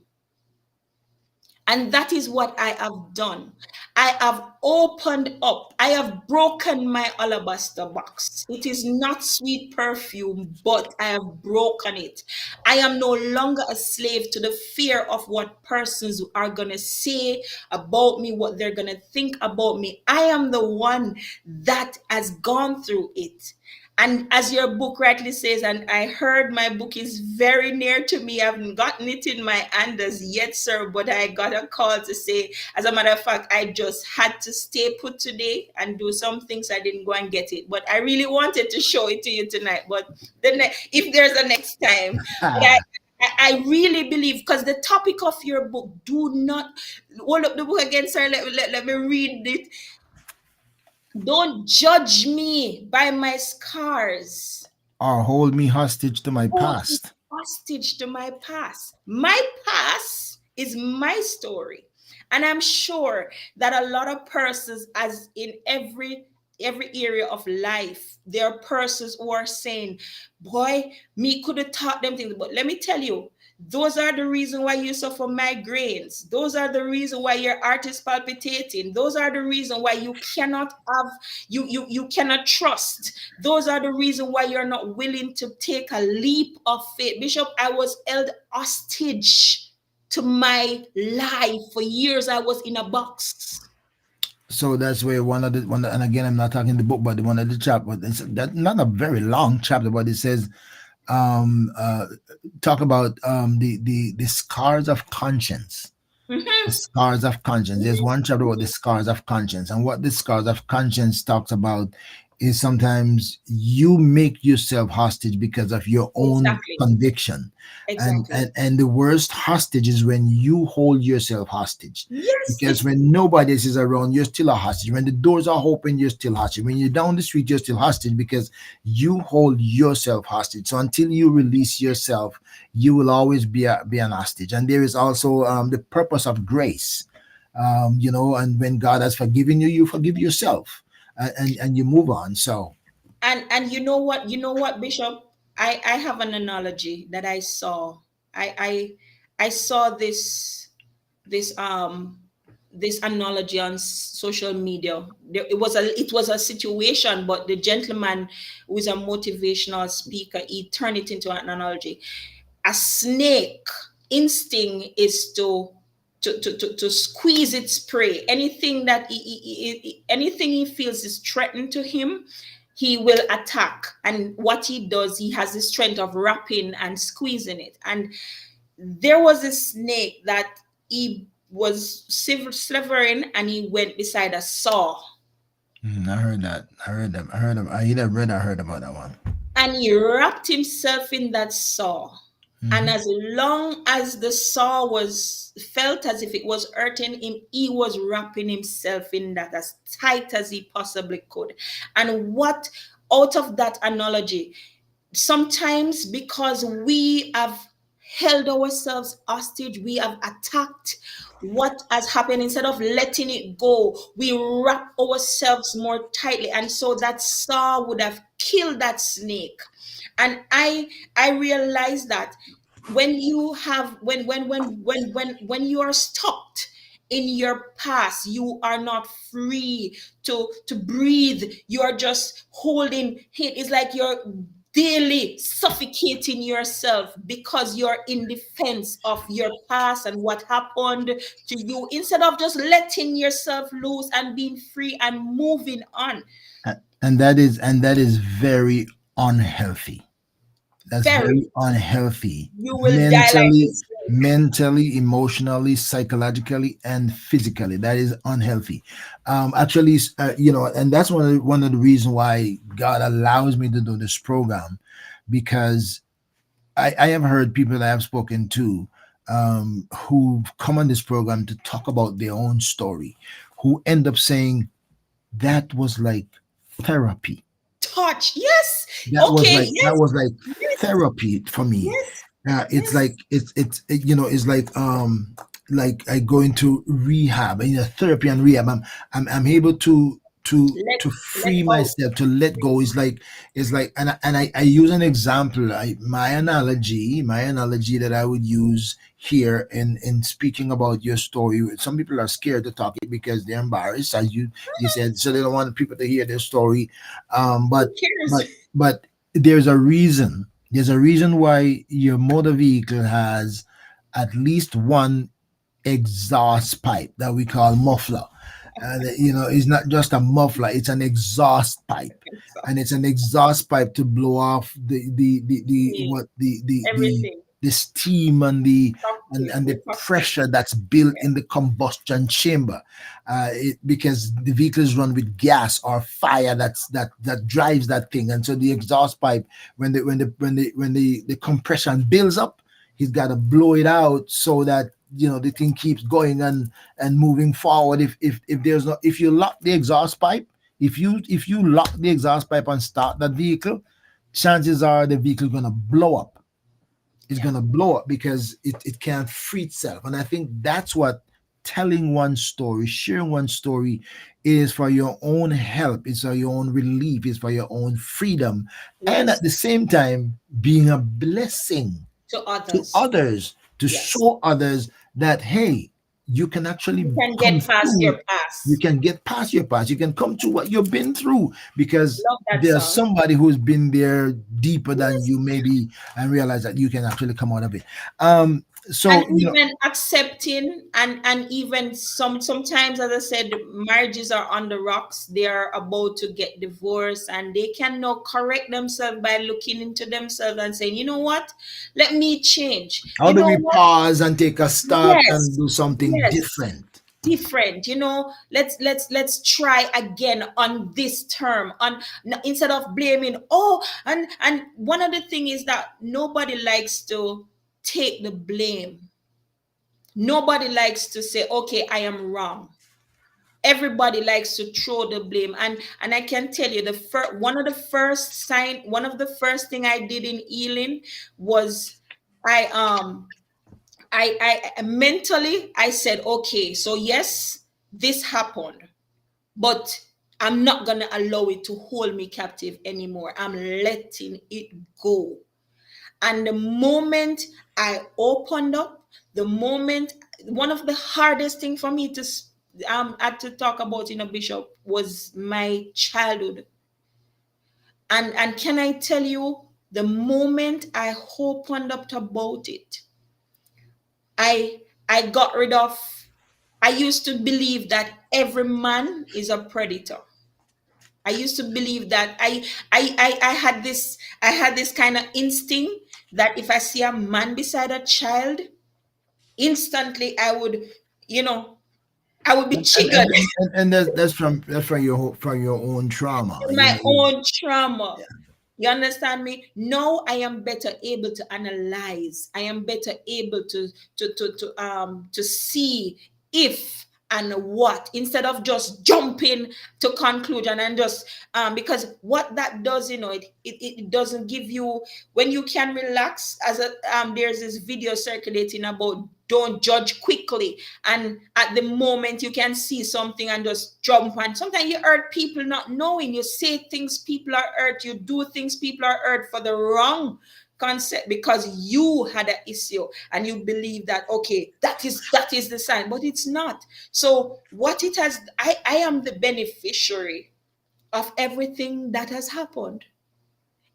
And that is what I have done. I have opened up. I have broken my alabaster box. It is not sweet perfume, but I have broken it. I am no longer a slave to the fear of what persons are going to say about me, what they're going to think about me. I am the one that has gone through it. And as your book rightly says, and I heard my book is very near to me. I haven't gotten it in my hand as yet, sir, but I got a call to say, as a matter of fact, I just had to stay put today and do some things. I didn't go and get it, but I really wanted to show it to you tonight. But if there's a next time, but I really believe, because the topic of your book, do not hold up the book again, sir. Let me read it. Don't judge me by my scars. or hold me hostage to my Hold me past. hostage to my past. My past is my story. And I'm sure that a lot of persons, as in every area of life, there are persons who are saying, boy, me could have taught them things. But let me tell you, those are the reason why you suffer migraines. Those are the reason why your heart is palpitating. Those are the reason why you cannot have, you cannot trust. Those are the reason why you're not willing to take a leap of faith. Bishop, I was held hostage to my life for years. I was in a box. So that's where and again, I'm not talking the book, but the one of the chapter. It's that not a very long chapter, but it says, um, uh, talk about the scars of conscience. The Mhm. scars of conscience. There's one chapter about the scars of conscience, and what the scars of conscience talks about is sometimes you make yourself hostage because of your own Exactly. conviction, and Exactly. and the worst hostage is when you hold yourself hostage. Yes, Because it's when nobody else is around, you're still a hostage. When the doors are open, you're still hostage. When you're down the street, you're still hostage because you hold yourself hostage. So until you release yourself, you will always be an hostage. And there is also the purpose of grace, and when God has forgiven you, you forgive yourself, and you move on. So, and you know what, Bishop? I have an analogy that I saw. I saw this this analogy on social media. It was a situation, but the gentleman, who is a motivational speaker, he turned it into an analogy. A snake instinct is to squeeze its prey. Anything that anything he feels is threatened to him, he will attack. And what he does, he has the strength of wrapping and squeezing it. And there was a snake that he was slithering, and he went beside a saw, I heard that. I heard that. I heard. I either read or heard about that one. and he wrapped himself in that saw. And Hmm. as long as the saw was felt as if it was hurting him, he was wrapping himself in that as tight as he possibly could. And what out of that analogy, sometimes because we have held ourselves hostage, we have attacked what has happened. Instead of letting it go, we wrap ourselves more tightly, and so that saw would have killed that snake. And I realized that when you have when you are stuck in your past, you are not free to breathe. You are just holding it. It's like you're daily suffocating yourself because you're in defense of your past and what happened to you, instead of just letting yourself loose and being free and moving on. And that is very unhealthy. That's Very. very unhealthy You will die like mentally, this. emotionally, psychologically, and physically. That is unhealthy. Actually, and that's one of the reasons why God allows me to do this program, because I have heard people that I've spoken to, who come on this program to talk about their own story, who end up saying that was like therapy. Touch, yes. that was Okay, like that yes, was like yes, therapy for me. yes, It's yes. like it's like I go into rehab, therapy and rehab. I'm able let to let free out. myself, to let go. It's like and I use an example. My analogy that I would use here in speaking about your story. Some people are scared to talk it because they're embarrassed, as you said, so they don't want people to hear their story. um Who but cares? but there's a reason why your motor vehicle has at least one exhaust pipe that we call muffler. And it's not just a muffler, it's an exhaust pipe. And it's an exhaust pipe to blow off the See, what everything. the steam and the Toxic. and The the toxic. pressure that's built Yeah. in the combustion chamber. Because the vehicles run with gas or fire that drives that thing. And so the exhaust pipe, when the compression builds up, he's got to blow it out so that the thing keeps going and moving forward. If there's no, if you lock the exhaust pipe, if you lock the exhaust pipe and start that vehicle, chances are the vehicle gonna blow up. It's Yeah. gonna blow up because it can't free itself. And I think that's what telling one story, sharing one story is for your own help, it's for your own relief, it's for your own freedom, and at Yes. the same time being a blessing To to others. others, to Yes. show others that hey, you can actually You can come get past through. your You past. can get past your past. You can come through what you've been through because Love that there's song. somebody who's been there deeper than Yes. you maybe, and realize that you can actually come out of it. And So even accepting, and even sometimes, as I said, marriages are on the rocks. They are about to get divorced, and they can now correct themselves by looking into themselves and saying, you know what, let me change. how You do know we what? pause and take a stop and Yes. do something Yes. different? Different, let's try again on this term, on instead of blaming. Oh, and one of the thing is that nobody likes to take the blame. Nobody likes to say, okay, I am wrong. Everybody likes to throw the blame. And I can tell you, the first one of the first thing I did in healing was, I I mentally I said, okay, so yes, this happened, but I'm not gonna allow it to hold me captive anymore. I'm letting it go. And the moment I opened up, the moment, one of the hardest thing for me to had to talk about, Bishop, was my childhood. And can I tell you, the moment I opened up about it, I I got rid of. I used to believe that every man is a predator. I used to believe that I had this kind of instinct that if I see a man beside a child, instantly you know, I would be And and and, triggered. and that's from from your own trauma. My own trauma. You understand me? Now I am better able to analyze. I am better able to see if and what, instead of just jumping to conclusion and just because what that does, it doesn't give you, when you can relax, as a there's this video circulating about don't judge quickly, and at the moment you can see something and just jump. And sometimes you hurt people not knowing, you say things people are hurt, you do things people are hurt for the wrong concept, because you had an issue and you believe that, okay, that is the sign, but it's not. So what it has, I am the beneficiary of everything that has happened.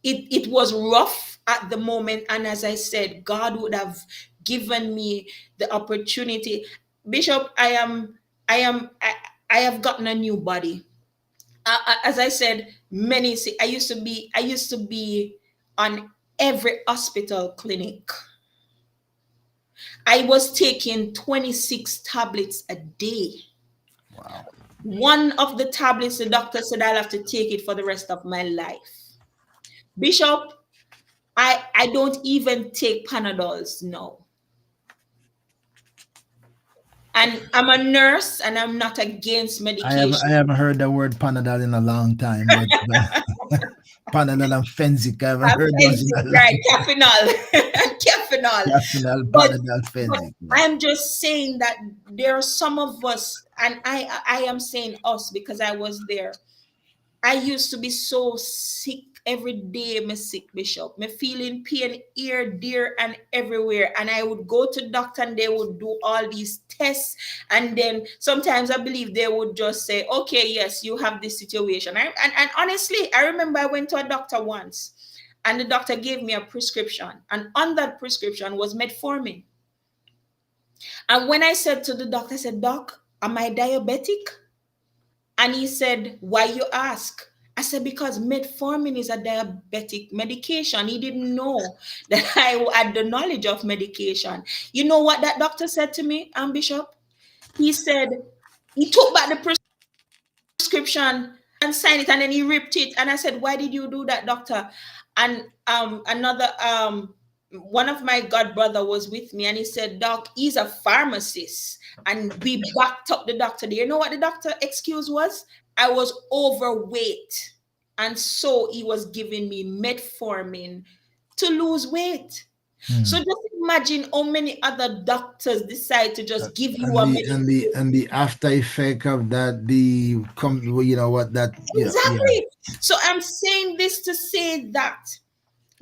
It was rough at the moment, and as I said, God would have given me the opportunity. Bishop, I have gotten a new body. As I said, I used to be on every hospital clinic. I was taking 26 tablets a day. Wow. One of the tablets, the doctor said I'll have to take it for the rest of my life. Bishop, I don't even take Panadols now. And I'm a nurse and I'm not against I medication. haven't heard the word Panadol in a long time, but Panadol and Fensic, I haven't heard those in a Right, long time. caffeinol, caffeinol. Caffeinol, But Panadol, but Fensic. Yeah. I'm just saying that there are some of us, and I am saying us because I was there. I used to be so sick every day, me sick, Bishop. Me feeling pain here, there, and everywhere. And I would go to doctor and they would do all these tests. And then sometimes I believe they would just say, okay, yes, you have this situation. And honestly, I remember I went to a doctor once and the doctor gave me a prescription. And on that prescription was metformin. And when I said to the doctor, I said, Doc, am I diabetic? And he said, why you ask? I said, because metformin is a diabetic medication. He didn't know that I had the knowledge of medication. You know what that doctor said to me, Bishop? He said, he took back the prescription and signed it, and then he ripped it. And I said, why did you do that, doctor? And another one of my god brother was with me and he said, Doc, he's a pharmacist. And we backed up the doctor. Do you know what the doctor excuse was? I was overweight. And so he was giving me metformin to lose weight. So Hmm. just imagine how many other doctors decide to just give you And a the and the medication. and the after effect of that, the come, you know what that, yeah, yeah. Exactly. So I'm saying this to say that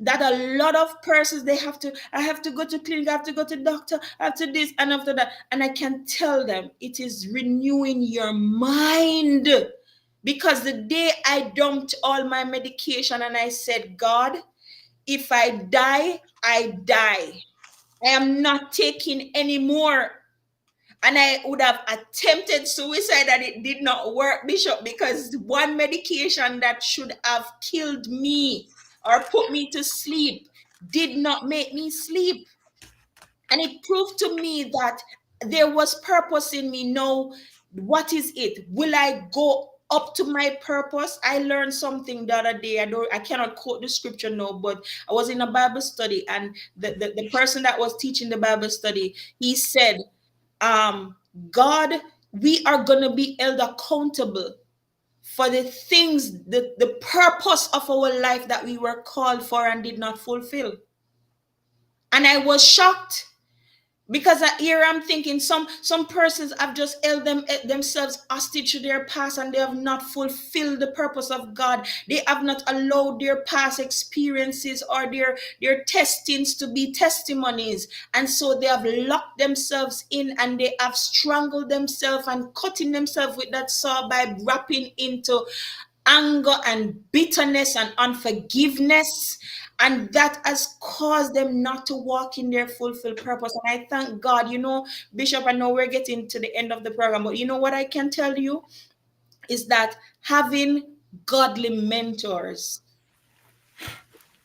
a lot of persons, they have to, I have to go to clinic, I have to go to doctor, I have to this and after that, and I can tell them it is renewing your mind. Because the day I dumped all my medication and I said, God, if I die, I die, I am not taking any more. And I would have attempted suicide and it did not work, Bishop, because one medication that should have killed me or put me to sleep did not make me sleep. And it proved to me that there was purpose in me. No, what is it? Will I go up to my purpose? I learned something the other day. I cannot quote the scripture now, but I was in a Bible study and the person that was teaching the Bible study, he said, um God, we are going to be held accountable for the things, the purpose of our life that we were called for and did not fulfill. And I was shocked because here I'm thinking some persons have just held themselves hostage to their past and they have not fulfilled the purpose of God. They have not allowed their past experiences or their testings to be testimonies, and so they have locked themselves in and they have strangled themselves and cutting themselves with that saw by wrapping into anger and bitterness and unforgiveness, and that has caused them not to walk in their fulfilled purpose. And I thank God, Bishop, I know we're getting to the end of the program, but you know what I can tell you is that having godly mentors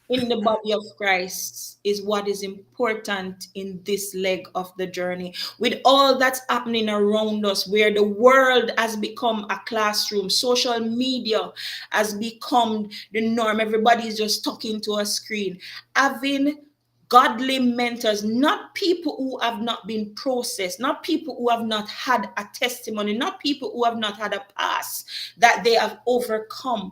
in the body of Christ is what is important in this leg of the journey. With all that's happening around us, where the world has become a classroom, social media has become the norm, everybody is just talking to a screen. Having godly mentors, not people who have not been processed, not people who have not had a testimony, not people who have not had a past that they have overcome,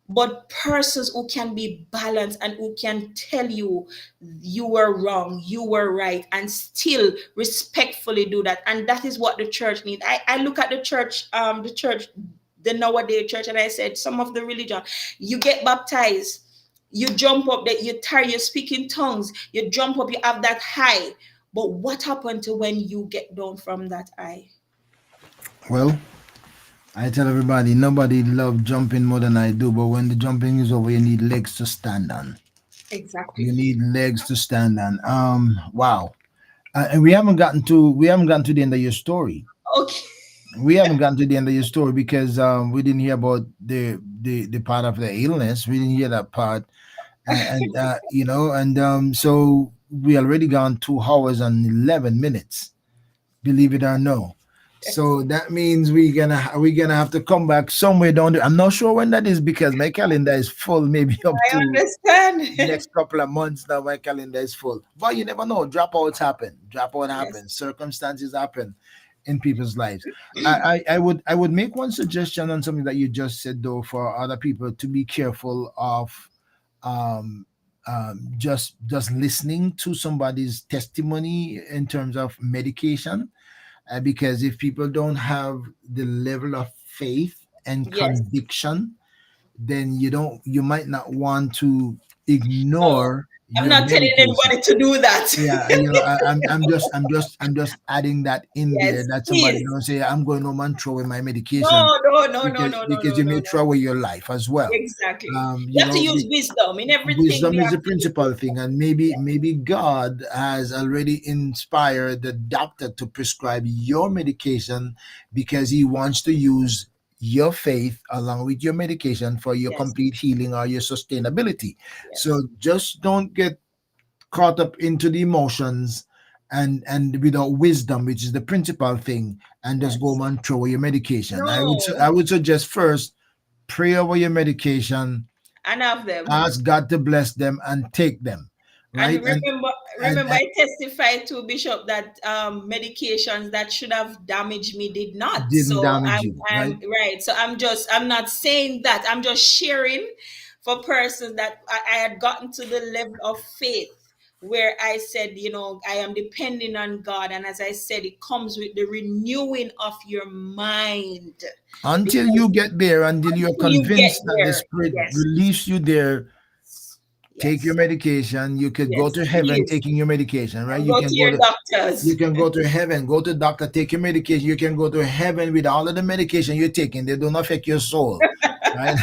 but persons who can be balanced and who can tell you you were wrong, you were right, and still respectfully do that. And that is what the church needs. I look at the nowadays church, and I said, some of the religion, you get baptized, you jump up, that you tired, you speak in tongues, you jump up, you have that high. But what happened to when you get down from that high? Well, I tell everybody, nobody love jumping more than I do, but when the jumping is over, you need legs to stand on. You Exactly. need legs to stand on. Wow. And we haven't gotten to the end of your story. Okay. We haven't gotten to the end of your story because we didn't hear about the part of the illness. We didn't hear that part, and so we already gone 2 hours and 11 minutes. Believe it or no. Yes, So that means we're gonna have to come back somewhere down there. I'm not sure when that is because my calendar is full, maybe up I to understand. next couple of months now. My calendar is full. But you never know. Dropouts happen. Dropout Yes, happens. Circumstances happen in people's lives. I would make one suggestion on something that you just said though for other people to be careful of um just listening to somebody's testimony in terms of medication, because if people don't have the level of faith and yes. conviction, then you might not want to No, ignore I'm your not telling medication. anybody to do that. Yeah, I'm just adding that in there, Yes, that somebody please. don't say I'm going home and throw away my medication, No, no, no, no, because no, no, because no, you no, may throw no. away your life as well. Exactly. um You you have to know use wisdom in everything. We Wisdom is have the to use principal wisdom. thing, and maybe God has already inspired the doctor to prescribe your medication because he wants to use your faith along with your medication for your Yes, complete healing or your sustainability. yes, So just don't get caught up into the emotions and without wisdom, which is the principal thing, and just go yes. and throw away your medication. I No, would suggest first pray over your medication, I have them. ask God to bless them and take them. And right? remember, And I testified to Bishop that medications that should have damaged me did not. didn't So damage you, right? I'm right. So I'm not saying that. I'm just sharing for persons that I had gotten to the level of faith where I said, I am depending on God. And as I said, it comes with the renewing of your mind. Until you Because get there, until you're until you get convinced that the there, Spirit yes, relieves you there, take your yes, medication. You could go yes, to heaven please. taking your medication, right? And You go can to go your to doctors. you can go to heaven, go to doctor, take your medication. You can go to heaven with all of the medication you're taking. They don't affect your soul, right?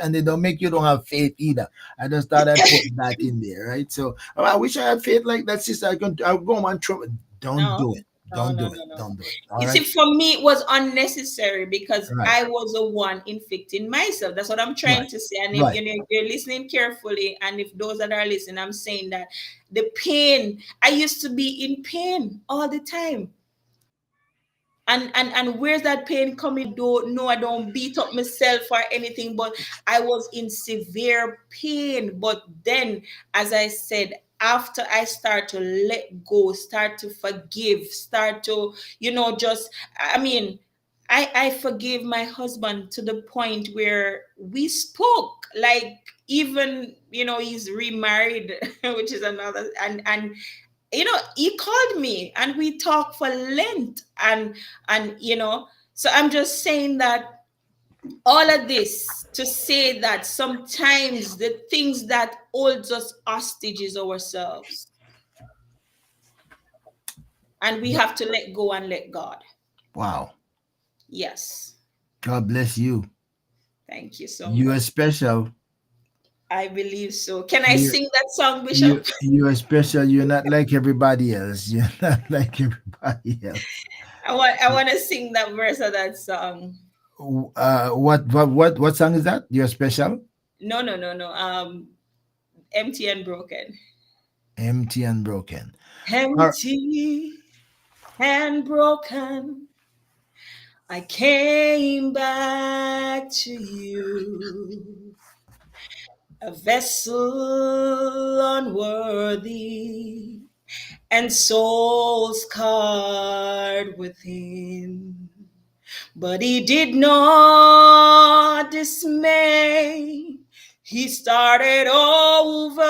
And they don't make you don't have faith either. I just thought I'd put that in there, right? So I wish I had faith like that, sister. I'll go on trouble. Don't No, do it. no, Don't no, do it. no, no. Don't do it. All You see, right. for me, it was unnecessary because Right. I was the one inflicting myself. That's what I'm trying Right. to say. And if Right. if you're listening carefully, and if those that are listening, I'm saying that the pain, I used to be in pain all the time. And where's that pain coming? Don't know. I don't beat up myself or anything, but I was in severe pain. But then, as I said, after I start to let go, start to forgive, start to, just, I mean, I forgave my husband to the point where we spoke like, even, he's remarried, which is another, and he called me and we talked for length, and so I'm just saying that all of this to say that sometimes the things that holds us hostage is ourselves, and we have to let go and let God. Wow. Yes. God bless you. Thank you so You are much. special. I believe so. Can I You sing that song, you Bishop? you are special. You're not like everybody else. You're not like everybody else. I want to sing that verse of that song. What song is that? You're special, No, no, no, no. Empty and broken. empty and broken. All Empty and broken, I came back to you, a vessel unworthy and soul scarred within. But he did not dismay. He started over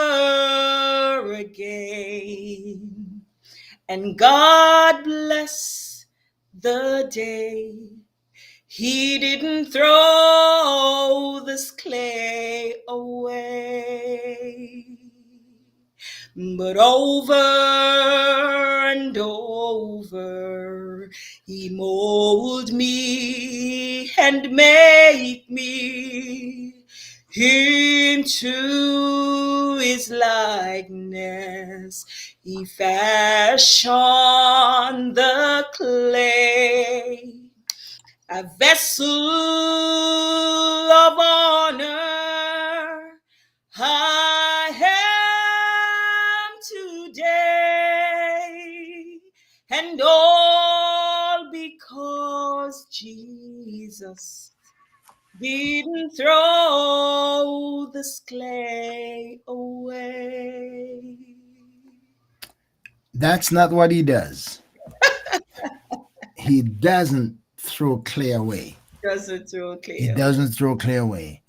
again. And God bless the day he didn't throw this clay away, but over and over he molded me and made me into his likeness. He fashioned the clay, a vessel of honor I am today, and all because Jesus didn't throw this clay away. That's not what he does. He doesn't throw clay away. Doesn't throw clay He away. doesn't throw clay away.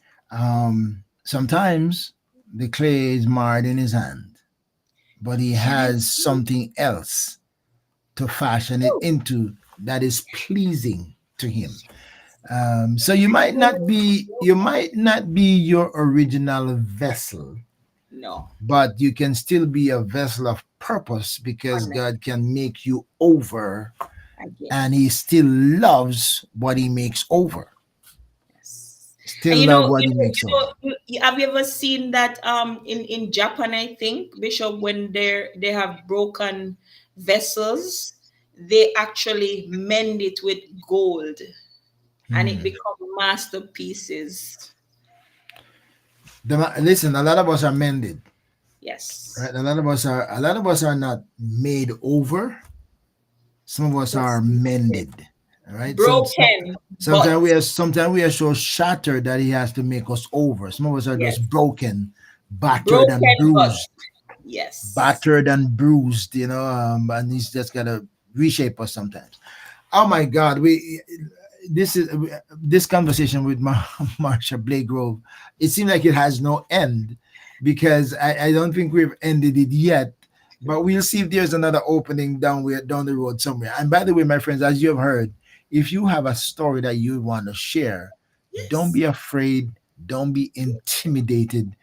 Sometimes the clay is marred in his hand, but he has something else to fashion it into that is pleasing to him. So you might not be your original vessel, No, but you can still be a vessel of purpose because amen. God can make you over, Again. and He still loves what He makes over. Yes. Still And love what He makes over. have you ever seen that in Japan, I think, Bishop, when they have broken vessels, they actually mend it with gold and it Hmm. become masterpieces. Listen, a lot of us are mended, Yes. right? A lot of us are not made over. Some of us are Yes. mended. All right. Broken, but Sometimes we are so shattered that He has to make us over. Some of us are yes, just broken, battered, and broken, but bruised. Yes. battered and bruised, and he's just gotta reshape us sometimes. Oh my God, we this is this conversation with Marsha Blagrove. It seems like it has no end because I don't think we've ended it yet. But we'll see if there's another opening down the road somewhere. And by the way, my friends, as you have heard, if you have a story that you want to share, don't Yes. be afraid. Don't be intimidated.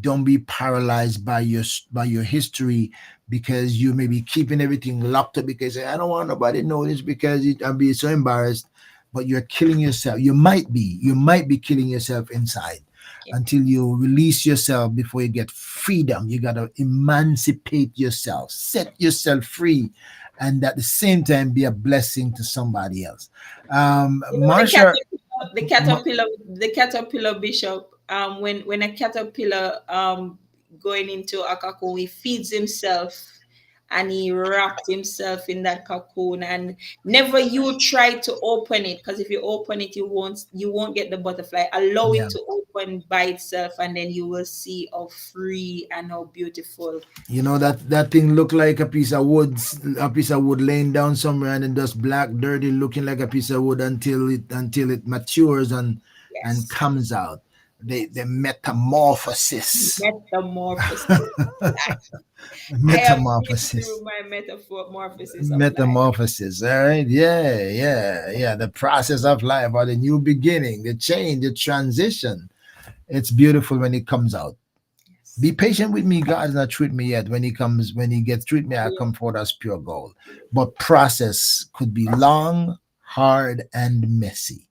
Don't be paralyzed by your history because you may be keeping everything locked up because I don't want nobody to know this because I'll be so embarrassed. But you're killing yourself. You might be killing yourself inside Yeah. until you release yourself before you get freedom. You gotta emancipate yourself, set yourself free, and at the same time be a blessing to somebody else. You know Marsha, the caterpillar bishop. When a caterpillar going into a cocoon, he feeds himself and he wrapped himself in that cocoon. And never you try to open it because if you open it, you won't get the butterfly. Allow it yeah, to open by itself, and then you will see how free and how beautiful. that thing look like a piece of wood laying down somewhere, and then just black, dirty, looking like a piece of wood until it matures and Yes, comes out. The yes. metamorphosis. Metamorphosis. I have been through Metamorphosis. my metamorphosis of life. Metamorphosis. All right. Yeah, yeah, yeah. The process of life or the new beginning, the change, the transition. It's beautiful when it comes out. Be Yes. patient with me. God has not treated me yet. When he gets treated me, I come forth as pure gold. But process could be long, hard, and messy.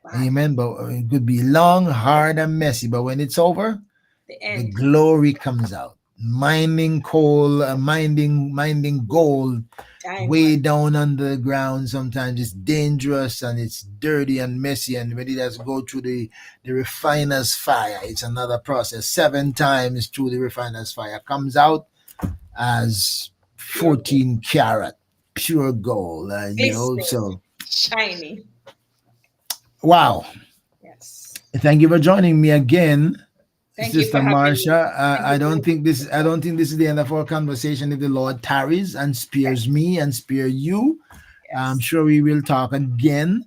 Bye. Amen. But it could be long, hard, and messy. But when it's over, The the end. glory comes out. Mining coal, minding gold way Diamond. down under the ground. Sometimes it's dangerous and it's dirty and messy. And when it has to go through the refiner's fire, it's another process. 7 times through the refiner's fire comes out as Pure gold. 14 carat pure gold. Glistening. So Shiny. wow. Yes. Thank you for joining me again, Thank you Sister for having me. Marsha. Thank I you don't for think this. I don't think this is the end of our conversation. If the Lord tarries and spares me and spare you, I'm yes. sure we will talk again.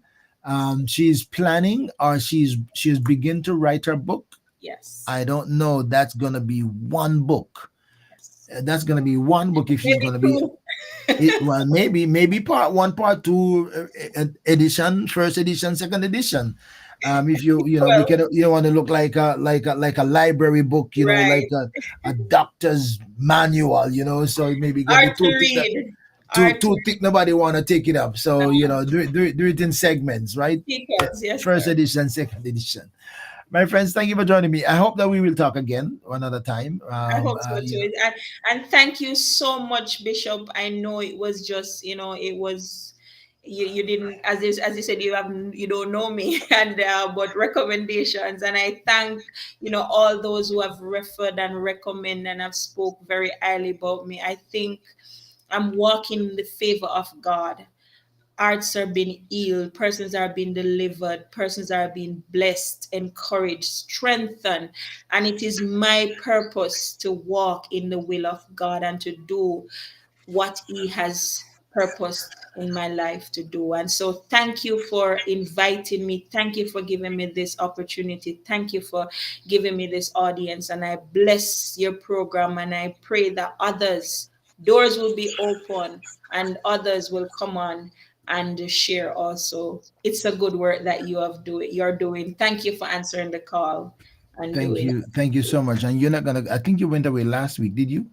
She's planning, or she's begin to write her book. Yes. I don't know. That's gonna be one book. Yes. That's gonna be one book. If she's Maybe gonna be two. well, maybe part one, part two, edition, first edition, second edition. If we Well, can, you don't want to look like a library book, like right. a doctor's manual, so maybe get the Art to too thick, read. too Art to too thick. Nobody want to take it up, so read. do it in segments, right? Tickets. Yes, First sir. edition, second edition. My friends, thank you for joining me. I hope that we will talk again another time. I hope so too. And thank you so much, Bishop. I know it was just, it was you didn't, as you said, you don't know me, and but recommendations, and I thank all those who have referred and recommend and have spoke very highly about me. I think I'm walking in the favor of God. Hearts are being healed, persons are being delivered, persons are being blessed, encouraged, strengthened. And it is my purpose to walk in the will of God and to do what He has purposed in my life to do. And so, thank you for inviting me. Thank you for giving me this opportunity. Thank you for giving me this audience. And I bless your program, and I pray that doors will be open and others will come on and share also. It's a good work that you're doing. Thank you for answering the call and doing. Thank you so much. And you're not gonna. I think you went away last week. Did you?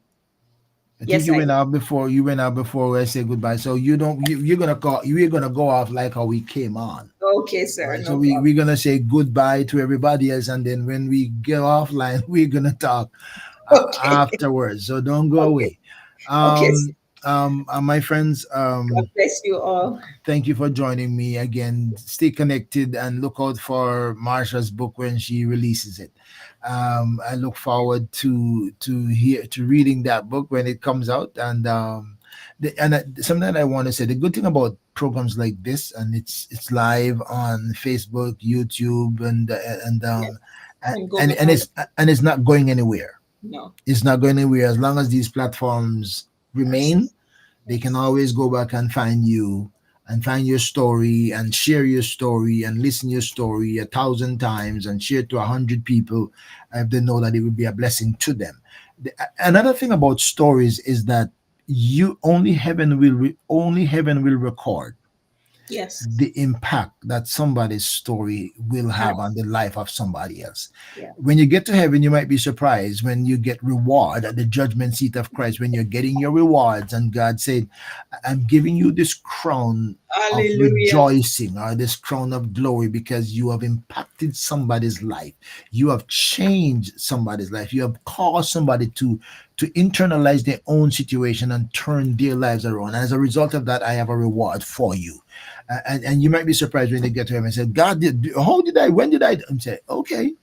I think Yes, you I went did. out before. You went out before I said goodbye. So you don't. You're gonna call. You're gonna go off like how we came on, Okay, sir, right? So no we're problem. gonna say goodbye to everybody else, and then when we get offline, we're gonna talk Okay, afterwards. So don't go okay, away. okay, sir. My friends. God bless you all. Thank you for joining me again. Stay connected and look out for Marsha's book when she releases it. I look forward to reading that book when it comes out. Something I want to say: the good thing about programs like this, and it's live on Facebook, YouTube, and Yes, and and going and on. it's and it's not going anywhere. No. It's not going anywhere as long as these platforms remain. Yes. They can Yes. always go back and find you and find your story and share your story and listen your story 1,000 times and share it to 100 people if they know that it will be a blessing to them. Another thing about stories is that you only heaven will record Yes. the impact that somebody's story will have on Yes. the life of somebody else. Yeah. When you get to heaven, you might be surprised when you get reward at the judgment seat of Christ, when you're getting your rewards, and God said, I'm giving you this crown of Hallelujah. rejoicing or this crown of glory because you have impacted somebody's life. You have changed somebody's life. You have caused somebody to internalize their own situation and turn their lives around. And as a result of that, I have a reward for you. And you might be surprised when they get to him and say, God, how did I, when did I? And say, okay,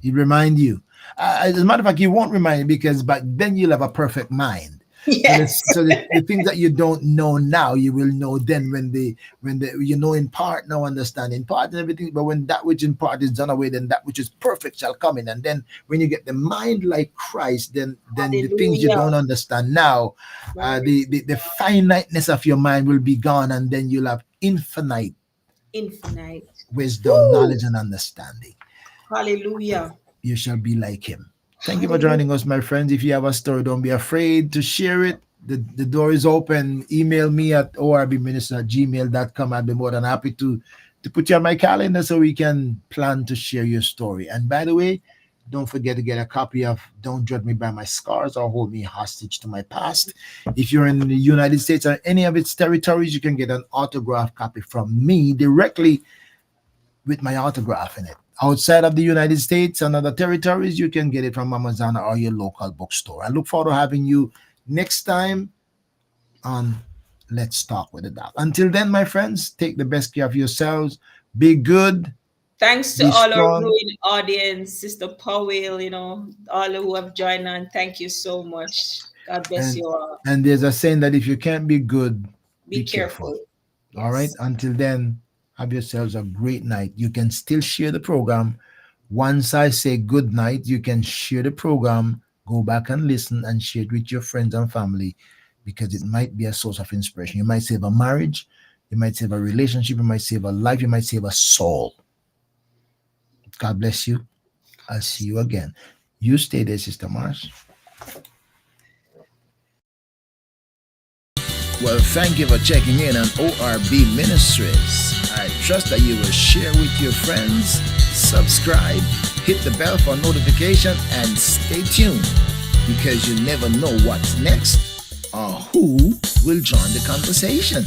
he remind you. As a matter of fact, he won't remind you because back then you'll have a perfect mind. So Yes. the things that you don't know now, you will know then when the you know in part now understand in part and everything. But when that which in part is done away, then that which is perfect shall come in. And then when you get the mind like Christ, then the things you Hallelujah. don't understand now, Glory to the God. finiteness of your mind will be gone, and then you'll have infinite Infinite. wisdom, Woo. knowledge, and understanding. Hallelujah. You shall be like him. Thank you for Hallelujah. joining us, my friends. If you have a story, don't be afraid to share it. The door is open. Email me at orbminister@gmail.com. I'd be more than happy to put you on my calendar so we can plan to share your story. And by the way, don't forget to get a copy of Don't Judge Me by My Scars or Hold Me Hostage to My Past. If you're in the United States or any of its territories, you can get an autographed copy from me directly with my autograph in it. Outside of the United States and other territories, you can get it from Amazon or your local bookstore. I look forward to having you next time on Let's Talk with the Doc. Until then, my friends, take the best care of yourselves. Be good, Thanks to be all our strong, viewing audience, Sister Powell, all who have joined on. Thank you so much. God bless and you all. and there's a saying that if you can't be good, Be be careful. careful. All right. Yes. Until then, have yourselves a great night. You can still share the program. Once I say good night, you can share the program, go back and listen and share it with your friends and family because it might be a source of inspiration. You might save a marriage, you might save a relationship, you might save a life, you might save a soul. God bless you. I'll see you again. You stay there, Sister Mars. Well, thank you for checking in on ORB Ministries. I trust that you will share with your friends, subscribe, hit the bell for notification, and stay tuned because you never know what's next or who will join the conversation.